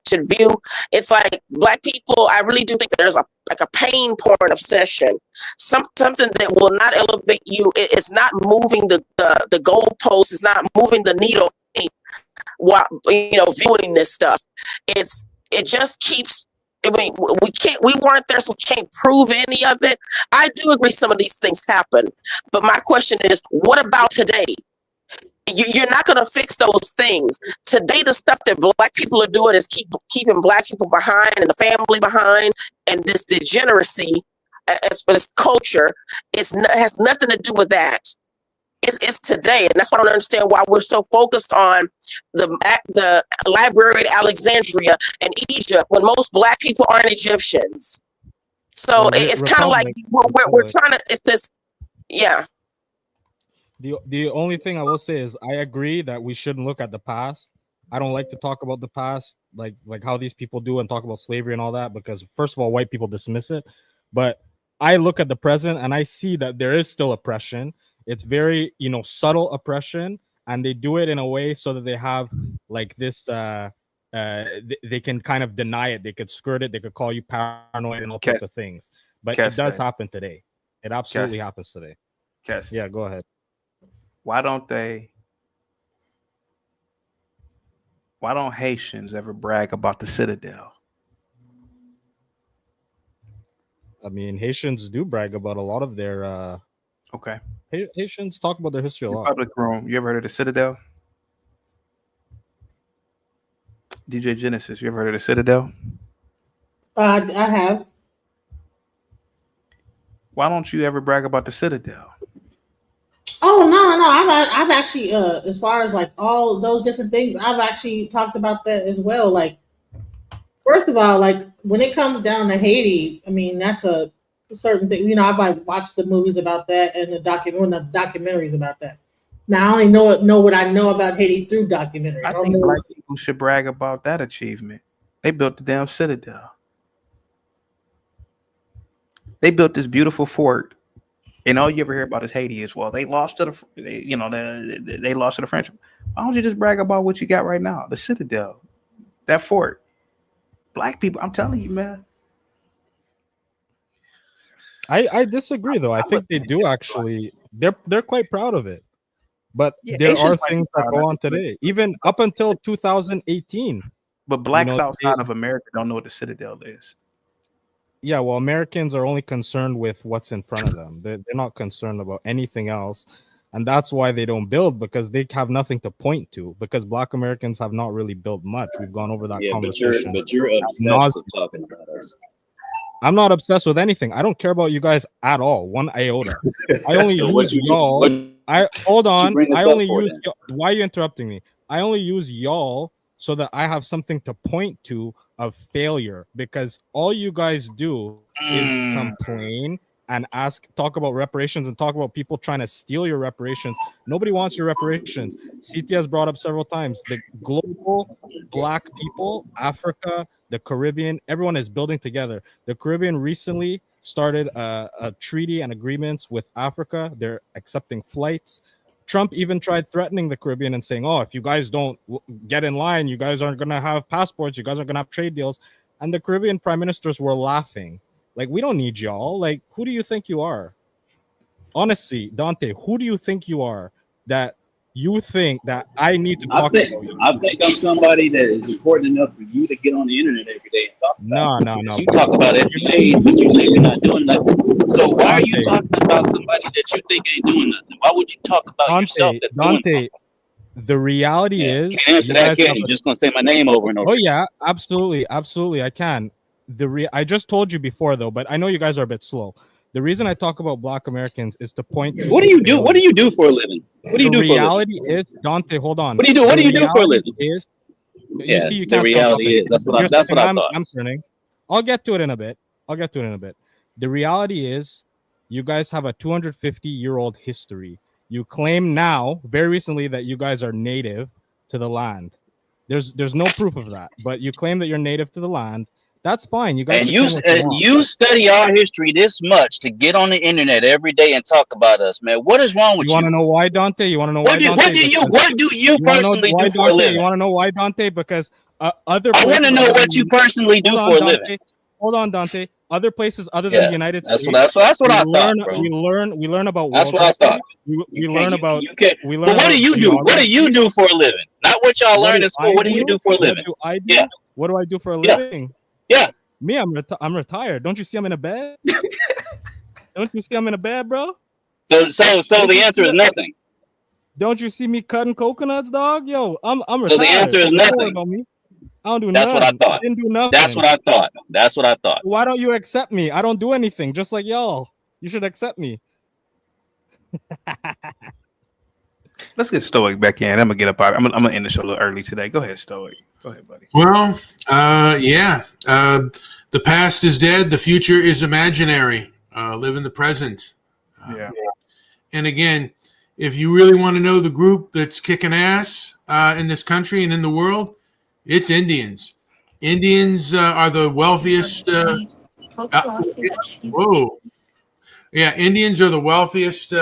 should view, it's like Black people, I really do think that there's a pain porn obsession, something that will not elevate you. It's not moving the goalposts. It's not moving the needle while viewing this stuff. It just keeps. I mean, we weren't there, so we can't prove any of it. I do agree some of these things happen, but my question is, what about today? You're not going to fix those things. Today, the stuff that Black people are doing is keeping Black people behind and the family behind, and this degeneracy as for this culture, has nothing to do with that. It's today, and that's why I don't understand why we're so focused on the library at Alexandria and Egypt when most Black people aren't Egyptians. So it's kind of like we're trying to. It's this, yeah. The only thing I will say is I agree that we shouldn't look at the past. I don't like to talk about the past, like how these people do and talk about slavery and all that, because first of all, white people dismiss it. But I look at the present and I see that there is still oppression. It's very, subtle oppression, and they do it in a way so that they have like this. They can kind of deny it. They could skirt it. They could call you paranoid and all sorts of things. But it does happen today. It absolutely happens today. Yes. Yeah, go ahead. Why don't Haitians ever brag about the Citadel? I mean, Haitians do brag about a lot of their. Okay. Haitians talk about their history a lot. Public room. You ever heard of the Citadel? DJ Genesis, you ever heard of the Citadel? I have. Why don't you ever brag about the Citadel? Oh no! I've actually, as far as like all those different things, I've actually talked about that as well. Like, first of all, like when it comes down to Haiti, I mean that's a certain thing. You know, I've like watched the movies about that and the documentaries about that. Now I only know what I know about Haiti through documentaries. I think black people should brag about that achievement. They built the damn Citadel. They built this beautiful fort, and all you ever hear about is Haiti is, well, they lost to they lost to the French. Why don't you just brag about what you got right now? The Citadel, that fort. Black people, I'm telling you, man. I disagree though. I think they do actually. They're quite proud of it. But there are things that go on today, even up until 2018. But blacks outside of America don't know what the Citadel is. Yeah, well, Americans are only concerned with what's in front of them. They're not concerned about anything else. And that's why they don't build, because they have nothing to point to, because Black Americans have not really built much. We've gone over that conversation. But you're obsessed with talking about us. I'm not obsessed with anything. I don't care about you guys at all, one iota. I only use y'all. Hold on. I only use. Why are you interrupting me? I only use y'all so that I have something to point to of failure, because all you guys do is complain and talk about reparations and talk about people trying to steal your reparations. Nobody wants your reparations. CT has brought up several times the global Black people, Africa, the Caribbean, everyone is building together. The Caribbean recently started a treaty and agreements with Africa. They're accepting flights. Trump even tried threatening the Caribbean and saying, oh, if you guys don't get in line, you guys aren't going to have passports. You guys aren't going to have trade deals. And the Caribbean prime ministers were laughing. Like, we don't need y'all. Like, who do you think you are? Honestly, Dante, who do you think you are that you think that I need to talk about you? I think I'm somebody that is important enough for you to get on the internet every day and talk about. No. You talk about FBA, but you say you're not doing nothing. So why are you talking about somebody that you think ain't doing nothing? Why would you talk about yourself that's doing something? The reality is, you can answer that, can you? Just gonna say my name over and over. Oh yeah, absolutely, I can. I just told you before though, but I know you guys are a bit slow. The reason I talk about Black Americans is to point to. What do you do? What do you do for a living? What do you do for a living? The reality is, Dante, hold on. What do you do? What do you do for a living? You see, you can't. The reality is, that's what I thought. I'm turning. I'll get to it in a bit. The reality is, you guys have a 250-year-old history. You claim now, very recently, that you guys are native to the land. There's no proof of that, but you claim that you're native to the land. That's fine. You guys and you study our history this much to get on the internet every day and talk about us, man. What is wrong with you? You want to know why, Dante? You want to know why, Dante? What do you personally do for a living? You want to know why, Dante? Because other. I want to know what you personally do for a living. Hold on, Dante. Other places other than the United States. That's what I thought, bro. We learn about. That's what I thought. We learn about. But what do you do? What do you do for a living? Not what y'all learn in school. What do you do for a living? What do I do for a living? Yeah. Me, I'm retired. Don't you see I'm in a bed? Don't you see I'm in a bed, bro? So the answer is nothing. Don't you see me cutting coconuts, dog? Yo, I'm retired. So the answer is nothing. I don't do That's nothing. what I thought. I didn't do nothing. That's what I thought. Why don't you accept me? I don't do anything, just like y'all. You should accept me. Let's get Stoic back in. I'm gonna get up out. I'm gonna end the show a little early today. Go ahead, Stoic. Go ahead, buddy. Well, the past is dead. The future is imaginary. Live in the present. And again, if you really want to know the group that's kicking ass in this country and in the world, it's Indians. Indians are the wealthiest. Indians are the wealthiest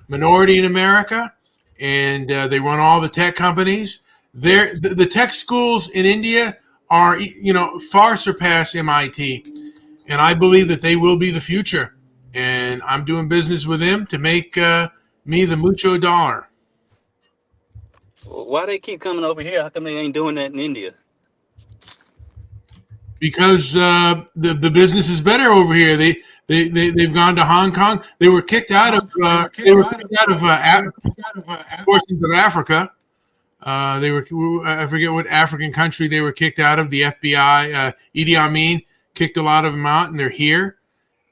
minority in America, and they run all the tech companies. The tech schools in India are, far surpass MIT, and I believe that they will be the future. And I'm doing business with them to make me the mucho dollar. Why they keep coming over here? How come they ain't doing that in India? Because the business is better over here. They've gone to Hong Kong. They were kicked out of portions of Africa. I forget what African country they were kicked out of. The FBI, Idi Amin kicked a lot of them out, and they're here.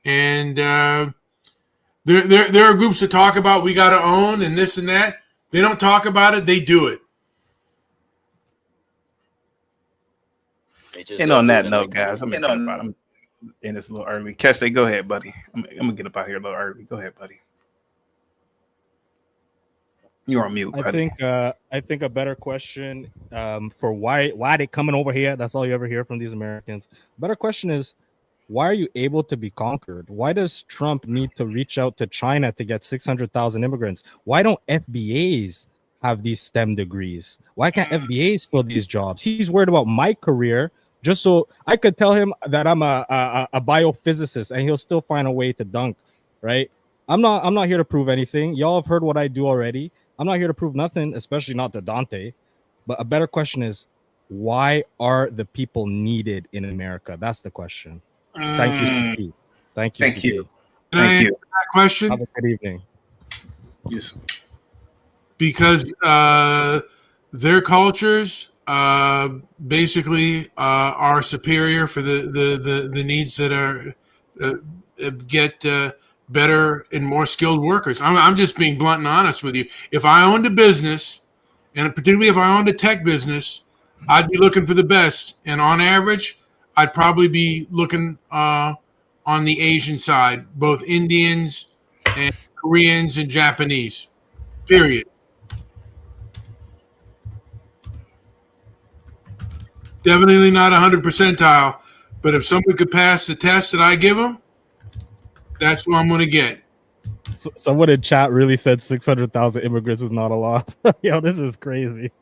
And there are groups that talk about we got to own and this and that. They don't talk about it. They do it. And on that note, guys, I'm in this a little early. Kessie, go ahead, buddy. I'm gonna get up out here a little early. Go ahead, buddy. You're on mute, buddy. I think a better question for why they coming over here. That's all you ever hear from these Americans. Better question is, why are you able to be conquered? Why does Trump need to reach out to China to get 600,000 immigrants? Why don't FBAs have these STEM degrees? Why can't FBAs fill these jobs? He's worried about my career, just so I could tell him that I'm a biophysicist, and he'll still find a way to dunk, right? I'm not here to prove anything. Y'all have heard what I do already. I'm not here to prove nothing, especially not to Dante. But a better question is, why are the people needed in America? That's the question. Thank you, CP. Thank you. Thank you. Thank you. That question. Have a good evening. Yes. Because their cultures basically are superior for the needs that are get better and more skilled workers. I'm just being blunt and honest with you. If I owned a business, and particularly if I owned a tech business, I'd be looking for the best. And on average, I'd probably be looking on the Asian side, both Indians and Koreans and Japanese, period. Definitely not 100 percentile, but if someone could pass the test that I give them, that's what I'm going to get. Someone in chat really said 600,000 immigrants is not a lot. Yo, this is crazy.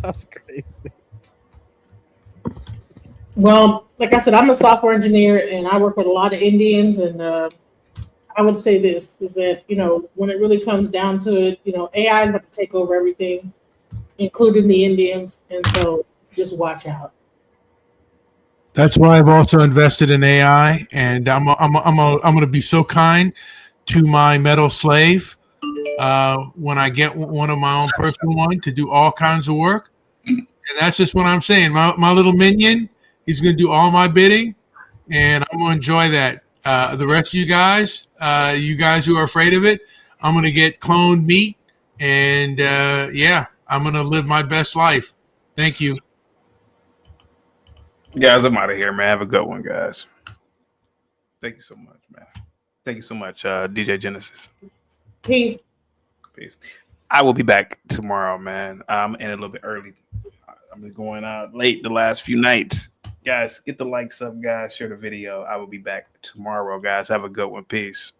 That's crazy. Well, like I said, I'm a software engineer and I work with a lot of Indians. And I would say this is that, when it really comes down to it, AI is going to take over everything, including the Indians. And so just watch out. That's why I've also invested in AI, and I'm going to be so kind to my metal slave when I get one of my own personal one to do all kinds of work. And that's just what I'm saying. My little minion, he's going to do all my bidding, and I'm going to enjoy that. The rest of you guys who are afraid of it, I'm going to get cloned meat, and I'm going to live my best life. Thank you. Guys, I'm out of here, man. Have a good one, guys. Thank you so much, man. Thank you so much, DJ Genesis. Peace. Peace. I will be back tomorrow, man. I'm in a little bit early. I've been going out late the last few nights. Guys, get the likes up, guys. Share the video. I will be back tomorrow, guys. Have a good one. Peace.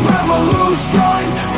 Revolution